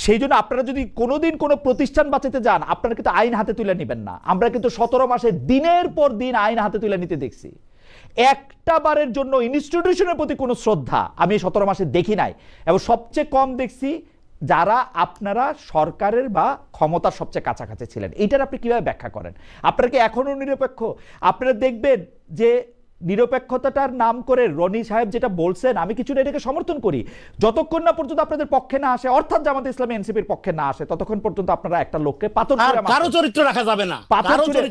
সেই জন্য আপনারা যদি কোনোদিন কোনো প্রতিষ্ঠান বাঁচাতে যান, আপনারা কিন্তু আইন হাতে তুলে নেবেন না। আমরা কিন্তু 17 মাসে দিনের পর দিন আইন হাতে তুলে নিতে দেখছি। একটা বারের জন্য ইনস্টিটিউশনের প্রতি কোনো শ্রদ্ধা আমি 17 মাসে দেখি নাই, এবং সবচেয়ে কম দেখছি যারা আপনারা সরকারের বা ক্ষমতার সবচেয়ে কাছাকাছি ছিলেন। এইটার আপনি কিভাবে ব্যাখ্যা করেন? আপনারা কি এখনো নিরপেক্ষ? আপনারা দেখবেন যে নিরপেক্ষতাটার নাম করে রনি সাহেব যেটা বলছেন, আমি কিছুটা এটাকে সমর্থন করি। যতক্ষণ না পর্যন্ত আপনাদের পক্ষে না আসে, অর্থাৎ জামাত ইসলামী এনসিপির পক্ষে না আসে, ততক্ষণ পর্যন্ত আপনারা একটা লোককে পাথর ছুঁড়ে কারো চরিত্র রাখা যাবে না, পাথর ছুঁড়ে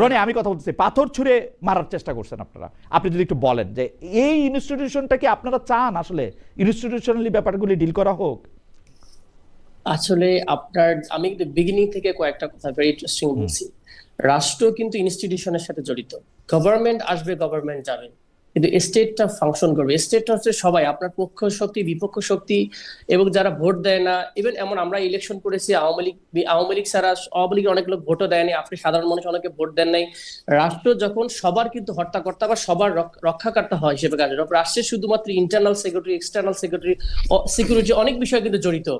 রনি, আমি কথা বলতেছি, পাথর ছুঁড়ে মারার চেষ্টা করছেন আপনারা। আপনি যদি একটু বলেন যে এই ইনস্টিটিউশনটা কি আপনারা চান আসলে ইনস্টিটিউশনালি ব্যাপারগুলি ডিল করা হোক? আসলে আমি কিন্তু বিগিনিং থেকে কয়েকটা কথা ভেরি ইন্টারেস্টিং বলছি। রাষ্ট্র কিন্তু ইনস্টিটিউশনের সাথে জড়িত। গভর্নমেন্ট আসবে, গভর্নমেন্ট যাবে, কিন্তু স্টেটটা ফাংশন করবে। স্টেটটা হচ্ছে সবাই, আপনার পক্ষ শক্তি, বিপক্ষ শক্তি, এবং যারা ভোট দেয় না। ইভেন এমন আমরা ইলেকশন করেছি, আওয়ামী লীগ ছাড়া আওয়ামী লীগের অনেক লোক ভোটও দেয়নি, আপনি সাধারণ মানুষ অনেকে ভোট দেন নাই। রাষ্ট্র যখন সবার কিন্তু হর্তাকর্তা বা সবার রক্ষাকর্তা হয় হিসেবে কাজ, রাষ্ট্রের শুধুমাত্র ইন্টারনাল সিকিউরিটি, এক্সটার্নাল সিকিউরিটি অনেক বিষয় কিন্তু জড়িত।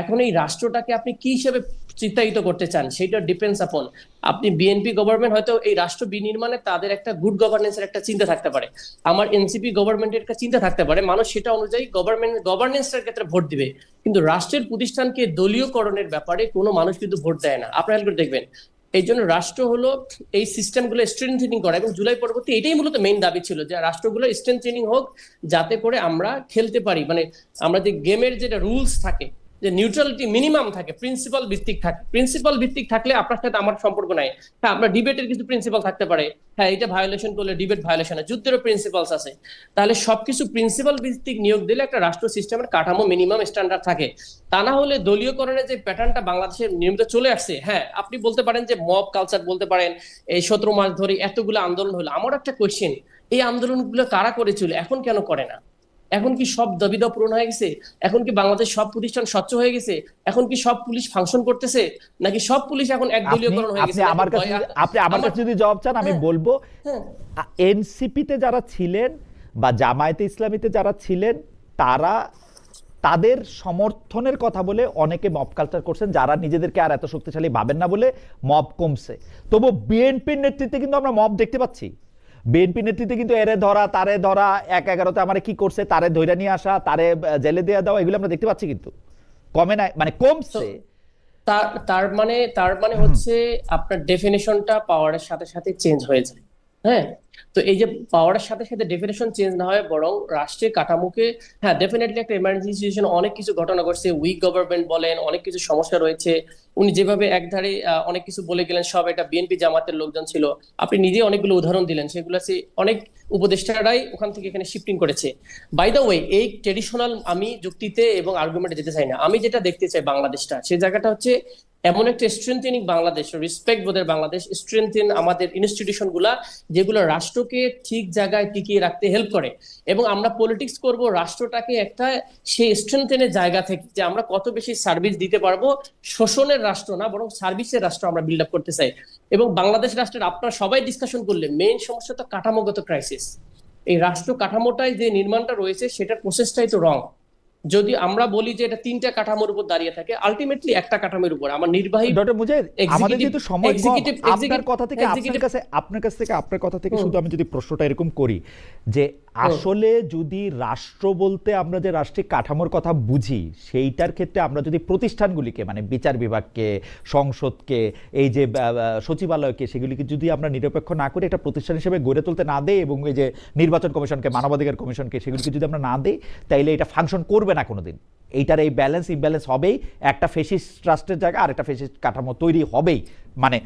এখন এই রাষ্ট্রটাকে আপনি কি হিসেবে চিত্রায়িত করতে চান সেটা ডিপেন্ডস আপন। আপনি বিএনপি গভর্নমেন্ট হয়তো এই রাষ্ট্র বিনির্মাণে তাদের একটা গুড গভর্নেন্সের একটা চিন্তা থাকতে পারে, আমার এনসিপি গভর্নমেন্টের একটা চিন্তা থাকতে পারে, মানুষ সেটা অনুযায়ী গভর্নেন্সের ক্ষেত্রে ভোট দিবে। কিন্তু রাষ্ট্রের প্রতিষ্ঠানকে দলীয়করণের ব্যাপারে কোনো মানুষ কিন্তু ভোট দেয় না, আপনারা দেখবেন। এই জন্য রাষ্ট্র হলো এই সিস্টেমগুলো স্ট্রেংথেনিং করা, এবং জুলাই পরবর্তী এটাই মূলত মেইন দাবি ছিল যে রাষ্ট্রগুলো স্ট্রেংথেনিং হোক, যাতে করে আমরা খেলতে পারি, মানে আমরা যে গেমের যেটা রুলস থাকে, যে নিউট্রালিটি মিনিমাম থাকে, প্রিন্সিপাল ভিত্তিক থাকে। প্রিন্সিপাল ভিত্তিক থাকলে আপনার সাথে আমার সম্পর্ক নাই। হ্যাঁ, আপনার ডিবেটের কিছু প্রিন্সিপাল থাকতে পারে, হ্যাঁ এটা ভায়োলেশন করলে ডিবেট ভায়োলেশন, যুদ্ধেরও প্রিন্সিপালস আছে। তাহলে সবকিছু প্রিন্সিপাল ভিত্তিক নিয়োগ দিলে একটা রাষ্ট্র সিস্টেমের কাঠামো মিনিমাম স্ট্যান্ডার্ড থাকে। তা না হলে দলীয়করণের যে প্যাটার্নটা বাংলাদেশে নিয়মিত চলে আসছে, হ্যাঁ আপনি বলতে পারেন যে মব কালচার বলতে পারেন, এই 17 মাস ধরে এতগুলো আন্দোলন হলো। আমার একটা কোয়েশ্চেন, এই আন্দোলনগুলো কারা করেছিল, এখন কেন করে না? এখন কি সব দাবি দাওয়া পূরণ হয়ে গেছে? এখন কি বাংলাদেশ সব প্রতিষ্ঠান স্বচ্ছ হয়ে গেছে? এখন কি সব পুলিশ ফাংশন করতেছে, নাকি সব পুলিশ এখন একদলীয়করণ হয়ে গেছে? আপনি আমার কাছে যদি জবাব চান, আমি বলবো এনসিপিতে যারা ছিলেন বা জামায়াতে ইসলামীতে যারা ছিলেন তাদের সমর্থনের কথা বলে অনেকে মব কালচার করছেন, যারা নিজেদেরকে আর এত শক্তিশালী ভাবেন না বলে মব কমছে। তবু বিএনপির নেতৃত্বে কিন্তু আমরা মব দেখতে পাচ্ছি। বিএনপি নেতৃত্বে কিন্তু এরে ধরা, তারে ধরা, 1/11-তে আমার কি করছে, তারে ধইরা নিয়ে আসা, তারে জেলে দেওয়া দেওয়া, এগুলো আমরা দেখতে পাচ্ছি, কিন্তু কমে নাই, মানে কমছে। তার মানে হচ্ছে আপনার ডেফিনেশনটা পাওয়ারের সাথে সাথে চেঞ্জ হয়ে যায়। হ্যাঁ, তো এই যে পাওয়ারের সাথে সাথে ডেফিনেশন চেঞ্জ না হয়, বরং রাষ্ট্রের কাঠামোকে, হ্যাঁ ডেফিনেটলি একটা ইমার্জেন্সি সিচুয়েশন, অনেক কিছু ঘটনা ঘটছে, উইক গভর্নমেন্ট বলেন, অনেক কিছু সমস্যা রয়েছে। উনি যেভাবে একধারে অনেক কিছু বলে গেলেন, সব এটা বিএনপি জামাতের লোকজন ছিল, আপনি নিজে অনেকগুলো উদাহরণ দিলেন, সেগুলো অনেক উপদেষ্টারাই ওখান থেকে এখানে শিফটিং করেছে। বাই দ্য ওয়ে, এই ট্রেডিশনাল আমি যুক্তিতে এবং আর্গুমেন্টে যেতে চাই না। আমি যেটা দেখতে চাই বাংলাদেশটা, সেই জায়গাটা হচ্ছে এমন একটা স্ট্রেংথেনিং বাংলাদেশ, রেসপেক্ট বোধের বাংলাদেশ, স্ট্রেংথেন আমাদের ইনস্টিটিউশন গুলা, যেগুলো রাষ্ট্রকে ঠিক জায়গায় টিকিয়ে রাখতে হেল্প করে। এবং আমরা পলিটিক্স করব রাষ্ট্রটাকে একটা সেই স্ট্রেংথেনের জায়গা থেকে, যে আমরা কত বেশি সার্ভিস দিতে পারবো, শোষণের রাষ্ট্র না বরং সার্ভিসের রাষ্ট্র আমরা বিল্ড আপ করতে চাই। এবং বাংলাদেশ রাষ্ট্রের আপনারা সবাই ডিসকাশন করলে মেইন সমস্যা তো কাঠামোগত ক্রাইসিস। এই রাষ্ট্র কাঠামোটাই যে নির্মাণটা রয়েছে, সেটার প্রসেসটাই তো রং। যদি আমরা বলি যে এটা 3টা কাঠামোর উপর দাঁড়িয়ে থাকে, আলটিমেটলি একটা কাঠামোর উপর আমার নির্বাহী। ডক্টর মুজাহিদ, আমাদের যেহেতু সময় কম, আপনার কথা থেকে আপনার কথা থেকে শুধু আমি যদি প্রশ্নটা এরকম করি যে আসলে যদি রাষ্ট্র বলতে আমরা যে রাষ্ট্রিক কাঠামোর কথা বুঝি, সেইটার ক্ষেত্রে আমরা যদি প্রতিষ্ঠানগুলিকে, মানে বিচার বিভাগকে, সংসদকে, এই যে সচিবালয়কে, সেগুলিকে যদি আমরা নিরপেক্ষ না করে একটা প্রতিষ্ঠান হিসেবে গড়ে তুলতে না দেই, এবং এই যে নির্বাচন কমিশনকে, মানবাধিকার কমিশনকে, সেগুলিকে যদি আমরা না দেই, তাইলে এটা ফাংশন করবে না কোনোদিন। এইটার এই ব্যালেন্স ইমব্যালেন্স হবেই, একটা ফেসিস্ট রাষ্ট্রের জায়গা আর একটা ফেসিস্ট কাঠামো তৈরি হবেই। মানে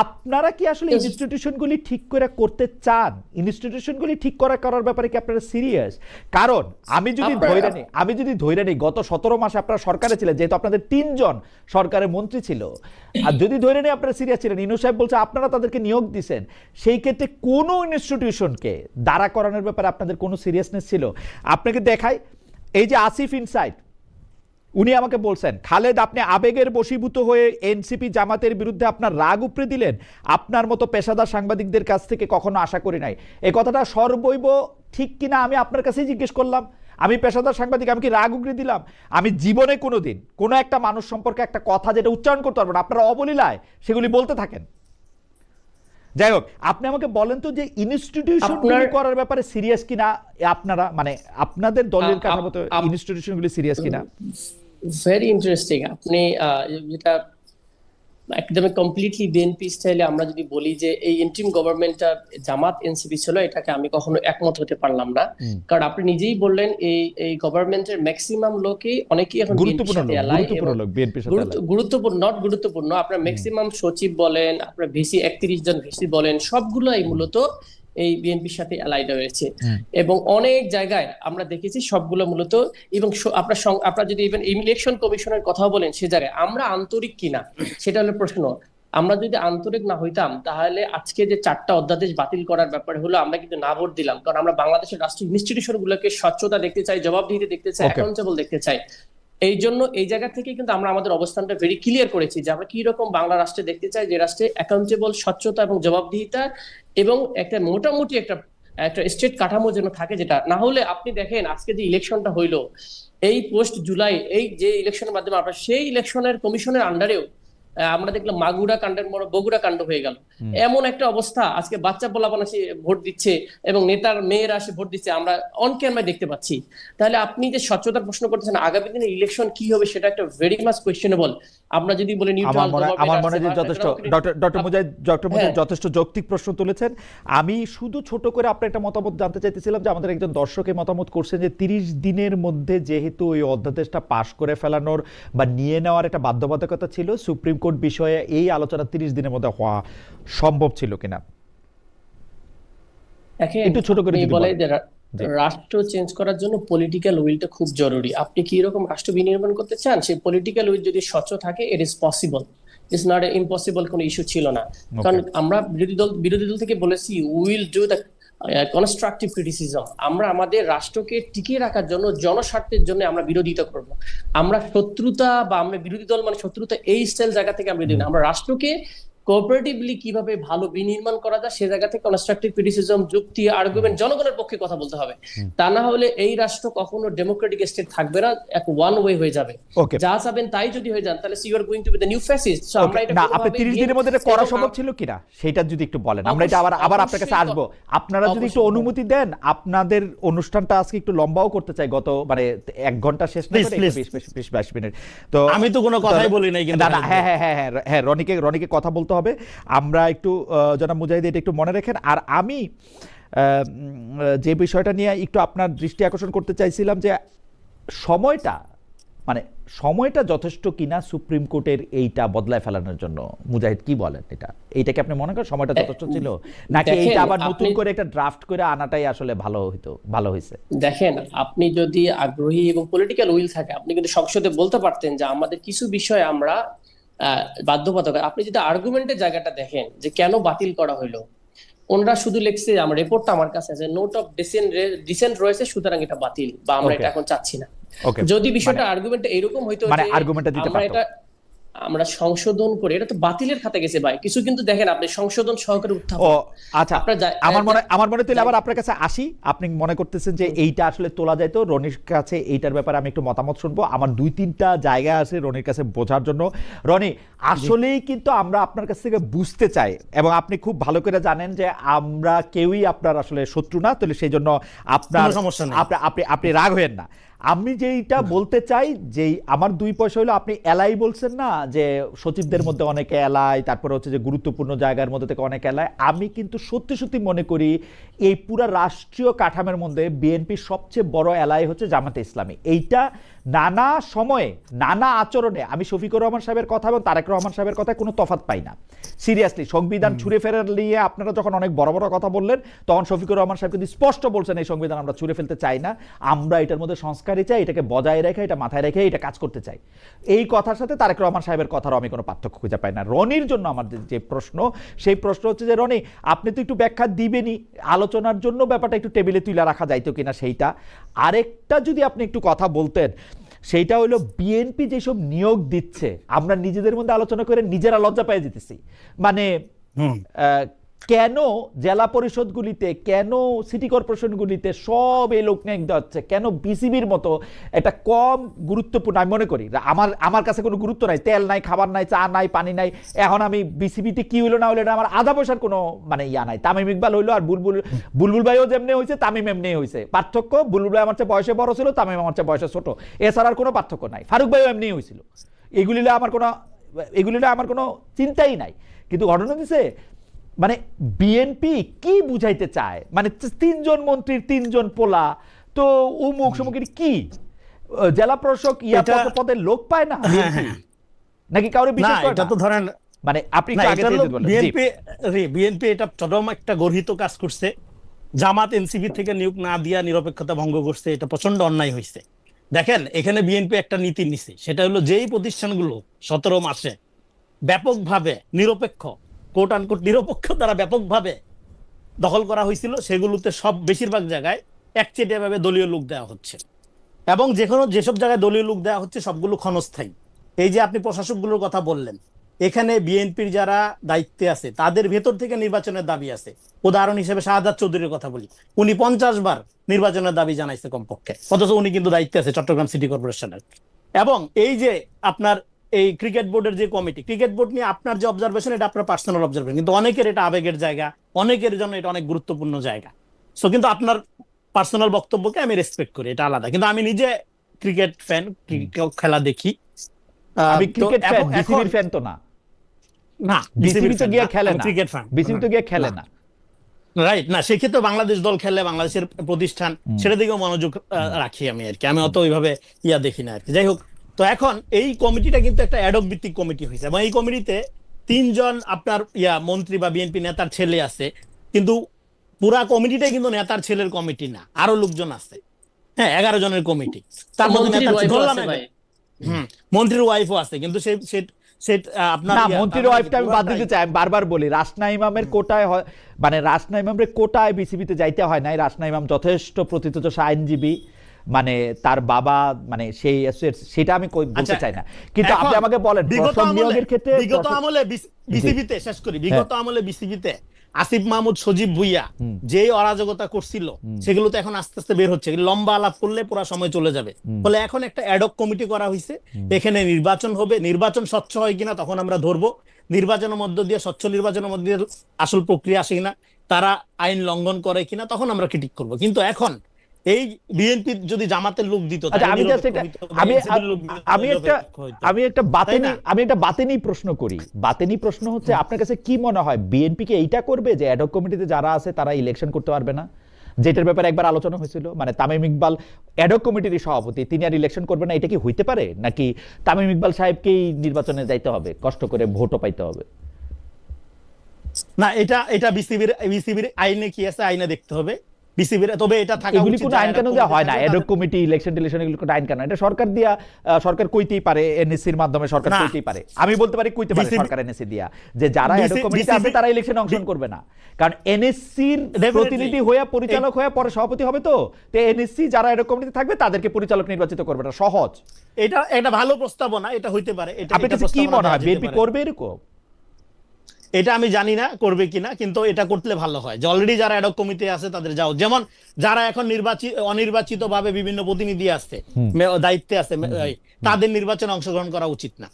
আপনারা কি আসলে ইনস্টিটিউশনগুলি ঠিক করে করতে চান? ইনস্টিটিউশনগুলি ঠিক করার ব্যাপারে কি আপনারা সিরিয়াস? কারণ আমি যদি ধরে নেই গত 17 মাসে আপনারা সরকারে ছিলেন, যেহেতু আপনাদের 3 জন সরকারের মন্ত্রী ছিল, আর যদি ধরে নেই আপনারা সিরিয়াস ছিলেন, ইনু সাহেব বলছে আপনারা তাদেরকে নিয়োগ দিয়েছেন, সেই ক্ষেত্রে কোনো ইনস্টিটিউশনকে দাঁড়া করানোর ব্যাপারে আপনাদের কোনো সিরিয়াসনেস ছিল? আপনাকে দেখাই, এই যে আসিফ ইনসাইট, উনি আমাকে বলছেন, খালেদ আপনি আবেগের বশীভূত হয়ে এনসিপি জামাতের বিরুদ্ধে আপনার রাগ উপড়ে দিলেন, আপনার মতো পেশাদার সাংবাদিকদের কাছ থেকে কখনো আশা করি নাই। এই কথাটা সর্বৈব ঠিক কিনা আমি আপনার কাছেই জিজ্ঞেস করলাম। আমি পেশাদার সাংবাদিক, আমি কি রাগ উগড়ে দিলাম? আমি জীবনে কোনোদিন কোনো একটা মানুষ সম্পর্কে একটা কথা যেটা উচ্চারণ করতে পারবো না, আপনারা অবলীলায় সেগুলি বলতে থাকেন। যাই হোক, আপনি আমাকে বলেন তো যে ইনস্টিটিউশনগুলি করার ব্যাপারে সিরিয়াস কিনা আপনারা, মানে আপনাদের দলের কাঠামোতে ইনস্টিটিউশনগুলি সিরিয়াস কিনা? Very interesting. আপনি যেটা একদম কমপ্লিটলি বিএনপি স্টাইলে আমরা যদি বলি যে এই ইন্টারিম গভর্নমেন্টটা জামাত এনসিপি ছিল, এটাকে আমি কখনো একমত হতে পারলাম না। কারণ আপনি নিজেই বললেন এই গভর্নমেন্টের ম্যাক্সিমাম লোকই অনেকেই এখন গুরুত্বপূর্ণ গুরুত্বপূর্ণ আপনার ম্যাক্সিমাম সচিব বলেন, আপনার ভিসি 31 জন ভিসি বলেন, সবগুলাই মূলত এই বিএনপির সাথে অ্যালাইড হয়েছে। এবং অনেক জায়গায় আমরা দেখেছি সবগুলো মূলত, এবং আপনারা যদি ইভেন ইলেকশন কমিশনের কথা বলেন, সে জায়গায় আমরা আন্তরিক কিনা সেটা হলো প্রশ্ন। আমরা যদি আন্তরিক না হইতাম তাহলে আজকে যে 4টা অধ্যাদেশ বাতিল করার ব্যাপারে হলো আমরা কিন্তু না ভোট দিলাম। কারণ আমরা বাংলাদেশের রাষ্ট্রীয় ইনস্টিটিউশন গুলোকে স্বচ্ছতা দেখতে চাই, জবাবদিহিতা দেখতে চাই, অ্যাকাউন্টেবল দেখতে চাই। এই জন্য এই জায়গা থেকে কিন্তু আমরা আমাদের অবস্থানটা ভেরি ক্লিয়ার করেছি যে আমরা কি রকম বাংলা রাষ্ট্রে দেখতে চাই, যে রাষ্ট্রে অ্যাকাউন্টেবল, স্বচ্ছতা এবং জবাবদিহিতা এবং একটা মোটামুটি একটা স্টেট কাঠামো যেন থাকে। যেটা না হলে আপনি দেখেন আজকে যে ইলেকশনটা হইলো, এই পোস্ট জুলাই এই যে ইলেকশনের মাধ্যমে আমরা সেই ইলেকশনের কমিশনের আন্ডারেও আমরা দেখলাম মাগুরা কাণ্ডের মতো বগুড়া কাণ্ড হয়ে গেল। এমন একটা অবস্থা, আজকে বাচ্চা পোলাপান এসে ভোট দিচ্ছে এবং নেতার মেয়েরা এসে ভোট দিচ্ছে, আমরা অন ক্যামেরায় দেখতে পাচ্ছি। তাহলে আপনি যে স্বচ্ছতার প্রশ্ন করতেছেন, আগামী দিনে ইলেকশন কি হবে সেটা একটা ভেরি মাচ কোয়েশ্চেনেবল। আমরা যদি বলি নিউট্রাল, আমার মনে হয় যথেষ্ট ডক্টর মুজাহিদ যথেষ্ট যৌক্তিক প্রশ্ন তুলেছেন। আমি শুধু ছোট করে আপনার একটা মতামত জানতে চাইতেছিলাম যে আমাদের একজন দর্শকে মতামত করছেন যে 30 দিনের মধ্যে যেহেতু ওই অধ্যাদেশটা পাশ করে ফেলানোর বা নিয়ে নেওয়ার একটা বাধ্যবাধকতা ছিল, সুপ্রিম কোর্ট বিষয়ে এই আলোচনা 30 দিনের মধ্যে হওয়া সম্ভব ছিল কিনা একটু ছোট করে যদি বলেন। রাষ্ট্র চেঞ্জ করার জন্য পলিটিক্যাল উইলটা খুব জরুরি। আপনি কি রকম রাষ্ট্র বিনির্মাণ করতে চান, সেই পলিটিক্যাল উইল যদি স্বচ্ছ থাকে, it is possible, it's not a impossible কোনো ইস্যু ছিল না। কারণ আমরা বিরোধী দল থেকে বলেছি will do the constructive criticism. আমরা আমাদের রাষ্ট্রকে টিকিয়ে রাখার জন্য, জনস্বার্থের জন্য আমরা বিরোধিতা করব। আমরা শত্রুতা বা আমরা বিরোধী দল মানে শত্রুতা এই স্টাইল জায়গা থেকে আমরা দিই না। আমরা রাষ্ট্রকে কোঅপারেটিভলি কিভাবে ভালো বিনির্মাণ করা যায় সে জায়গা থেকে কনস্ট্রাকটিভ ক্রিটিসিজম, যুক্তি, আর্গুমেন্ট, জনগণের পক্ষে কথা বলতে হবে। তা না হলে এই রাষ্ট্র কখনো ডেমোক্রেটিক স্টেট থাকবে না, এক ওয়ান ওয়ে হয়ে যাবে। যা চাবেন তাই যদি হয়ে যান তাহলে you are going to be the new fascist. So আমরা এটা না, আপনি 30 দিনের মধ্যে এটা করা সম্ভব ছিল কিনা সেটা যদি একটু বলেন। আমরা এটা আবার আপনার কাছে আসবো, আপনারা যদি একটু অনুমতি দেন। আপনাদের অনুষ্ঠানটা আজকে একটু লম্বাও করতে চাই, গত মানে 1 ঘন্টা শেষ না করে 20-22 মিনিট। তো আমি তো কোনো কথাই বলি নাই কিন্তু। হ্যাঁ, রনিকে কথা বলতে হবে। আমরা একটু জনাব মুজাহিদ এটা একটু মনে রাখেন। আর আমি যে বিষয়টা নিয়ে একটু আপনার দৃষ্টি আকর্ষণ করতে চাইছিলাম যে সময়টা যথেষ্ট কিনা সুপ্রিম কোর্টের এইটা বদলায় ফেলানোর জন্য। মুজাহিদ কি বলেন, এইটাকে আপনি মনে করেন সময়টা যথেষ্ট ছিল, নাকি এইটা আবার নতুন করে একটা ড্রাফট করে আনাটাই আসলে ভালো হয়েছে? দেখেন, আপনি যদি আগ্রহী এবং পলিটিক্যাল উইল থাকে, আপনি কিন্তু সংসদে বলতে পারতেন যে আমাদের কিছু বিষয় আমরা বাধ্যবাধকতা। আপনি যদি আর্গুমেন্টের জায়গাটা দেখেন যে কেন বাতিল করা হলো, ওনারা শুধু লিখছে, আমার রিপোর্টটা আমার কাছে আছে, নোট অফ ডিসেন্ট রয়েছে, সুতরাং এটা বাতিল বা আমরা এটা এখন চাচ্ছি না। যদি বিষয়টা আর্গুমেন্টটা এরকম হইতো যে আমরা সংশোধন করে, এটা তো বাতিলের খাতে গেছে ভাই। কিছু কিন্তু দেখেন আপনি সংশোধন সহকারে উত্থাপন। আচ্ছা, আমার মনে তাহলে আবার আপনার কাছে আসি। আপনি মনে করতেছেন যে এইটা আসলে তোলা যায় তো? রনির কাছে এইটার ব্যাপারে আমি একটু মতামত শুনবো। আমার 2-3টা জায়গা আছে রনির কাছে বোঝার জন্য। রনি, আসলেই কিন্তু আমরা আপনার কাছ থেকে বুঝতে চাই, এবং আপনি খুব ভালো করে জানেন যে আমরা কেউই আপনার আসলে শত্রু না, তাহলে সেই জন্য আপনি রাগ হয়েন না। আমি যেইটা বলতে চাই যে আমার 2 পয়সা হলো, আপনি এলাই বলছেন না যে সচিবদের মধ্যে অনেকে এলাই, তারপরে হচ্ছে যে গুরুত্বপূর্ণ জায়গার মধ্যে থেকে অনেকে এলাই। আমি কিন্তু সত্যি সত্যি মনে করি এই পুরা রাষ্ট্রীয় কাঠামোর মধ্যে বিএনপির সবচেয়ে বড় এলাই হচ্ছে জামাতে ইসলামী। এইটা নানা সময়ে নানা আচরণে, আমি শফিকুর রহমান সাহেবের কথা এবং তারেক রহমান সাহেবের কথায় কোনো তফাৎ পাই না। সিরিয়াসলি সংবিধান ছুঁড়ে ফেরার নিয়ে আপনারা যখন অনেক বড় বড় কথা বললেন, তখন শফিকুর রহমান সাহেব কিন্তু স্পষ্ট বলছেন এই সংবিধান আমরা ছুঁড়ে ফেলতে চাই না, আমরা এটার মধ্যে সংস্কারই চাই, এটাকে বজায় রেখে, এটা মাথায় রেখে এটা কাজ করতে চাই। এই কথার সাথে তারেক রহমান সাহেবের কথারও আমি কোনো পার্থক্য খুঁজে পাই না। রনির জন্য আমার যে প্রশ্ন, সেই প্রশ্ন হচ্ছে যে রনি, আপনি তো একটু ব্যাখ্যা দিবেনই, আলোচনার জন্য ব্যাপারটা একটু টেবিলে তুলে রাখা যাইতো কিনা সেইটা। আরেকটা যদি আপনি একটু কথা বলতেন, সেইটা হলো বিএনপি যেসব নিয়োগ দিচ্ছে, আমরা নিজেদের মধ্যে আলোচনা করে নিজেরা লজ্জা পেয়ে যেতেছি। মানে কেন জেলা পরিষদগুলিতে, কেন সিটি কর্পোরেশনগুলিতে সব এই লোক নিয়োগ দেওয়া হচ্ছে, কেন বিসিবির মতো একটা কম গুরুত্বপূর্ণ, আমি মনে করি আমার কাছে কোনো গুরুত্ব নাই, তেল নাই, খাবার নাই, চা নাই, পানি নাই, এখন আমি বিসিবিতে কি হইলো না হইলো এটা আমার আধা পয়সার কোনো মানে ইয়া নাই। তামিম ইকবাল হইলো আর বুলবুল ভাইও যেমনি হয়েছে, তামিম এমনি হয়েছে। পার্থক্য, বুলবুল ভাই আমার চেয়ে বয়সে বড় ছিল, তামিম আমার চেয়ে বয়সে ছোট, এছাড়া আর কোনো পার্থক্য নাই। ফারুক ভাইও এমনি হয়েছিল। এগুলিলে আমার কোনো চিন্তাই নাই। কিন্তু ঘটনা দিছে মানে বিএনপি কি বুঝাইতে চায়, মানে 3 জন মন্ত্রীর 3 জন পোলা, তো উমুক সমুকের কি জেলা প্রশাসক পদের লোক পায় না নাকি কাউরে বিশেষ করে? এটা তো ধরেন মানে আপনি একটু আগে থেকে বলেন। বিএনপি এটা চরম একটা গর্হিত কাজ করছে। জামাত এনসিপি থেকে নিয়োগ না দিয়া নিরপেক্ষতা ভঙ্গ করছে, এটা প্রচন্ড অন্যায় হয়েছে। দেখেন, এখানে বিএনপি একটা নীতি নিছে, সেটা হলো যেই প্রতিষ্ঠানগুলো 17 মাসে ব্যাপকভাবে নিরপেক্ষ, কোট আনকোট নিরপেক্ষ দ্বারা ব্যাপকভাবে দখল করা হয়েছিল, সেগুলোতে বেশিরভাগ জায়গায় একচেটিয়া ভাবে দলীয় লোক দেওয়া হচ্ছে। এবং যেসব জায়গায় দলীয় লোক দেওয়া হচ্ছে সবগুলো ক্ষণস্থায়ী। এই যে আপনি প্রশাসকগুলোর কথা বললেন, এখানে বিএনপির যারা দায়িত্বে আছে তাদের ভেতর থেকে নির্বাচনের দাবি আছে। উদাহরণ হিসেবে শাহাদাত চৌধুরীর কথা বলি, উনি 50 বার নির্বাচনের দাবি জানাইছে কমপক্ষে, অথচ উনি কিন্তু দায়িত্বে আছে চট্টগ্রাম সিটি কর্পোরেশনের। এবং এই যে আপনার এই ক্রিকেট বোর্ডের যে কমিটি, ক্রিকেট বোর্ড নিয়ে আপনার যে অবজারভেশন, এটা আপনার পার্সোনাল অবজারভেশন, কিন্তু অনেকের এটা আবেগের জায়গা, অনেকের জন্য এটা অনেক গুরুত্বপূর্ণ জায়গা। সো কিন্তু আপনার পার্সোনাল বক্তব্যকে আমি রেসপেক্ট করি, এটা আলাদা। কিন্তু আমি নিজে ক্রিকেট ফ্যান, খেলা দেখি। আমি ক্রিকেট ফ্যান, বিসিবির ফ্যান তো না। না, বিসিবি তো গিয়ে খেলে না, ক্রিকেট ফ্যান, বিসিবি তো গিয়ে খেলে না। রাইট না, সেক্ষেত্রে বাংলাদেশ দল খেলে, বাংলাদেশের প্রতিষ্ঠান, সেটা দিকেও মনোযোগ রাখি আমি আর কি। আমি অত ওইভাবে দেখি না আর কি। যাই হোক, তো এখন এই কমিটিটা কিন্তু একটা অ্যাডক ভিত্তিক কমিটি হয়েছে, এবং এই কমিটিতে 3 জন আপনার মন্ত্রী বা বিএনপি নেতার ছেলে আছে, কিন্তু পুরা কমিটিটাই কিন্তু নেতার ছেলের কমিটি না, আরো লোকজন আছে। হ্যাঁ, 11 জনের কমিটি, তার মধ্যে মন্ত্রীর ওয়াইফও আছে। কিন্তু আপনার মন্ত্রীর ওয়াইফটা আমি বাদ দিতে চাই। আমি বারবার বলি, রাসনা ইমামের কোটায় মানে রাসনা ইমামের কোটায় বিসিবিতে যাইতে হয় নাই। রাসনা ইমাম যথেষ্ট প্রথিতযশা আইনজীবী, মানে তার বাবা, মানে সেটা আমি বলতে চাই না। কিন্তু আপনি আমাকে বলেন নিয়োগের ক্ষেত্রে বিগত আমলে বিসিবিতে, শেষ করি, বিগত আমলে বিসিবিতে আসিফ মাহমুদ, সজীব ভুইয়া যে অরাজকতা করছিল, সেগুলো তো এখন আস্তে আস্তে বের হচ্ছে। লম্বা আলাপ করলে পুরো সময় চলে যাবে। ফলে এখন একটা অ্যাডক কমিটি করা হয়েছে, এখানে নির্বাচন হবে। নির্বাচন স্বচ্ছ হয় কিনা তখন আমরা ধরবো, নির্বাচনের মধ্য দিয়ে, স্বচ্ছ নির্বাচনের মধ্যে দিয়ে আসল প্রক্রিয়া আসে কিনা, তারা আইন লঙ্ঘন করে কিনা, তখন আমরা ক্রিটিক করব। কিন্তু এখন এই বিএনপি যদি জামাতের লোক দিত, আমি একটা বাতেনি প্রশ্ন করি। বাতেনি প্রশ্ন হচ্ছে, আপনার কাছে কি মনে হয় বিএনপি কে এইটা করবে যে অ্যাডহক কমিটিতে যারা আছে তারা ইলেকশন করতে পারবে না, যেটার ব্যাপারে একবার আলোচনা হয়েছিল? মানে তামিম ইকবাল অ্যাডহক কমিটির সভাপতি, তিনি আর ইলেকশন করবেন না, এটা কি হইতে পারে? নাকি তামিম ইকবাল সাহেবকেই নির্বাচনে যাইতে হবে, কষ্ট করে ভোটও পাইতে হবে? না, এটা বিসিবির আইনে কি আছে, আইনে দেখতে হবে। বিসিবির তবে এটা থাকা এগুলি কোনো আইন কানুন দেওয়া হয় না, অ্যাডহক কমিটি, ইলেকশন টিলেকশন, এগুলো কোনো আইন কানুন, এটা সরকার দিয়া, সরকার কইতেই পারে, এনএসসির মাধ্যমে সরকার কইতেই পারে। আমি বলতে পারি কইতে পারে সরকার এনএসসি দিয়া যে যারা অ্যাডহক কমিটিতে আছে তারা ইলেকশনে অংশগ্রহণ করবে না, কারণ এনএসসির প্রতিনিধি হয়ে, পরিচালক হয়ে পরে সভাপতি হবে। তো এনএসসি যারা অ্যাডহক কমিটিতে থাকবে তাদেরকে পরিচালক নির্বাচিত করবে না, সহজ। এটা একটা ভালো প্রস্তাবনা, এটা হইতে পারে। আপনার কাছে কি মনে হয় বিএনপি করবে এরকম? এটা আমি জানি না করবে কিনা, কিন্তু এটা করতে ভালো হয় যে অলরেডি যারা অ্যাডহক কমিটি আছে তাদের যাও। যেমন যারা এখন অনির্বাচিত ভাবে বিভিন্ন প্রতিনিধি আছে, দায়িত্বে আছে, তাদের নির্বাচনে অংশগ্রহণ করা উচিত না।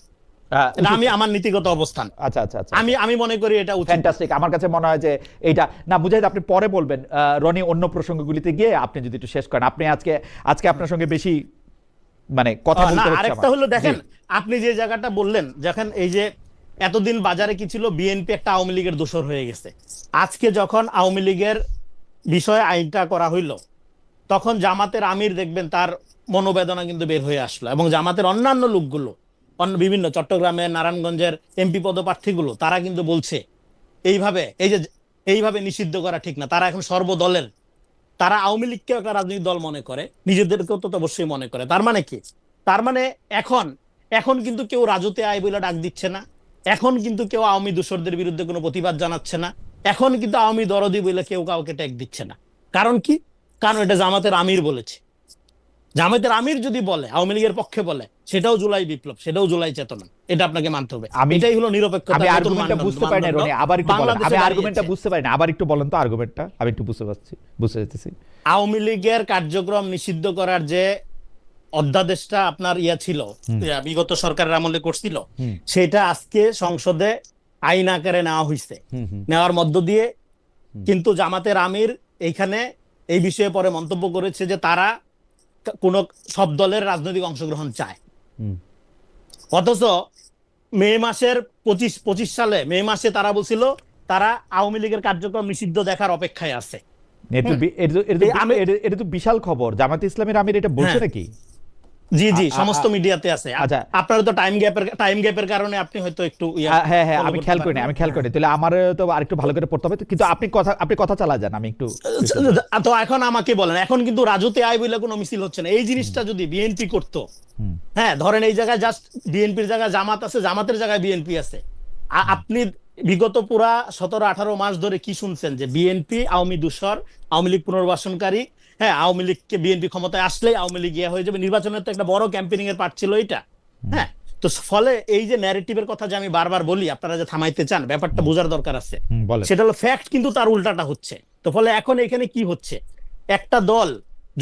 আমি আমার নীতিগত অবস্থান, আমি মনে করি এটা ফ্যান্টাস্টিক। আমার কাছে মনে হয় যে এইটা না বুঝাই, আপনি পরে বলবেন। রনি, অন্য প্রসঙ্গগুলিতে গিয়ে আপনি যদি একটু শেষ করেন। আপনি আজকে আপনার সঙ্গে বেশি মানে কথা বলতে না, হচ্ছে আরেকটা আমার। হলো দেখেন, জি। আপনি যে জায়গাটা বললেন, দেখেন এই যে এতদিন বাজারে কি ছিল, বিএনপি একটা আওয়ামী লীগের দোসর হয়ে গেছে। আজকে যখন আওয়ামী লীগের বিষয়ে আইনটা করা হইলো, তখন জামাতের আমির দেখবেন তার মনোবেদনা কিন্তু বের হয়ে আসলো, এবং জামাতের অন্যান্য লোকগুলো, অন্য বিভিন্ন চট্টগ্রামের, নারায়ণগঞ্জের এমপি পদপ্রার্থীগুলো, তারা কিন্তু বলছে এইভাবে নিষিদ্ধ করা ঠিক না। তারা এখন সর্বদলের, তারা আওয়ামী লীগকে একটা রাজনৈতিক দল মনে করে, নিজেদেরকেও তো অবশ্যই মনে করে। তার মানে কি? তার মানে এখন এখন কিন্তু কেউ রাজতে আয় বলে ডাক দিচ্ছে না, এখন কিন্তু কেউ আওয়ামী দূষরদের বিরুদ্ধে কোনো প্রতিবাদ জানাচ্ছে না, এখন কিন্তু আওয়ামী দরদি বলে কেউ কাউকে ট্যাগ দিচ্ছে না। কারণ কি? কারণ এটা জামাতের আমির বলেছে। জামাতের আমির যদি বলে, আওয়ামী লীগের পক্ষে বলে, সেটাও জুলাই বিপ্লব, সেটাও জুলাই চেতনা, এটা আপনাকে মানতে হবে। এটাই হলো নিরপেক্ষতা। আমি আর্গুমেন্টটা বুঝতে পারি না রনি, আবার একটু বলেন। আমি আর্গুমেন্টটা বাংলাদেশে বুঝতে পারি না, আবার একটু বলেন তো আর্গুমেন্টটা, আমি একটু বুঝতে যেতেছি। আওয়ামী লীগের কার্যক্রম নিষিদ্ধ করার যে অধ্যাদেশটা আপনার ছিল, বিগত সরকারের আমলে করছিল, সেটা আজকে সংসদে আইন আকারে নেওয়া হয়েছে। নেওয়ার মধ্য দিয়ে কিন্তু জামাতের আমির এইখানে এই বিষয়ে পরে মন্তব্য করেছে যে তারা কোন সব দলের রাজনৈতিক অংশগ্রহণ চায়। অথচ মে মাসের 25 সালে মে মাসে তারা বলছিল তারা আওয়ামী লীগের কার্যক্রম নিষিদ্ধ দেখার অপেক্ষায় আছে। এটা তো বিশাল খবর, জামাত ইসলামের আমির এটা বলছে নাকি? জি জি, সমস্ত মিডিয়াতে আছে। আচ্ছা, আপনার তো টাইম গ্যাপের কারণে আপনি হয়তো একটু হ্যাঁ হ্যাঁ, আমি খেয়াল করি তাহলে আমার তো আরেকটু ভালো করে পড়তে হবে। কিন্তু আপনি কথা চালা যান, আমি একটু। তো এখন আমাকে বলেন, এখন কিন্তু রাজুতে আয় বলে কোনো মিছিল হচ্ছে না। এই জিনিসটা যদি বিএনপি করতো, হ্যাঁ ধরেন এই জায়গায় জাস্ট বিএনপির জায়গায় জামাত আছে, জামাতের জায়গায় বিএনপি আছে, আপনি বিগত পুরা 17-18 মাস ধরে কি শুনছেন? যে বিএনপি আওয়ামী দূষর, আওয়ামী লীগ পুনর্বাসনকারী, হ্যাঁ আওয়ামী লীগকে, বিএনপি ক্ষমতায় আসলেই আওয়ামী লীগ হয়ে যাবে। নির্বাচনের তো একটা বড় ক্যাম্পেইনিং এর পার্ট ছিল এটা। হ্যাঁ, তো ফলে এই যে ন্যারেটিভের কথা যে আমি বারবার বলি, আপনারা যে থামাইতে চান, ব্যাপারটা বোঝার দরকার আছে। সেটা হলো ফ্যাক্ট, কিন্তু তার উল্টাটা হচ্ছে। তো ফলে এখন এখানে কি হচ্ছে, একটা দল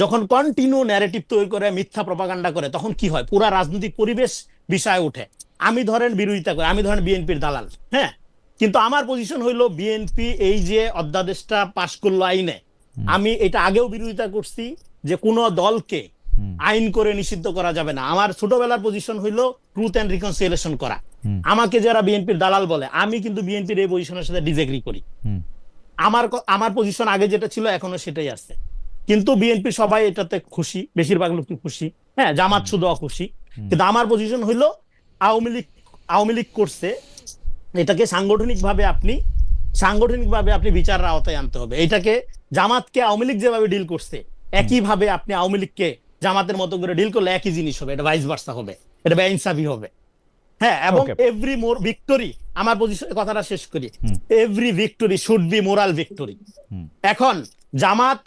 যখন কন্টিনিউ ন্যারেটিভ তৈরি করে, মিথ্যা প্রপাগান্ডা করে, তখন কি হয়, পুরা রাজনৈতিক পরিবেশ বিষয় উঠে। আমি ধরেন বিরোধিতা করি, আমি ধরেন বিএনপির দালাল, হ্যাঁ, কিন্তু আমার পজিশন হইলো বিএনপি এই যে অধ্যাদেশটা পাশ করলো আইনে, আমি এটা আগেও বিরোধিতা করছি যে কোন দলকে আইন করে নিষিদ্ধ করা যাবে না। আমার ছোটবেলার পজিশন হইলো ট্রুথ এন্ড রিকনসিলিয়েশন করা। আমাকে যারা বিএনপির দালাল বলে, আমি কিন্তু বিএনপির এই পজিশনের সাথে ডিসএগ্রি করি। আমার পজিশন আগে যেটা ছিল এখনো সেটাই আছে, কিন্তু বিএনপি সবাই এটাতে খুশি, বেশিরভাগ লোক খুশি, হ্যাঁ জামাত শুধু অখুশি। কিন্তু আমার পজিশন হইলো আওয়ামী লীগ করছে, এটাকে সাংগঠনিকভাবে আপনি বিচারের আওতায় আনতে হবে। এটাকে জামাতকে আওয়ামী লীগ যেভাবে ডিল করছে, একইভাবে আপনি আওয়ামী লীগকে জামাতের মতো করে ডিল করলে একই জিনিস হবে, এটা ভাইস ভার্সা হবে, এটা বেআইনসাফি হবে। হ্যাঁ, এবং এভরি মোর ভিক্টরি, আমার পজিশন কথাটা শেষ করি, every victory should be moral victory. এখন জামাত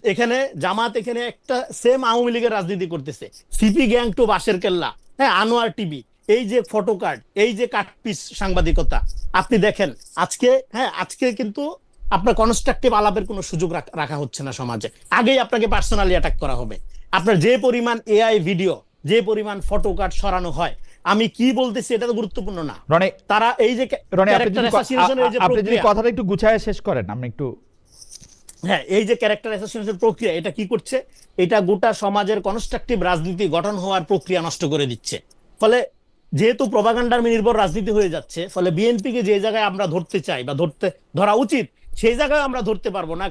এখানে একটা সেম আওয়ামী লীগের রাজনীতি করতেছে, সিপি গ্যাং টু বাসের কেল্লা, হ্যাঁ আনোয়ার টিভি, এই যে ফটো কার্ড, এই যে কাটপিস সাংবাদিকতা, আপনি দেখেন আজকে কিন্তু আপনার কনস্ট্রাকটিভ আলাপের কোনো সুযোগ রাখা হচ্ছে না সমাজে। আগেই আপনাকে পার্সোনালি অ্যাটাক করা হবে। আপনার যে পরিমাণ এআই ভিডিও, যে পরিমাণ ফটো কার্ড সরানো হয়, আমি কি বলতেছি এটা তো গুরুত্বপূর্ণ না। তারা এই যে আপনি যদি কথাটা একটু গুছায় শেষ করেন, আমি একটু। হ্যাঁ, এই যে ক্যারেক্টার অ্যাসাসিনেশন প্রক্রিয়া, এটা কি করছে? এটা গোটা সমাজের কনস্ট্রাকটিভ রাজনীতি গঠন হওয়ার প্রক্রিয়া নষ্ট করে দিচ্ছে। ফলে যেহেতু প্রপাগান্ডার নির্ভর রাজনীতি হয়ে যাচ্ছে, ফলে বিএনপিকে যে জায়গায় আমরা ধরতে চাই বা ধরা উচিত, সেই জায়গায় আমরা ধরতে পারবো না।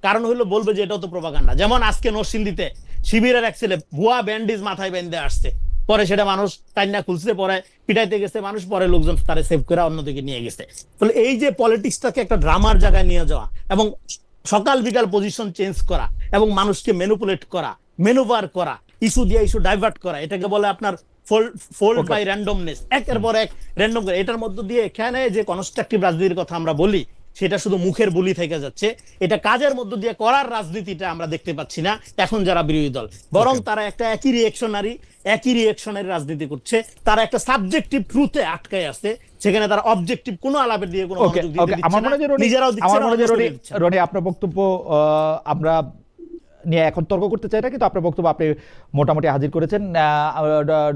কারণ হলো বলবে যে এটাও তো প্রপাগান্ডা। যেমন আজকে নরসিংদীতে শিবিরের এক ছেলে ভুয়া ব্যান্ডেজ মাথায় বেঁধে আসছে, পরে সেটা মানুষ টাইনা খুলছে, পরে পিটাইতে গেছে মানুষ, পরে লোকজন তারে সেভ করে অন্যদিকে নিয়ে গেছে। ফলে এই যে পলিটিক্সটাকে একটা ড্রামার জায়গায় নিয়ে যাওয়া, এবং সকাল বিকাল পজিশন চেঞ্জ করা, এবং মানুষকে ম্যানিপুলেট করা, ম্যানুভার করা, ইস্যু দিয়ে ইস্যু ডাইভার্ট করা, এটাকে বলে আপনার ফোল্ড বাই র্যান্ডমনেস, একের পর এক র্যান্ডম করে। এটার মধ্য দিয়ে এখানে যে কনস্ট্রাকটিভ রাজনীতির কথা আমরা বলি, সেটা শুধু মুখের বুলি থেকে যাচ্ছে। এটা কাজের মধ্য দিয়ে করার রাজনীতিটা আমরা দেখতে পাচ্ছি না এখন যারা বিরোধী দল, বরং তারা একটা একই রিয়েকশনারি রাজনীতি করছে। তারা একটা সাবজেক্টিভ ট্রুথে আটকায় আছে, সেখানে তারা অবজেক্টিভ কোনো আলাপের দিয়ে কোনো মনোযোগ দিতে দিচ্ছে না, নিজেরাও দিচ্ছে না। রনি, আপনার বক্তব্য আমরা নিয়ে এখন তর্ক করতে চাই না, কিন্তু আপনার বক্তব্য আপনি মোটামুটি হাজির করেছেন।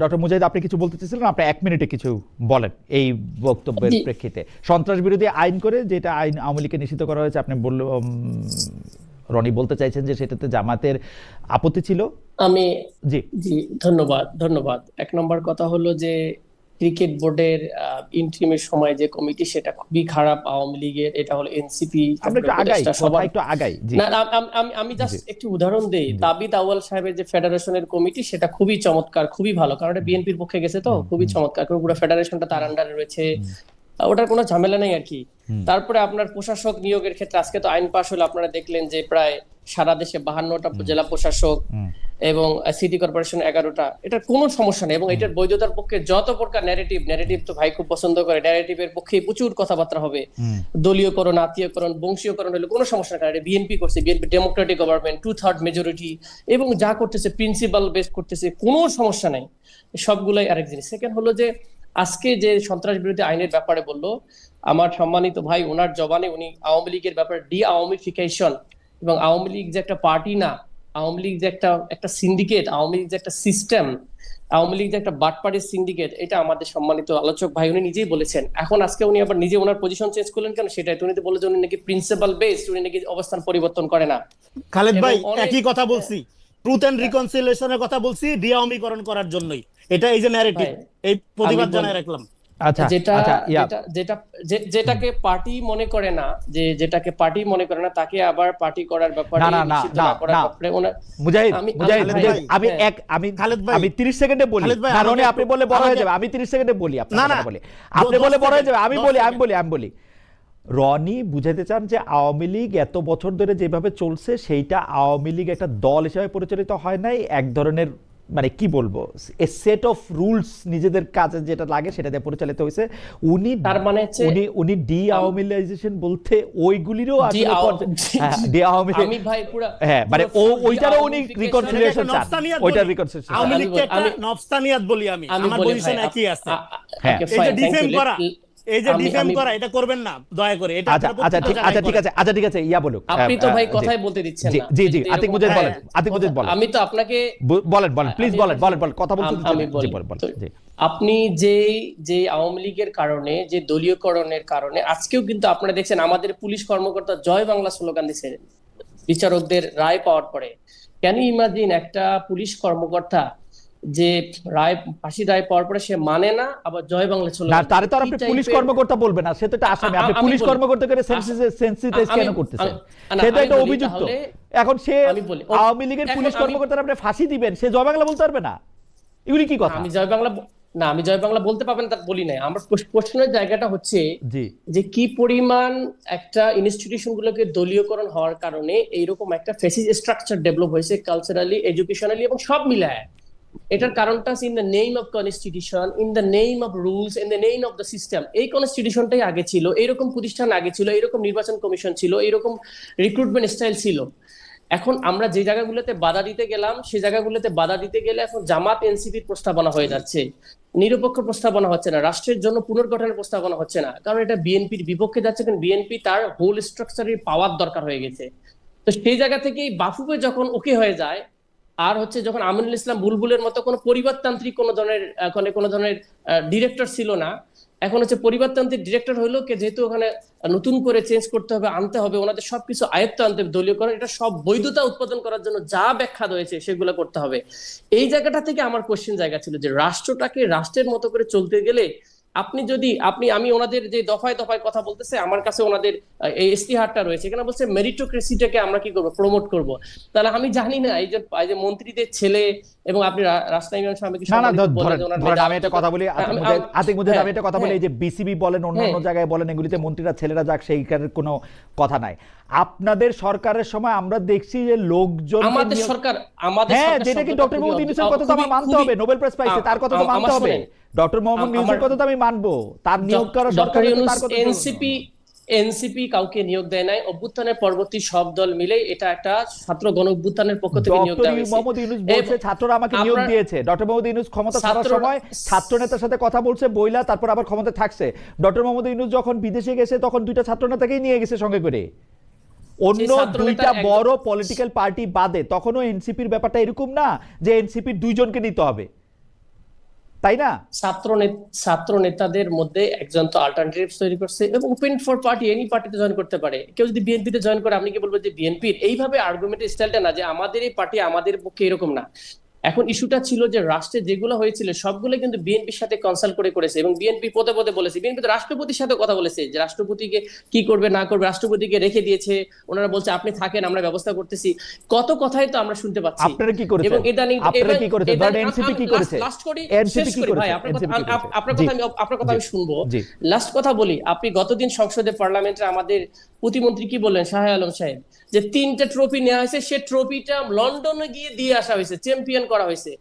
ডক্টর মুজাহিদ, আপনি কিছু বলতে চেয়েছিলেন, আপনি 1 মিনিটে কিছু বলেন এই বক্তব্যের প্রেক্ষিতে। সন্ত্রাস বিরোধী আইন করে যেটা আইন আওয়ামী লীগকে নিষিদ্ধ করা হয়েছে, আপনি রনি বলতে চাইছেন যে সেটাতে জামাতের আপত্তি ছিল? আমি জি জি, ধন্যবাদ ধন্যবাদ। এক নম্বর কথা হলো যে ক্রিকেট বোর্ডের ইন্টারিমের সময় যে কমিটি, সেটা খুবই খারাপ আওয়ামী লীগের। এটা হলো এনসিপি, আমরা তারপরে একটু আগাই, উপদেষ্টা কথা সবার। একটু আগাই। জি না না, আমি জি জাস্ট একটু উদাহরণ দেই। জি তাবিদ আউয়াল সাহেবের যে ফেডারেশনের কমিটি, সেটা খুবই চমৎকার, খুবই ভালো, কারণ এটা বিএনপির পক্ষে গেছে, তো খুবই চমৎকার, কারণ পুরো ফেডারেশনটা তার আন্ডারে রয়েছে, ওটার কোনো ঝামেলা নেই আর কি। তারপরে আপনার প্রশাসক নিয়োগের ক্ষেত্রে আজকে তো আইন পাশ হলো, আপনারা দেখলেন যে প্রায় সারা দেশে 52টা জেলা প্রশাসক এবং সিটি কর্পোরেশন 11টা, এটার কোনো সমস্যা নেই। এবং এটার বৈধতার পক্ষে যত প্রকার ন্যারেটিভ তো ভাই খুব পছন্দ করে, ন্যারেটিভের পক্ষে প্রচুর কথাবার্তা হবে। দলীয়করণ, আত্মীয়করণ, বংশীয়করণ হলে কোনো সমস্যা নেই, এটা বিএনপি করছে, বিএনপি ডেমোক্রেটিক গভর্নমেন্ট, 2/3 মেজরিটি, এবং যা করতেছে প্রিন্সিপাল বেস করতেছে, কোনো সমস্যা নাই। সবগুলাই আরেক জিনিস। সেকেন্ড হলো যে আজকে যে সন্ত্রাস বিরোধী আইনের ব্যাপারে বললো আমার সম্মানিত ভাই, ওনার জবানে উনি আওয়ামী লীগের ব্যাপারে ডি আওয়ামীফিকেশন, এবং আওয়ামী লীগ যে একটা পার্টি না, আওয়ামী লীগ যে একটা সিন্ডিকেট, আওয়ামী লীগ যে একটা সিস্টেম, আওয়ামী লীগ যে একটা বাটপাড়ির সিন্ডিকেট, এটা আমাদের সম্মানিত আলোচক ভাই উনি নিজেই বলেছেন। এখন আজকে উনি আবার নিজে ওনার পজিশন চেঞ্জ করলেন কেন? সেটাই উনি তো বলে যে উনি নাকি প্রিন্সিপাল বেসড, উনি নাকি অবস্থান পরিবর্তন করে না। খালেদ ভাই, এবং অনেক- একই কথা বলছি, ট্রুথ এন্ড রিকনসিলিয়েশনের কথা বলছি, ডিআওয়ামীকরণ করার জন্যই। এটা এই যে ন্যারেটিভ, ভাই, এই প্রতিবাদ আমি জানাই রাখলাম। আচ্ছা যেটা আচ্ছা যেটা যেটা যেটাকে পার্টি মনে করে না, যেটাকে পার্টি মনে করে না, তাকে আবার পার্টি করার ব্যাপারে, না না না নিষিদ্ধ না না করার না ব্যাপারে ওনার। মুজাহিদ আমি- মুজাহিদ আমি- মুজাহিদ, ভাই, আমি হ্যাঁ। এক আমি খালেদ ভাই, আমি 30 সেকেন্ডে বলি, খালেদ ভাই, কারণ আমাকে আপনি একটু- বলে বড় হয়ে আমাকে- যাবে। আমি 30 সেকেন্ডে বলি, আপনার না, কথা না, বলি, আপনি 10 বলে বড় হয়ে সেকেন্ড, যাবে। আমি 10 বলি সেকেন্ড। আমি বলি রনি বুঝাতে চান যে আওয়ামী লীগ এত বছর ধরে যেভাবে চলছে, সেইটা আওয়ামী লীগ একটা দল হিসেবে পরিচালিত হয় নাই, এক ধরনের মানে কি বলবো, এ সেট অফ রুলস নিজেদের কাজে যেটা লাগে সেটা দিয়ে পরিচালিত হয়েছে। উনি তার মানে হচ্ছে উনি ডি আওয়ামীলাইজেশন বলতে ওইগুলিরও জি, ডি আওয়ামী, আমি ভাই পুরো হ্যাঁ মানে ওইটারও উনি রিকনসিলিয়েশন চান, নফস্তানিয়াত ওইটার বলি। রিকনসিলিয়েশন। আওয়ামী লীগকে একটা আমি- নফস্তানিয়াত বলি আমি, আমার বলি পজিশন ভাই, একই আছে। হ্যাঁ। okay, এই যে fine, thank ডিফেম you. করা, এই যে আমি- ডিফেম আমি- করা, এটা করবেন না দয়া করে। এটা আচ্ছা আপনারা আচ্ছা ঠিক প্রত্যেকটা আচ্ছা ঠিক জায়গায় আছে আচ্ছা ঠিক আছে ইয়া বলুক। আপনি তো ভাই জি, কথাই বলতে দিচ্ছেন জি না। জি জি যদি আতিক এরকম- মুজাহিদ বলেন, হ্যাঁ, আতিক মুজাহিদ বলেন, আমি তো আপনাকে বলেন বলেন প্লিজ বলেন বলেন বলেন, কথা বলতে দিচ্ছেন আমি না। বলি জি বলেন বলেন, তো, জি আপনি যে আওয়ামী লীগের কারণে, যে দলীয়করণের কারণে আজকেও কিন্তু আপনারা দেখছেন আমাদের পুলিশ কর্মকর্তা জয় বাংলা স্লোগান দিচ্ছে বিচারকদের রায় পাওয়ার পরে। ক্যান ইউ ইমাজিন একটা পুলিশ কর্মকর্তা যে ফাঁসির রায় পাওয়ার পরে সে মানে না, আবার জয় বাংলা না স্লোগান তারে তো আর কি আপনি type পুলিশ এর- কর্মকর্তা বলবেন না, সে তো একটা আসামি। আপনি আমি পুলিশ বলি- কর্মকর্তা করে সেন্সিটাইজ কেন আমি- করতেছেন? না, সে তো আমি একটা বলি, অভিযুক্ত। তাহলে এখন সে আমি বলি, আওয়ামী লীগের এখন পুলিশ আমি- কর্মকর্তার আপনি ফাঁসি দিবেন, সে জয় বাংলা বলতে পারবে না? এগুলি কি কথা? আমি জয় বাংলা আমি জয় বাংলা বলতে পারবেন তার বলি নাই। আমার প্রশ্নের জায়গাটা হচ্ছে জি যে কি পরিমাণ একটা ইনস্টিটিউশন গুলোকে দলীয়করণ হওয়ার কারণে এইরকম একটা ফেসিস স্ট্রাকচার ডেভেলপ হয়েছে, কালচারালি, এডুকেশনালি, এবং সব মিলায়। এটার কারণটা in the name of constitution, in the name of rules, in the name of the system. এই কনস্টিটিউশনটাই আগে ছিল, এইরকম প্রতিষ্ঠান আগে ছিল, এইরকম নির্বাচন কমিশন ছিল, এইরকম রিক্রুটমেন্ট স্টাইল ছিল। এখন আমরা যে জায়গাগুলোতে বাধা দিতে গেলাম, সেই জায়গাগুলোতে বাধা দিতে গেলে এখন জামাত এনসিপির প্রস্তাবনা হয়ে যাচ্ছে, নিরপেক্ষ প্রস্তাবনা হচ্ছে না, রাষ্ট্রের জন্য পুনর্গঠনের প্রস্তাবনা হচ্ছে না, কারণ এটা বিএনপির বিপক্ষে যাচ্ছে। কারণ বিএনপি তার হোল স্ট্রাকচারের পাওয়ার দরকার হয়ে গেছে। তো সেই জায়গা থেকেই বাফুফে যখন ওকে হয়ে যায়, আর হচ্ছে যখন আমিনুল ইসলাম বুলবুলের মতো কোনো পরিবারতান্ত্রিক কোনো ধরনের ডিরেক্টর ছিল না, এখন হচ্ছে পরিবারতান্ত্রিক ডিরেক্টর হইলো কে, যেহেতু ওখানে নতুন করে চেঞ্জ করতে হবে, আনতে হবে, ওনাদের সবকিছু আয়ত্ত আনতে হবে, দলীয়করণ, এটা সব বৈধতা উৎপাদন করার জন্য যা ব্যাখ্যা রয়েছে সেগুলো করতে হবে। এই জায়গাটা থেকে আমার কোশ্চেন জায়গা ছিল যে রাষ্ট্রটাকে রাষ্ট্রের মতো করে চলতে গেলে আমি ওনাদের যে দফায় দফায় কথা বলতেছে, আমার কাছে ওনাদের এই ইস্তিহারটা রয়েছে, এখানে বলছে মেরিটোক্রেসিটাকে আমরা কি করব, প্রমোট করব। তাহলে আমি জানি না এই যে মন্ত্রীদের ছেলে, এবং আপনি রাস্তায় ইমাম সাহেবকে না না ধরেন আমি একটা কথা বলি, আতিক মুজাহিদ, আমি একটা কথা বলি, এই যে বিসিবি বলেন, অন্যান্য জায়গায় বলেন, এগুলিতে মন্ত্রীরা ছেলেরা যাক, সেইখানের কোনো কথা নাই। আপনাদের সরকারের সময় আমরা দেখছি যে লোকজন, আমাদের সরকার হ্যাঁ, যেটা কি ডক্টর মোহাম্মদ ইউনূসের কথা তো আমার মানতে হবে, নোবেল প্রাইজ পাইছে, তার কথা তো মানতে হবে। ডক্টর মোহাম্মদ ইউনূসের কথা তো আমি মানবো, তার নিয়োগ করা সরকার, তার কথা এনসিপি কাউকে নিয়োগ দেয় নাই। অভ্যুত্থানের পরবর্তী সব দল মিলে এটা একটা ছাত্র গণ অভ্যুত্থানের পক্ষ থেকে নিয়োগ দেওয়া হয়েছে। ডক্টর মোহাম্মদ ইউনূস বলছে ছাত্ররা আমাকে নিয়োগ দিয়েছে। ডক্টর মোহাম্মদ ইউনূস ক্ষমতা ছাড়ার সময় ছাত্র নেতার সাথে কথা বলছে বইলা, তারপর আবার ক্ষমতা থাকছে। ডক্টর মোহাম্মদ ইউনূস যখন বিদেশে গেছে তখন দুইটা ছাত্র নেতাকেই নিয়ে গেছে সঙ্গে করে, অন্য দুইটা বড় পলিটিক্যাল পার্টি বাদে। তখনও এনসিপির ব্যাপারটা এরকম না যে এনসিপির দুইজনকে নিতে হবে। তাই না? ছাত্র নেতাদের মধ্যে একজন তো অল্টারনেটিভ তৈরি করছে এবং ওপেন ফর পার্টি, এনি পার্টিতে জয়েন করতে পারে। কেউ যদি বিএনপিতে জয়েন করে আপনি কি বলবেন যে বিএনপির? এইভাবে আর্গুমেন্টের স্টাইলটা না যে আমাদের এই পার্টি আমাদের পক্ষে, এরকম না। এখন ইস্যুটা ছিল যে রাষ্ট্রে যেগুলো হয়েছিল সবগুলো কিন্তু বিএনপির সাথে কনসাল্ট করেছে এবং বিএনপি পদে পদে বলেছে। বিএনপি তো রাষ্ট্রপতির সাথে কথা বলেছে যে রাষ্ট্রপতিকে কি করবে না করবে, রাষ্ট্রপতিকে রেখে দিয়েছে। ওনারা বলছে আপনি থাকেন, আমরা ব্যবস্থা করতেছি। কত কথাই তো আমরা শুনতে পাচ্ছি। আপনারা কি করেছেন? এবং ইদানিং আপনারা কি করেছেন? ধরেন এনসিপি কি করেছে? লাস্ট করি, এনসিপি শেষ কি করি করেছে? ভাই, আপনার এনসিপি কি করেছে? আপনার কথা আমি শুনবো। জি। লাস্ট কথা বলি, আপনি গতদিন সংসদে পার্লামেন্টে আমাদের প্রতিমন্ত্রী কি বললেন, শাহ আলম সাহেব, যে 3টা ট্রফি নেওয়া হয়েছে, সে ট্রফিটা লন্ডনে গিয়ে দিয়ে আসা হয়েছে, চ্যাম্পিয়ন করা হয়েছে।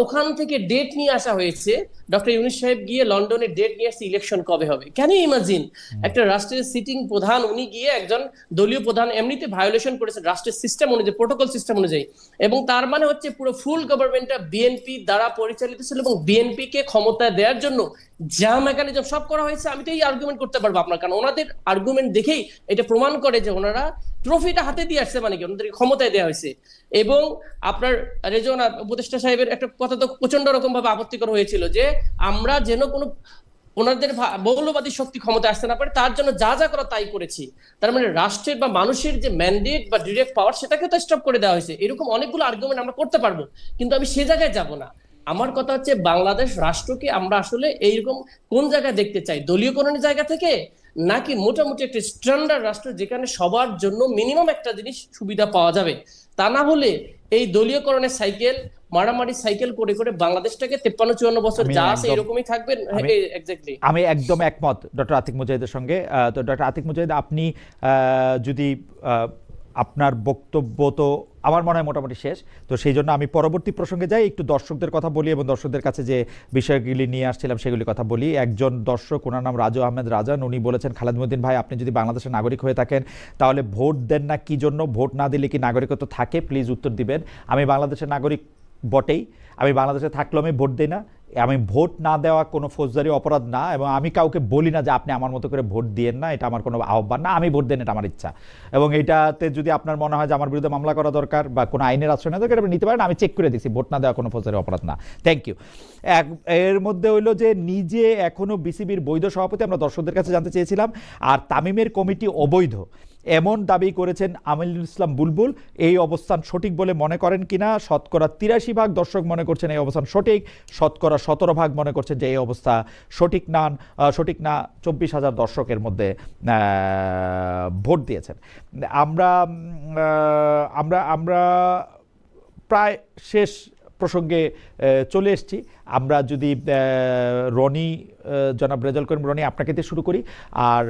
ওখান থেকে ডেট নিয়ে আসা হয়েছে, ডক্টর ইউনূস সাহেব গিয়ে লন্ডনে ডেট নিয়ে আসছে ইলেকশন কবে হবে। Can you imagine? একটা রাষ্ট্রের সিটিং প্রধান উনি গিয়ে একজন দলীয় প্রধান এমনিতে ভায়োলেশন করেছেন রাষ্ট্রের সিস্টেম অনুযায়ী, প্রোটোকল সিস্টেম অনুযায়ী। এবং তার মানে হচ্ছে পুরো ফুল গভর্নমেন্টটা বিএনপি দ্বারা পরিচালিত ছিল এবং বিএনপি কে ক্ষমতা দেওয়ার জন্য যা মেকানিজম সব করা হয়েছে। আমি তো এই আর্গুমেন্ট করতে পারবো আপনার, কারণ ওনাদের আর্গুমেন্ট দেখেই এটা প্রমাণ করে যে ওনারা ট্রফিটা হাতে দিয়ে আসছে, মানে কি ওনাদের ক্ষমতায় দেওয়া হয়েছে। এবং আপনার রেজওয়ানা উপদেষ্টা সাহেবের একটা কথা তো প্রচন্ড রকম ভাবে আপত্তিকর হয়েছিল যে আমরা যেন কোনো ওনাদের মৌলবাদী শক্তি ক্ষমতা আসতে না পারে, তার জন্য যা যা করা তাই করেছি। তার মানে রাষ্ট্রের বা মানুষের যে ম্যান্ডেট বা ডিরেক্ট পাওয়ার সেটাকে তো স্টপ করে দেওয়া হয়েছে। এরকম অনেকগুলো আর্গুমেন্ট আমরা করতে পারবো, কিন্তু আমি সে জায়গায় যাব না। আমার কথা হচ্ছে বাংলাদেশ রাষ্ট্রকে আমরা আসলে এইরকম কোন জায়গায় দেখতে চাই, দলীয় কোন জায়গা থেকে, নাকি মোটামুটি একটা স্ট্যান্ডার্ড রাষ্ট্র যেখানে সবার জন্য মিনিমাম একটা জিনিস সুবিধা পাওয়া যাবে। তা না হলে এই দলীয়করণের সাইকেল, মারামারি সাইকেল করে করে বাংলাদেশটাকে 53-54 বছর যা আছে এরকমই থাকবে। এক্স্যাক্টলি, আমি একদম একমত ডক্টর আতিক মুজাহিদের সঙ্গে। তো ডক্টর আতিক মুজাহিদ, আপনি যদি আপনার বক্তব্য তো আমার মনে হয় মোটামুটি শেষ, তো সেই জন্য আমি পরবর্তী প্রসঙ্গে যাই, একটু দর্শকদের কথা বলি এবং দর্শকদের কাছে যে বিষয়গুলি নিয়ে আসছিলাম সেগুলি কথা বলি। একজন দর্শক, ওনার নাম রাজু আহমেদ রাজান, উনি বলেছেন, খালেদ মহিউদ্দিন ভাই, আপনি যদি বাংলাদেশের নাগরিক হয়ে থাকেন তাহলে ভোট দেন না কি জন্য? ভোট না দিলে কি নাগরিকত্ব থাকে? প্লিজ উত্তর দিবেন। আমি বাংলাদেশের নাগরিক বটেই, আমি বাংলাদেশে থাকলেও আমি ভোট দিই না। আমি ভোট না দেওয়া কোনো ফৌজদারি অপরাধ না, এবং আমি কাউকে বলি না যে আপনি আমার মতো করে ভোট দিয়েন না, এটা আমার কোনো আহ্বান না। আমি ভোট দেন, এটা আমার ইচ্ছা। এবং এইটাতে যদি আপনার মনে হয় যে আমার বিরুদ্ধে মামলা করা দরকার বা কোনো আইনের আশ্রয় নেওয়া দরকার, আপনি নিতে পারেন। আমি চেক করে দিচ্ছি, ভোট না দেওয়া কোনো ফৌজদারি অপরাধ না। Thank you. এর মধ্যে হইলো যে নিজে এখনো বিসিবির বৈধ সভাপতি, আমরা দর্শকদের কাছে জানতে চেয়েছিলাম, আর তামিমের কমিটি অবৈধ এমন দাবি করেছেন আমিনুল ইসলাম বুলবুল। এই অবস্থান সঠিক বলে মনে করেন কিনা? শতকরা 83% দর্শক মনে করছেন এই অবস্থান সঠিক, শতকরা 17% মনে করছেন যে এই অবস্থা সঠিক না। 24,000 দর্শকের মধ্যে ভোট দিয়েছেন। আমরা আমরা আমরা প্রায় শেষ প্রসঙ্গে চলে এসেছি। আমরা যদি রনি, জনাব রেজাউল করিম রনি, আপনাকে দিয়ে শুরু করি, আর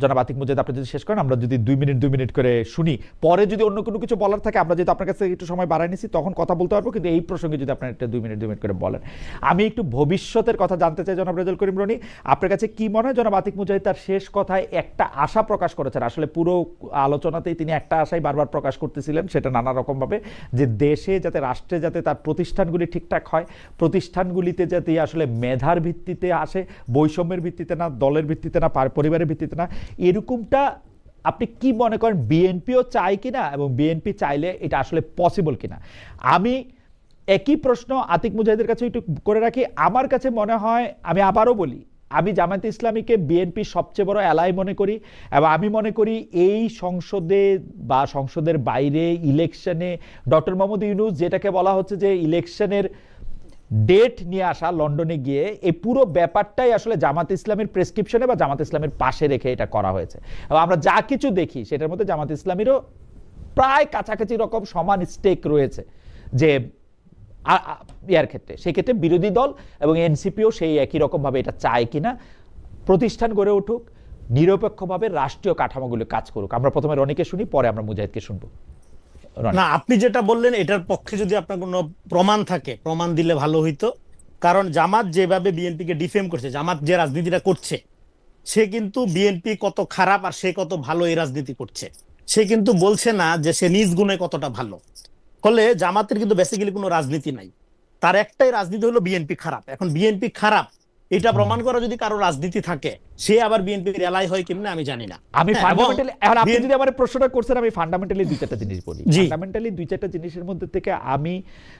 জনাব আতিক মুজাহিদ আপনি যদি শেষ করেন, আমরা যদি 2 মিনিট করে শুনি, পরে যদি অন্য কোনো কিছু বলার থাকে, আমরা যেহেতু আপনার কাছে একটু সময় বাড়াই নিছি তখন কথা বলতে পারবো, কিন্তু এই প্রসঙ্গে যদি আপনার একটা 2 মিনিট করে বলেন। আমি একটু ভবিষ্যতের কথা জানতে চাই জনাব রেজাউল করিম রনি, আপনার কাছে কি মনে হয় জনাব আতিক মুজাহিদ তার শেষ কথায় একটা আশা প্রকাশ করেছেন? আসলে পুরো আলোচনাতেই তিনি একটা আশাই বারবার প্রকাশ করতেছিলেন, সেটা নানা রকমভাবে, যে দেশে যাতে, রাষ্ট্রে যাতে তার প্রতিষ্ঠানগুলি ঠিকঠাক হয়, প্রতিষ্ঠানগুলিতে যাতে আসলে মেধার ভিত্তিতে আসে, বৈষম্যের ভিত্তিতে না, দলের ভিত্তিতে না, পরিবারের ভিত্তিতে না। এরকমটা আপনি কি মনে করেন বিএনপিও চায় কিনা, এবং বিএনপি চাইলে এটা আসলে পসিবল কিনা? আমি একই প্রশ্ন আতিক মুজাহিদের কাছে একটু করে রাখি। আমার কাছে মনে হয়, আমি আবারও বলি, আমি জামায়াতে ইসলামীকে বিএনপির সবচেয়ে বড় অ্যালাই মনে করি, এবং আমি মনে করি এই সংসদে বা সংসদের বাইরে ইলেকশনে ডক্টর মোহাম্মদ ইউনূস, যেটাকে বলা হচ্ছে যে ইলেকশনের ডেট নিয়ে আসা লন্ডনে গিয়ে, এই পুরো ব্যাপারটাই আসলে জামাত ইসলামের প্রেসক্রিপশনে বা জামাত ইসলামের পাশে রেখে এটা করা হয়েছে। এবং আমরা যা কিছু দেখি সেটার মধ্যে জামাত ইসলামীরও প্রায় কাছাকাছি রকম সমান স্টেক রয়েছে, যে ইয়ার ক্ষেত্রে, সেক্ষেত্রে বিরোধী দল এবং এনসিপিও সেই একই রকমভাবে এটা চায় কিনা, প্রতিষ্ঠান গড়ে উঠুক, নিরপেক্ষভাবে রাষ্ট্রীয় কাঠামোগুলো কাজ করুক। আমরা প্রথমে রনিকে শুনি, পরে আমরা মুজাহিদকে শুনবো। না, আপনি যেটা বললেন এটার পক্ষে যদি আপনার কোনো প্রমাণ থাকে, প্রমাণ দিলে ভালো হইতো। কারণ জামাত যেভাবে বিএনপিকে ডিফেম করছে, জামাত যে রাজনীতিটা করছে, সে কিন্তু বিএনপি কত খারাপ আর সে কত ভালো এই রাজনীতি করছে, সে কিন্তু বলছে না যে সে নিজ গুণে কতটা ভালো। ফলে জামাতের কিন্তু বেসিক্যালি কোনো রাজনীতি নাই, তার একটাই রাজনীতি হলো বিএনপি খারাপ। এখন বিএনপি খারাপ, এটা প্রমাণ করা যদি কারো রাজনীতি থাকে, সে আবার বিএনপির এলাই হয় কেমনে আমি জানি না। আমি হ্যাঁ, ফান্ডামেন্টালি, এখন আপনি BNP যদি আমার প্রশ্নটা করছেন, আমি ফান্ডামেন্টালি দুই চারটা জিনিস বলি। জি। ফান্ডামেন্টালি দুই চারটা জিনিসের মধ্যে থেকে আমি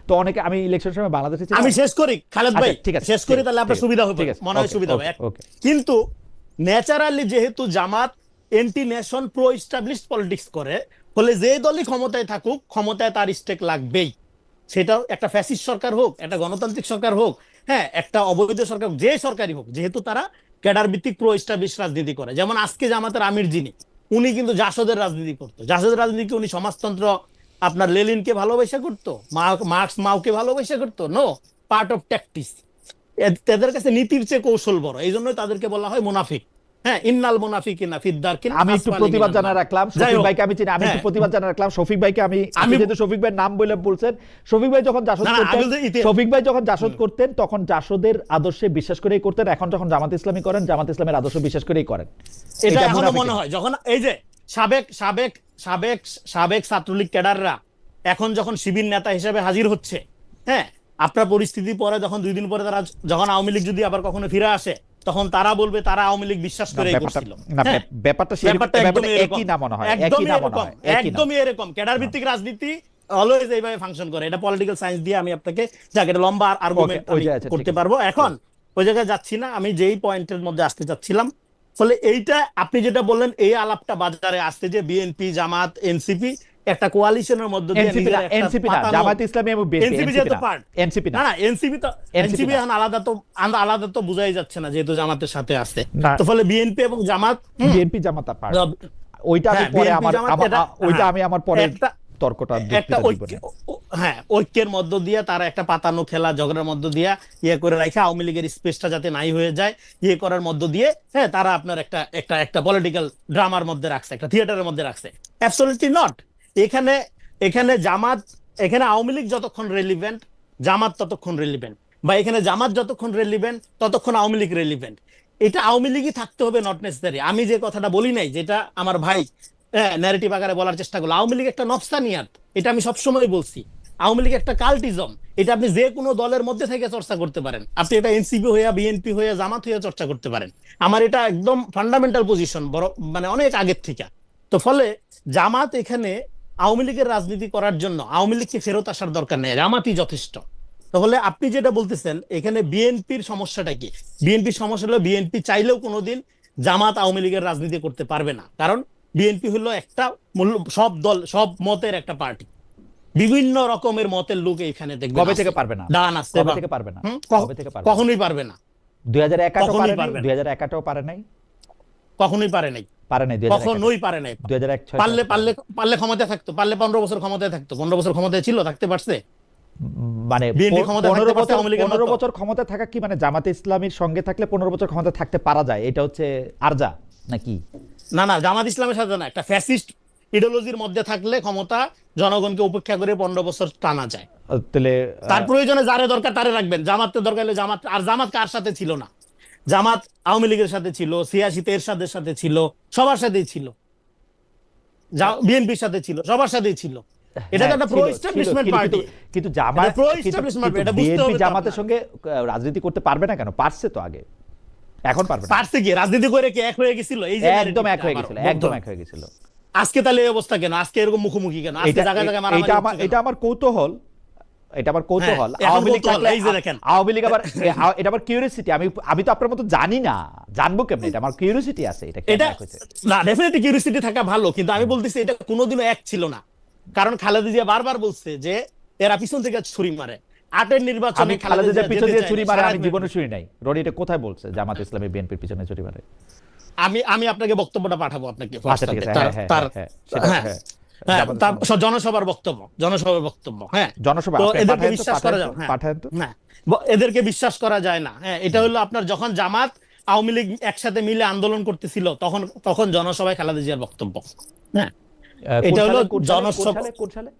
তো অনেকে, আমি ইলেকশন সময় বাংলাদেশে ছিলাম। আমি শেষ করি খালেদ ভাই, আচ্ছা, ঠিক আছে, শেষ করি, ঠিক তাহলে আছে, আপনার সুবিধা হবে, ঠিক আছে, মনে হয় ওকে, সুবিধা হবে। ওকে, ওকে। কিন্তু ন্যাচারালি যেহেতু Jamaat anti nation pro established politics করে, ফলে যে দলই ক্ষমতায় থাকুক, ক্ষমতায় তার স্টেক লাগবেই। সেটাও একটা ফ্যাসিস্ট সরকার হোক, একটা গণতান্ত্রিক সরকার হোক, হ্যাঁ, একটা অবৈধ সরকার হোক, যে সরকারই হোক, যেহেতু তারা ক্যাডার ভিত্তিক প্রো এস্টাবলিশ রাজনীতি করে। যেমন আজকে জামাতের আমির যিনি, উনি কিন্তু জাসদের রাজনীতি করতো। জাসদের রাজনীতি উনি সমাজতন্ত্র আপনার লেলিনকে ভালোবাসা করতো, মার্কস মাওকে ভালোবাসা করতো? No, part of tactics. তাদের কাছে নীতির চেয়ে কৌশল বড়, এই জন্যই তাদেরকে বলা হয় মুনাফিক। হ্যাঁ, ইন্নাল মুনাফিকিনা ফিদ দারকিল আমি একটু আসফালি প্রতিবাদ মিনান জানা নার। রাখলাম, যাই শফিক হোক, ভাইকে আমি চিনি, আমি একটু হ্যাঁ, প্রতিবাদ জানা রাখলাম শফিক ভাইকে। আমি যেহেতু শফিক ভাইয়ের নাম বলে বলছেন, শফিক ভাই যখন জাসদ না, না, আমি করতেন, বলতে শফিক ভাই যখন জাসদ করতেন তখন জাসদের আদর্শে বিশ্বাস করেই করতেন। এখন যখন জামাত ইসলামী করেন, জামাত ইসলামের আদর্শ বিশ্বাস করেই করেন। এটা এখনো মুনাফিকি মনে না। হয়, যখন এই যে সাবেক সাবেক সাবেক সাবেক ছাত্রলীগ ক্যাডাররা এখন যখন শিবির নেতা হিসেবে হাজির হচ্ছে, হ্যাঁ, আপনার পরিস্থিতি পরে যখন 2 দিন পরে তারা যখন আওয়ামী লীগ যদি আবার কখনো ফিরে আসে, তখন তারা বলবে তারা আওয়ামী লীগ বিশ্বাস করে করছিল। হ্যাঁ, ব্যাপারটা একই না মনে হয়, একই না মনে হয়, একই না। একদমই এরকম। ক্যাডার ভিত্তিক রাজনীতি অলওয়েজ এইভাবে ফাংশন করে। এটা পলিটিক্যাল সায়েন্স দিয়ে আমি আপনাকে যাকে এটা লম্বা আর্গুমেন্ট ওই যে আচ্ছা, করতে ঠিক আছে। পারবো। এখন ওই জায়গায় যাচ্ছি না, আমি যেই পয়েন্টের মধ্যে আসতে চাচ্ছিলাম। ফলে এইটা আপনি যেটা বললেন, এই আলাপটা বাজারে আসছে যে বিএনপি, জামাত, এনসিপি একটা কোয়ালিশনের মধ্য দিয়ে এনসিপি না, নিজের একটা এনসিপি না, পাতানো- জামাত ইসলামী এবং বিএনপি, এনসিপি এনসিপি যেহেতু না, পার্ট, এনসিপি না। না না, এনসিপি তো, এনসিপি এখন আলাদা তো বোঝাই যাচ্ছে না, যেহেতু জামাতের সাথে আছে। না। তো ফলে বিএনপি এবং জামাত, বিএনপি জামাত পার্ট, ওইটা আমি হ্যাঁ, পরে BNP আমার জামাত এটা- ওইটা হ্যাঁ, আমি আমার পরে একটা- তর্কটা একটা হ্যাঁ, ঐক্যের মধ্য দিয়ে তারা একটা পাতানো খেলা ঝগড়ার মধ্য দিয়ে ইয়ে করে রাখে, আওয়ামী লীগের স্পেসটা যাতে নাই হয়ে যায়, ইয়ে করার মধ্য দিয়ে, হ্যাঁ, তারা আপনার একটা একটা একটা পলিটিক্যাল ড্রামার মধ্যে রাখছে, একটা থিয়েটারের মধ্যে রাখছে। Absolutely not. এখানে এখানে জামাত, এখানে আওয়ামী লীগ যতক্ষণ রেলিভেন্ট, জামাত ততক্ষণ রেলিভেন্ট, বা এখানে জামাত যতক্ষণ রেলিভেন্ট, ততক্ষণ আওয়ামী লীগ রেলিভেন্ট। এটা আওয়ামী লীগই থাকতে হবে, নট নেসেসারি। আমি যে কথাটা বলি নাই, যেটা আমার ভাই ন্যারেটিভ আকারে বলার চেষ্টা করলো, আওয়ামী লীগ একটা নফসানিয়াত, এটা আমি সবসময় বলছি। আওয়ামী লীগ একটা কাল্টিজম, এটা আপনি যে কোনো দলের মধ্যে থেকে চর্চা করতে পারেন। আপনি এটা এনসিপি হইয়া, বিএনপি হইয়া, জামাত হইয়া চর্চা করতে পারেন। আমার এটা একদম ফান্ডামেন্টাল পজিশন, বড় মানে অনেক আগের থেকে। তো ফলে জামাত এখানে আওয়ামী লীগের রাজনীতি করার জন্য আওয়ামী লীগকে ফেরত আসার দরকার নেই, জামাতই যথেষ্ট। তাহলে আপনি যেটা বলতেছেন, এখানে বিএনপির সমস্যাটা কি? বিএনপির সমস্যা হলো, বিএনপি চাইলেও কোনোদিন জামাত আওয়ামী লীগের রাজনীতি করতে পারবে না। কারণ বিএনপি হলো একটা সব দল, সব মতের একটা পার্টি, বিভিন্ন রকমের মতের লোক এখানে দেখবেন। কবে থেকে পারবে না? ডান আছে, কবে থেকে পারবে না? কবে থেকে পারবে? কখনোই পারবে না। 2001 কখনোই পারে পারবে নাই, না। 2001 পারে নাই, কখনোই পারে নাই, পারে নাই, কখনোই পারে নাই। 2001 পারলে পারলে পারলে ক্ষমতায় থাকতো, পারলে 15 বছর ক্ষমতায় থাকতো। 15 বছর ক্ষমতায় ছিল, থাকতে পারছে। মানে বিএনপি ক্ষমতায় 15 থাকতে পারছে বছর, আওয়ামী লীগের 15 মতো। বছর ক্ষমতা থাকা কি মানে জামাতে ইসলামীর সঙ্গে থাকলে 15 বছর ক্ষমতা থাকতে পারা যায়, এটা হচ্ছে আরজা নাকি? না না, জামাত ইসলামের সাথে না, একটা ফ্যাসিস্ট ইডিওলজির মধ্যে থাকলে ক্ষমতা জনগণকে উপেক্ষা করে 15 বছর টানা যায়। তাহলে তার প্রয়োজনে যারে দরকার তারে রাখবেন। জামাতের দরকার হলে জামাত, আর জামাত কার সাথে ছিল না? জামাত আওয়ামী লীগের সাথে ছিল, 86-তে এরশাদের সাথে ছিল, সবার সাথেই ছিল, বিএনপির সাথে ছিল, সবার সাথেই ছিল। এটা তো একটা প্রো এস্টাবলিশমেন্ট পার্টি। কিন্তু জামাত, pro establishment, এটা বুঝতে হবে বিএনপি তো জামাতের আপনার। সঙ্গে রাজনীতি করতে পারবে না কেন? পারছে তো আগে, এখন পারবে না। পারছে কি? রাজনীতি করে কি এক হয়ে গেছিল? এই যে একদম এক হয়ে narrative-টা গেছিল, আমার একদম বক্তব্য। এক হয়ে গেছিল। আজকে তাহলে এই অবস্থা কেন? আজকে এরকম মুখোমুখি কেন? আজকে জায়গায় জায়গায় মারামারি হচ্ছে কেন? এটা আমার কৌতূহল, এটা আমার কৌতূহল। হ্যাঁ, এখন আওয়ামী লীগ কৌতূহল, থাকলে, এই যে দেখেন। আওয়ামী লীগ আবার এটা আবার কিউরিওসিটি। আমি তো আপনার মতো জানি না, জানবো কেমনে? এটা আমার কিউরিওসিটি আছে, এটা কেন এটা এক হয়েছে? না, ডেফিনেটলি কিউরিওসিটি থাকা ভালো, কিন্তু আমি বলতেছি এটা কোনোদিনও এক ছিল না। কারণ খালেদা জিয়া বারবার বলছে যে এরা পিছন থেকে ছুরি মারে। 8-এর নির্বাচনে আমি খালেদা জিয়ার পিছনে দিয়ে ছুরি মারে আমি সারা জীবনে শুনি নাই। রনি এটা কোথায় বলছে জামাত ইসলামী বিএনপির পিছনে ছুরি মারে? আমি আপনাকে বক্তব্যটা পাঠাবো আপনাকে। আচ্ছা ঠিক আছে, হ্যাঁ হ্যাঁ হ্যাঁ, সেটা হ্যাঁ, হ্যাঁ। হ্যাঁ, তার জনসভার বক্তব্য, হ্যাঁ, জনসভা তো আপনি এদেরকে পাঠায়েন তো, বিশ্বাস করা যায় না। পাঠায়েন তো। হ্যাঁ, এদেরকে বিশ্বাস করা যায় না। হ্যাঁ, এটা হলো আপনার যখন জামাত আওয়ামী লীগ একসাথে মিলে আন্দোলন করতেছিল, তখন জনসভায় খালেদা জিয়ার বক্তব্য। হ্যাঁ, এটা হলো জনসভা কোন সালে?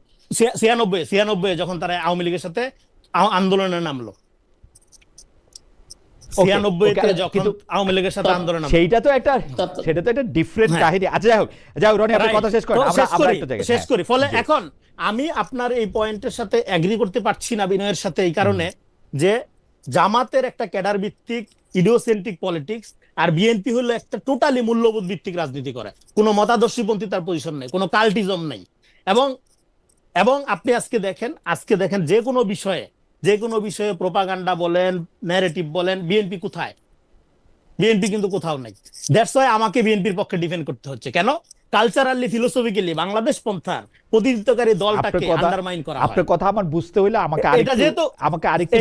96 যখন তারা আওয়ামী লীগের সাথে আন্দোলনে নামলো। 96-তে যখন আওয়ামী লীগের সাথে আন্দোলন নামলো। সেটা তো একটা ডিফারেন্ট কাহিনী। আচ্ছা যাই হোক রনি, আপনি কথা শেষ করেন, আমরা একটু জায়গা শেষ করি। ফলে এখন আমি আপনার এই পয়েন্টের সাথে এগ্রি করতে পারছি না বিনয়ের সাথে, এই কারণে যে জামাতের একটা ক্যাডার ভিত্তিক ইডিওসেন্ট্রিক পলিটিক্স, আর বিএনপি হলো একটা টোটালি মূল্যবোধ ভিত্তিক রাজনীতি করে, কোনো মতাদর্শীপন্থী তার পজিশন নেই, কোনো কাল্টিজম নেই। এবং এবং আপনি আজকে দেখেন যে কোনো বিষয়ে প্রোপাগান্ডা বলেন, ন্যারেটিভ বলেন, বিএনপি কোথায়? বিএনপি কিন্তু কোথাও নাই। দ্যাটস ওয়াই আমাকে বিএনপির পক্ষে ডিফেন্ড করতে হচ্ছে। কেন? কালচারালি, ফিলোসফিক্যালি বাংলাদেশ পন্থার প্রতিনিধিত্বকারী দলটাকে আন্ডারমাইন করা হয়। আপনার কথা আমার বুঝতে হইলে আমাকে আরেকটু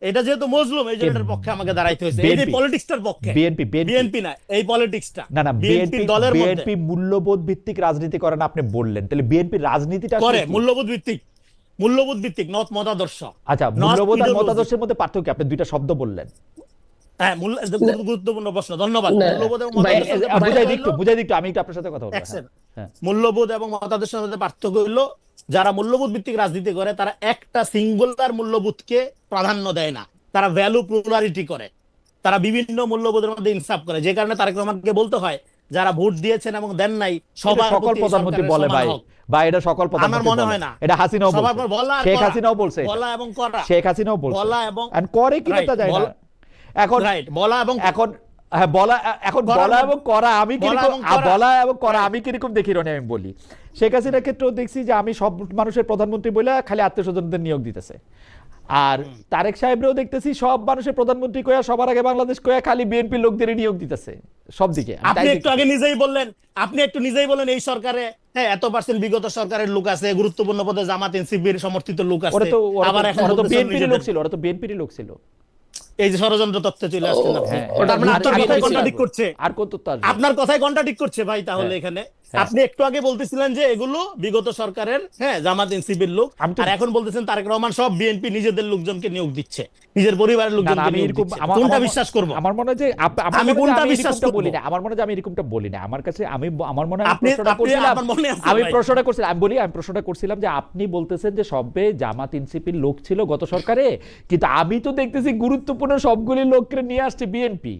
এটা যেহেতু মজলুম এই জন্য এটার পক্ষে আমাকে দাঁড়াইতে হয়েছে, এই যে পলিটিক্সটার পক্ষে। বিএনপি না, এই পলিটিক্সটা না বিএনপি দলের মধ্যে বিএনপি মূল্যবোধ ভিত্তিক রাজনীতি করে না আপনি বললেন, তাহলে বিএনপি রাজনীতিটা করে মূল্যবোধ ভিত্তিক নট মতাদর্শ। আচ্ছা, মূল্যবোধ আর মতাদর্শের মধ্যে পার্থক্য, আপনি দুইটা শব্দ বললেন। হ্যাঁ, গুরুত্বপূর্ণ প্রশ্ন, ধন্যবাদ। মূল্যবোধ এবং বুঝাই দিকটু, আমি একটু আপনার সাথে কথা বলবো। মূল্যবোধ এবং মতাদর্শের মধ্যে পার্থক্য হলো, যারা মূল্যবোধ ভিত্তিক রাজনীতি করে তারা একটা সিঙ্গুলার মূল্যবোধকে প্রাধান্য দেয় না, তারা ভ্যালু প্লুরালিটি করে, তারা বিভিন্ন মূল্যবোধের মধ্যে ইনসাফ করে। যে কারণে তারেক রহমানকে বলতে হয় যারা ভোট দিয়েছেন এবং দেন নাই সবার সকল প্রধানমন্ত্রী বলে ভাই এটা সকল প্রধানমন্ত্রী আমার মনে হয় না, এটা হাসিনাও বলছে, শেখ হাসিনাও বলছে, বলা এবং করা, শেখ হাসিনাও বলছে, বলা এবং করে কি তা যায় না এখন। বলা এবং করা আমি কিরকম দেখি রনি, আমি বলি শেখ হাসিনার ক্ষেত্রেও দেখছি যে আমি সব মানুষের প্রধানমন্ত্রী বলে খালি আত্মীয় স্বজনদের নিয়োগ দিতেছে, আর তারেক সাহেবরেও দেখতেছি সব মানুষের প্রধানমন্ত্রী কয়া, সবার আগে বাংলাদেশ কয়া, খালি বিএনপি লোকদের নিয়োগ দিতেছে সব দিকে। আপনি একটু নিজেই বললেন এই সরকারে এত পার্সেন্ট বিগত সরকারের লোক আছে, গুরুত্বপূর্ণ পদে জামাত এনসিপির সমর্থিত লোক আছে, আবার এখন তো বিএনপির লোক ছিল, এই যে ষড়যন্ত্র তত্ত্বে চলে আসছে না, আপনার কথাই কন্ট্রাডিক্ট করছে ভাই। তাহলে এখানে আপনি একটু আগে বলতেছিলেন যে এগুলো বিগত সরকারের জামাত এনসিপির লোক, আর এখন বলতেছেন তারেক রহমান সব বিএনপি নিজেদের লোকজনকে নিয়োগ দিচ্ছে, নিজের পরিবারের লোকজনকে নিয়োগ দিচ্ছে। কোনটা বিশ্বাস করব? আমার মনে হয় যে আমি কোনটা বিশ্বাস বলি না, আমার মনে হয় যে আমি এরকমটা বলি না। আমার কাছে আমার মনে হয় আমি প্রশ্নটা করছিলাম যে আপনি বলতেছেন যে সবে জামাত এনসিপির লোক ছিল গত সরকারে, কিন্তু আমি তো দেখতেছি গুরুত্বপূর্ণ সবগুলি লোককে নিয়ে আসছে বিএনপি।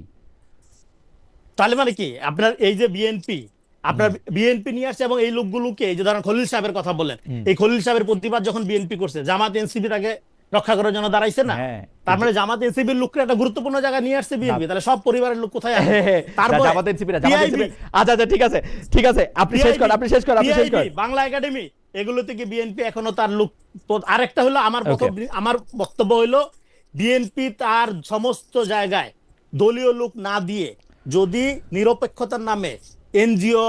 তাহলে মানে কি আপনার এই যে বিএনপি নিয়ে আসছে, এবং এই লোকগুলোকে, এই যে ধরেন খলিল সাহেবের কথা বলেন, এই খলিল সাহেবের প্রতিবাদ যখন বিএনপি করছে, জামাত এনসিপি তাকে রক্ষা করার জন্য দাঁড়াইছে না? তার মানে জামাত এনসিপির লোককে একটা গুরুত্বপূর্ণ জায়গা নিয়ে আসছে বিএনপি, তাহলে সব পরিবারের লোক কোথায় আছে? জামাত এনসিপি না, জামাত এনসিপি। আচ্ছা ঠিক আছে আপনি শেষ করেন। বাংলা একাডেমি এগুলো থেকে বিএনপি এখনো তার লোক। আরেকটা হলো আমার বক্তব্য হলো, বিএনপি তার সমস্ত জায়গায় দলীয় লোক না দিয়ে যদি নিরপেক্ষতার নামে এনজিও,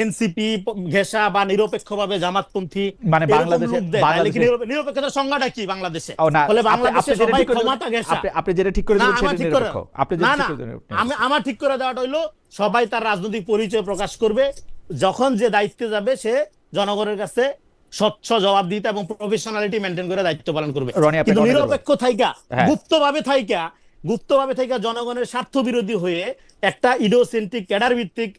এনসিপি, ঘেঁষা বা নিরপেক্ষভাবে জামাতপন্থী মানে বাংলাদেশে নিরপেক্ষতার সংজ্ঞাটা কি বাংলাদেশে? বলে বাংলাদেশে সবাই ক্ষমতা ঘেঁষা। আপনি যেটা ঠিক করে দিয়েছেন আমার ঠিক করে দেওয়াটা হইলো, সবাই তার রাজনৈতিক পরিচয় প্রকাশ করবে, যখন যে দায়িত্বে যাবে সে জনগণের কাছে স্বচ্ছ জবাবদিহিতা এবং প্রফেশনালিটি মেনটেন করে দায়িত্ব পালন করবে। কিন্তু নিরপেক্ষ থাইকা গুপ্তভাবে থাইকা জনগণের স্বার্থ বিরোধী হয়ে একটা ইডিওসেন্ট্রিক ক্যাডার ভিত্তিক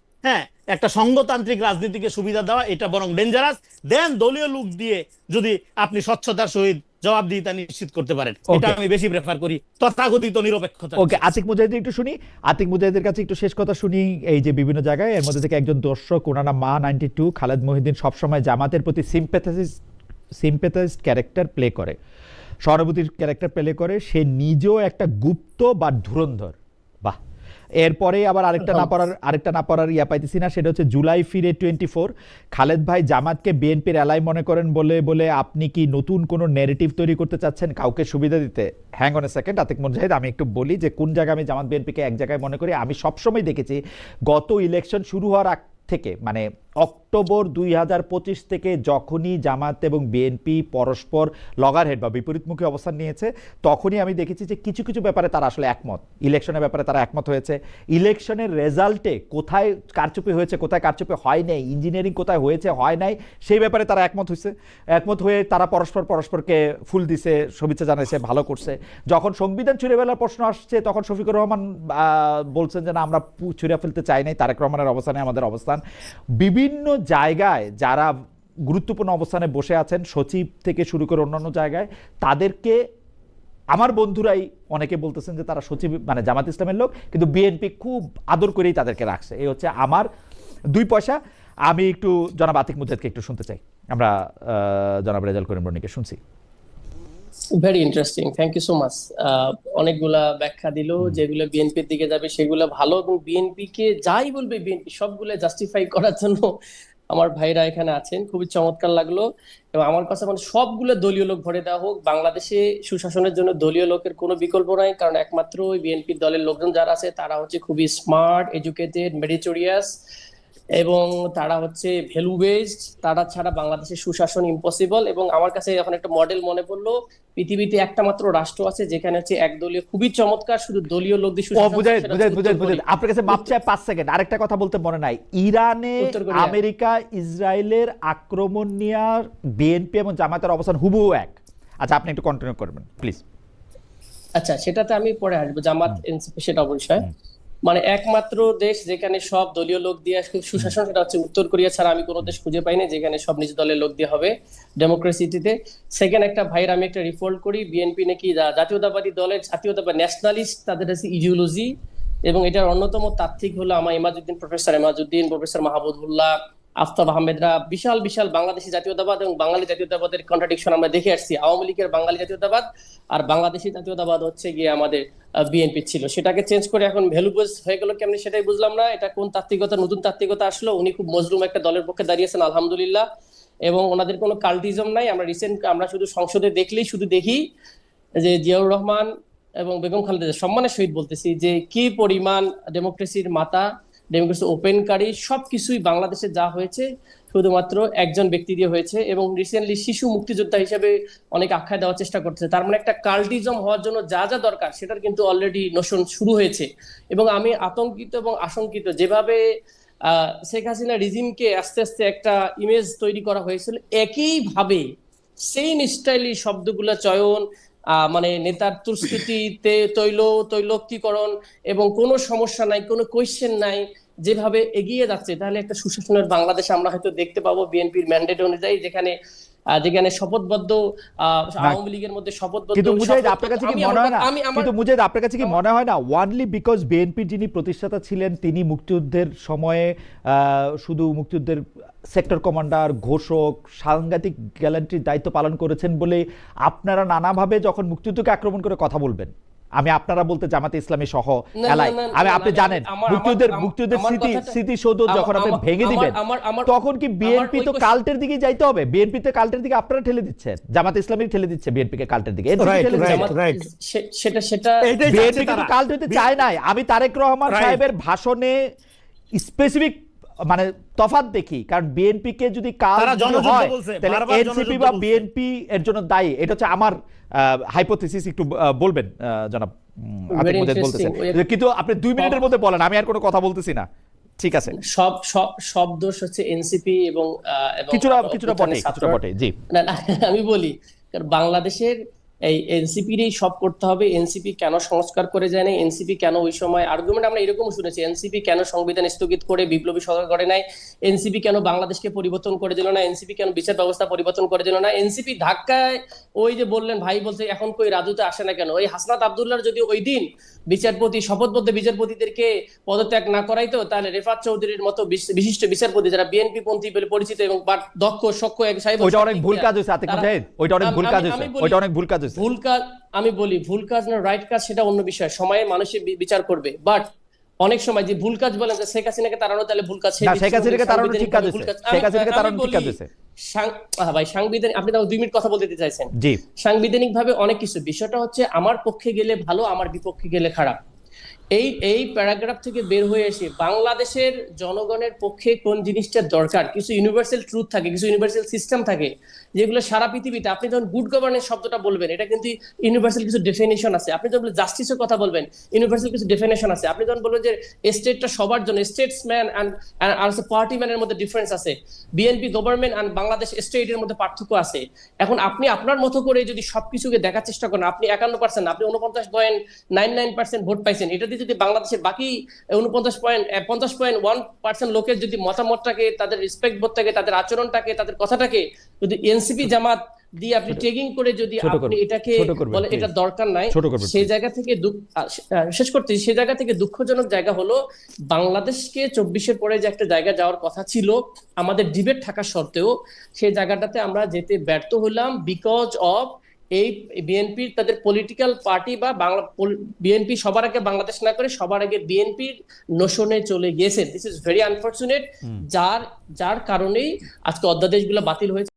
একটা সংঘতান্ত্রিক রাজনীতিকে সুবিধা দেওয়া, এটা বরং ডেঞ্জারাস। দেন দলীয় লোক দিয়ে যদি আপনি স্বচ্ছতার সহিত জবাবদিহিতা নিশ্চিত করতে পারেন, এটা আমি বেশি প্রেফার করি তথাকথিত নিরপেক্ষতা। ওকে, আতিক মুজাহিদের একটু শুনি, আতিক মুজাহিদের কাছে একটু শেষ কথা শুনি। এই যে বিভিন্ন জায়গায়, এর মধ্যে থেকে একজন দর্শক, ওনার নাম মা 92, খালেদ মহিউদ্দিন সবসময় জামাতের প্রতি সিম্প্যাথাইজড ক্যারেক্টার প্লে করে, সহানুভূতির ক্যারেক্টার প্লে করে, সে নিজেও একটা গুপ্ত বা ধুরন্ধর। বাহ। এরপরে আবার আরেকটা না পড়ার ইয়া পাইতেছি না, সেটা হচ্ছে জুলাই ফিরে 24। খালেদ ভাই জামাতকে বিএনপির এলাই মনে করেন বলে আপনি কি নতুন কোনো ন্যারেটিভ তৈরি করতে চাচ্ছেন কাউকে সুবিধা দিতে? Hang on a second Atiq Mujahid, আমি একটু বলি যে কোন জায়গায় আমি জামাত বিএনপিকে এক জায়গায় মনে করি। আমি সবসময় দেখেছি গত ইলেকশন শুরু হওয়ার আগ থেকে, মানে অক্টোবর 2025 থেকে যখনই জামাত এবং বিএনপি পরস্পর লগারহেড বা বিপরীতমুখী অবস্থান নিয়েছে, তখনই আমি দেখেছি যে কিছু কিছু ব্যাপারে তারা আসলে একমত। ইলেকশনের ব্যাপারে তারা একমত হয়েছে, ইলেকশনের রেজাল্টে কোথায় কারচুপি হয়েছে, কোথায় কারচুপি হয় নাই, ইঞ্জিনিয়ারিং কোথায় হয়েছে হয় নাই, সেই ব্যাপারে তারা একমত হয়ে তারা পরস্পরকে ফুল দিছে, শুভেচ্ছা জানাইছে, ভালো করছে। যখন সংবিধান ছুঁড়ে ফেলার প্রশ্ন আসছে, তখন শফিকুর রহমান বলছেন যে না, আমরা ছুঁড়ে ফেলতে চাই নাই, তারেক রহমানের অবস্থানে আমাদের অবস্থান। বিভিন্ন জায়গায় যারা গুরুত্বপূর্ণ অবস্থানে বসে আছেন, সচিব থেকে শুরু করে অন্যান্য জায়গায়, তাদেরকে আমার বন্ধুরাই অনেকে বলতেছেন যে তারা সচিব মানে জামাত ইসলামের লোক, কিন্তু বিএনপি খুব আদর করেই তাদেরকে রাখছে। এই হচ্ছে আমার 2 পয়সা। আমি একটু জনাব আতিক মুজাহিদকে একটু শুনতে চাই। আমরা জনাব রেজাউল করিম রনিকে শুনছি। Very interesting, thank you so much. অনেকগুলা ব্যাখ্যা দিল, যেগুলো বিএনপির দিকে যাবে সেগুলো ভালো, এবং বিএনপি কে যাই বলবে বিএনপি সবগুলো জাস্টিফাই করার জন্য আমার ভাইরা এখানে আছেন, খুবই চমৎকার লাগলো। এবং আমার কাছে মানে সবগুলো দলীয় লোক ভরে দেওয়া হোক, বাংলাদেশে সুশাসনের জন্য দলীয় লোকের কোনো বিকল্প নাই, কারণ একমাত্র বিএনপির দলের লোকজন যারা আছে তারা হচ্ছে খুবই স্মার্ট, এডুকেটেড, মেরিটোরিয়াস, এবং তারা হচ্ছে ভ্যালু বেসড। তারা ছাড়া বাংলাদেশের সুশাসন ইম্পসিবল। এবং আমার কাছে এখন একটা মডেল মনে পড়লো, পৃথিবীতে একটা মাত্র রাষ্ট্র আছে যেখানে হচ্ছে একদলীয় খুবই চমৎকার, শুধু দলীয় লোক দিয়ে ও সুশাসন, বুঝাই সেটা বুঝাই হচ্ছে বুঝাই উত্তর বুঝাই কোরিয়া। আপনার কাছে মাপ চাই 5 সেকেন্ড, আরেকটা কথা বলতে মনে নাই। ইরানে উত্তর কোরিয়া। আমেরিকা ইসরায়েলের আক্রমণ নিয়ে বিএনপি এবং জামায়াতের অবস্থান হুবহু এক। আচ্ছা, আপনি একটু কন্টিনিউ করবেন প্লিজ। আচ্ছা, সেটাতে আমি পরে আসবো, জামাত এনসিপি সেটা অবশ্যই। মানে একমাত্র দেশ যেখানে সব দলীয় লোক দিয়ে সুশাসন, সেটা হচ্ছে উত্তর কোরিয়া, ছাড়া আমি কোনো দেশ খুঁজে পাইনি যেখানে সব নিজ দলের লোক দিয়ে হবে ডেমোক্রেসিতে। সেকেন্ড, একটা ভাইয়ের আমি একটা রিপোর্ট করি, বিএনপি নাকি জাতীয়তাবাদী দলের, জাতীয়তাবাদী ন্যাশনালিস্ট তাদের কাছে ইডিওলজি, এবং এটার অন্যতম তাত্ত্বিক হলো আমার ইমাজউদ্দিন, প্রফেসর ইমাজউদ্দিন, প্রফেসর মাহমুদুল্লাহ, আফতাব আহমেদরা। বিশাল বিশাল বাংলাদেশি জাতীয়তাবাদ এবং বাঙালি জাতীয়তাবাদের কন্ট্রাডিকশন আমরা দেখে আসছি। আওয়ামী লীগের বাঙালি জাতীয়তাবাদ আর বাংলাদেশি জাতীয়তাবাদ হচ্ছে গিয়ে আমাদের বিএনপি ছিল, সেটাকে চেঞ্জ করে এখন ভ্যালু বেস হয়ে গেল কেমনি সেটাই বুঝলাম না। এটা কোন তাত্ত্বিকতা, নতুন তাত্ত্বিকতা আসলো। উনি খুব মজলুম একটা দলের পক্ষে দাঁড়িয়েছেন আলহামদুলিল্লাহ, এবং ওনাদের কোনো কাল্টিজম নাই। আমরা শুধু সংসদে দেখলেই শুধু দেখি যে জিয়াউর রহমান এবং বেগম খালেদা, সম্মানের সহিত বলতেছি, যে কি পরিমাণ ডেমোক্রেসির মাতা, ডেমোক্রেসি ওপেনকারী, সবকিছুই বাংলাদেশে যা হয়েছে শুধুমাত্র একজন ব্যক্তি দিয়ে হয়েছে। এবং রিসেন্টলি শিশু মুক্তিযোদ্ধা হিসেবে অনেক আখ্যা দেওয়ার চেষ্টা করছে। তার মানে একটা কাল্টিজম হওয়ার জন্য যা যা দরকার সেটার কিন্তু অলরেডি নোশন শুরু হয়েছে। এবং আমি আতঙ্কিত এবং আশঙ্কিত, যেভাবে শেখ হাসিনা রিজিমকে আস্তে আস্তে একটা ইমেজ তৈরি করা হয়েছিল, একইভাবে সেম স্টাইলি শব্দগুলা চয়ন, মানে নেতার তুষ্টিতে তৈলোক্তিকরণ, এবং কোনো সমস্যা নাই, কোনো কোয়েশ্চেন নাই, যেভাবে এগিয়ে যাচ্ছে, তাহলে একটা সুশাসনের বাংলাদেশ আমরা হয়তো দেখতে পাবো বিএনপির ম্যান্ডেট অনুযায়ী, যেখানে যেখানে শপথবদ্ধ আওয়ামী লীগের মধ্যে শপথবদ্ধ। কিন্তু মুজাহিদ, আপনার কাছে কি মনে হয় না, কিন্তু মুজাহিদ আপনার কাছে কি মনে হয় না, ওয়ানলি বিকজ বিএনপির যিনি প্রতিষ্ঠাতা ছিলেন তিনি মুক্তিযুদ্ধের সময়ে শুধু মুক্তিযুদ্ধের সেক্টর কমান্ডার, ঘোষক, সাংঘাতিক গ্যালান্ট্রির দায়িত্ব পালন করেছেন বলে আপনারা নানাভাবে যখন মুক্তিযুদ্ধকে আক্রমণ করে কথা বলবেন, আমি আপনারা বলতে জামাতে ইসলামী সহ এলাই, আপনি জানেন মুক্তিযুদ্ধের স্মৃতিসৌধ যখন আপনি ভেঙে দিবেন, তখন কি বিএনপি তো কাল্টের দিকে যাইতে হবে? বিএনপি তো কাল্টের দিকে আপনারা ঠেলে দিচ্ছেন, জামাতে ইসলামী ঠেলে দিচ্ছে বিএনপি কে কাল্টের দিকে। সেটা বিএনপি কিন্তু কাল্ট হতে চায় নাই। আমি তারেক রহমান সাহেবের ভাষণে স্পেসিফিক মানে তফাৎ দেখি, কারণ বিএনপি কে যদি কাল হয় তাহলে এনসিপি বা বিএনপি এর জন্য দায়ী। এটা হচ্ছে আমার হাইপোথিসিস, একটু বলবেন জনাব আতিক মুজাহিদ বলতেছেন, কিন্তু আপনি 2 মিনিটের মধ্যে বলেন, আমি আর কোনো কথা বলতেছি না। ঠিক আছে, সব দোষ হচ্ছে এনসিপি এবং কিছুটা বটে। জি, না আমি বলি, কারণ বাংলাদেশের এই এনসিপিরই সব করতে হবে। এনসিপি কেন সংস্কার করে যায় না, এনসিপি কেন ওই সময় আর্গুমেন্ট আমরা এরকম শুনেছি, এনসিপি কেন সংবিধান স্থগিত করে বিপ্লবী সরকার করে নাই, এনসিপি কেন বাংলাদেশকে পরিবর্তন করে দিল না, এনসিপি কেন বিচার ব্যবস্থা পরিবর্তন করে দিল না, এনসিপি ধাক্কায় ওই যে বললেন ভাই বলছে এখন কই রাজুতে আসে না কেন, ওই হাসনাত আব্দুল্লাহর যদি ওই দিন বিচারপতি শপথবদ্ধ বিচারপতিদেরকে পদত্যাগ না করাইতো, তাহলে রেফাত চৌধুরীর মতো বিশিষ্ট বিচারপতি যারা বিএনপি পন্থী বলে পরিচিত এবং দক্ষ সক্ষ এক সাহেব, ওইটা অনেক ভুল কাজ হয়েছে আতিক মুজাহিদ, ওইটা অনেক ভুল কাজ হয়েছে, ওইটা অনেক ভুল কাজ হয়েছে। ভুল কাজ আমি বলি, ভুল কাজ না রাইট কাজ সেটা অন্য বিষয়, সময়ে মানুষের বিচার করবে। বাট অনেক সময় যে ভুল কাজ বলেন যে শেখ হাসিনাকে তাড়ানো, তাহলে ভুল কাজ। শেখ হাসিনাকে তাড়ানো ঠিক কাজ হয়েছে, শেখ হাসিনাকে তাড়ানো ঠিক কাজ হয়েছে ভাই। সাংবিধানিক, আপনি তাও 2 মিনিট কথা বলতে চাইছেন। জি, সাংবিধানিক ভাবে অনেক কিছু, বিষয়টা হচ্ছে আমার পক্ষে গেলে ভালো, আমার বিপক্ষে গেলে খারাপ। এই প্যারাগ্রাফ থেকে বের হয়ে এসে বাংলাদেশের জনগণের পক্ষে কোন জিনিসটা দরকার, কিছু ইউনিভার্সাল ট্রুথ থাকে, কিছু ইউনিভার্সাল সিস্টেম থাকে যেগুলো সারা পৃথিবীতে, আপনি যখন গুড গভর্নেন্স শব্দটা বলবেন এটা কিন্তু ইউনিভার্সাল কিছু ডেফিনেশন আছে। আপনি যখন জাস্টিসের কথা বলবেন ইউনিভার্সাল কিছু ডেফিনেশন আছে। আপনি যখন বলবেন যে স্টেটটা সবার জন্য, স্টেটসম্যান আর পার্টি ম্যানের মধ্যে ডিফারেন্স আছে, বিএনপি গভর্নমেন্ট আর বাংলাদেশ স্টেটের মধ্যে পার্থক্য আছে। এখন আপনি আপনার মতো করে যদি সবকিছুকে দেখার চেষ্টা করেন, আপনি 51%, আপনি 49.99% ভোট পাইছেন, এটা যদি বাংলাদেশের বাকি 50.1% লোকের যদি মতামতটাকে, তাদের রেসপেক্ট বোধটাকে, তাদের আচরণটাকে, তাদের কথাটাকে যদি এনসিপি জামাত দিয়ে আপনি ট্রেকিং করে যদি আপনি এটাকে বলে এটা দরকার নাই, সেই জায়গা থেকে শেষ করতে, সেই জায়গা থেকে দুঃখজনক জায়গা হলো বাংলাদেশকে 24-এর পরে যে একটা জায়গা যাওয়ার কথা ছিল আমাদের ডিবেট থাকা সত্ত্বেও, সেই জায়গাটাতে আমরা যেতে ব্যর্থ হলাম বিকজ অফ এই বিএনপির তাদের পলিটিক্যাল পার্টি বা বাংলা বিএনপি সবার আগে বাংলাদেশ না করে সবার আগে বিএনপির নোশনে চলে গিয়েছে। দিস ইজ ভেরি আনফরচুনেট, যার কারণেই আজকে অধ্যাদেশগুলো বাতিল হয়েছে।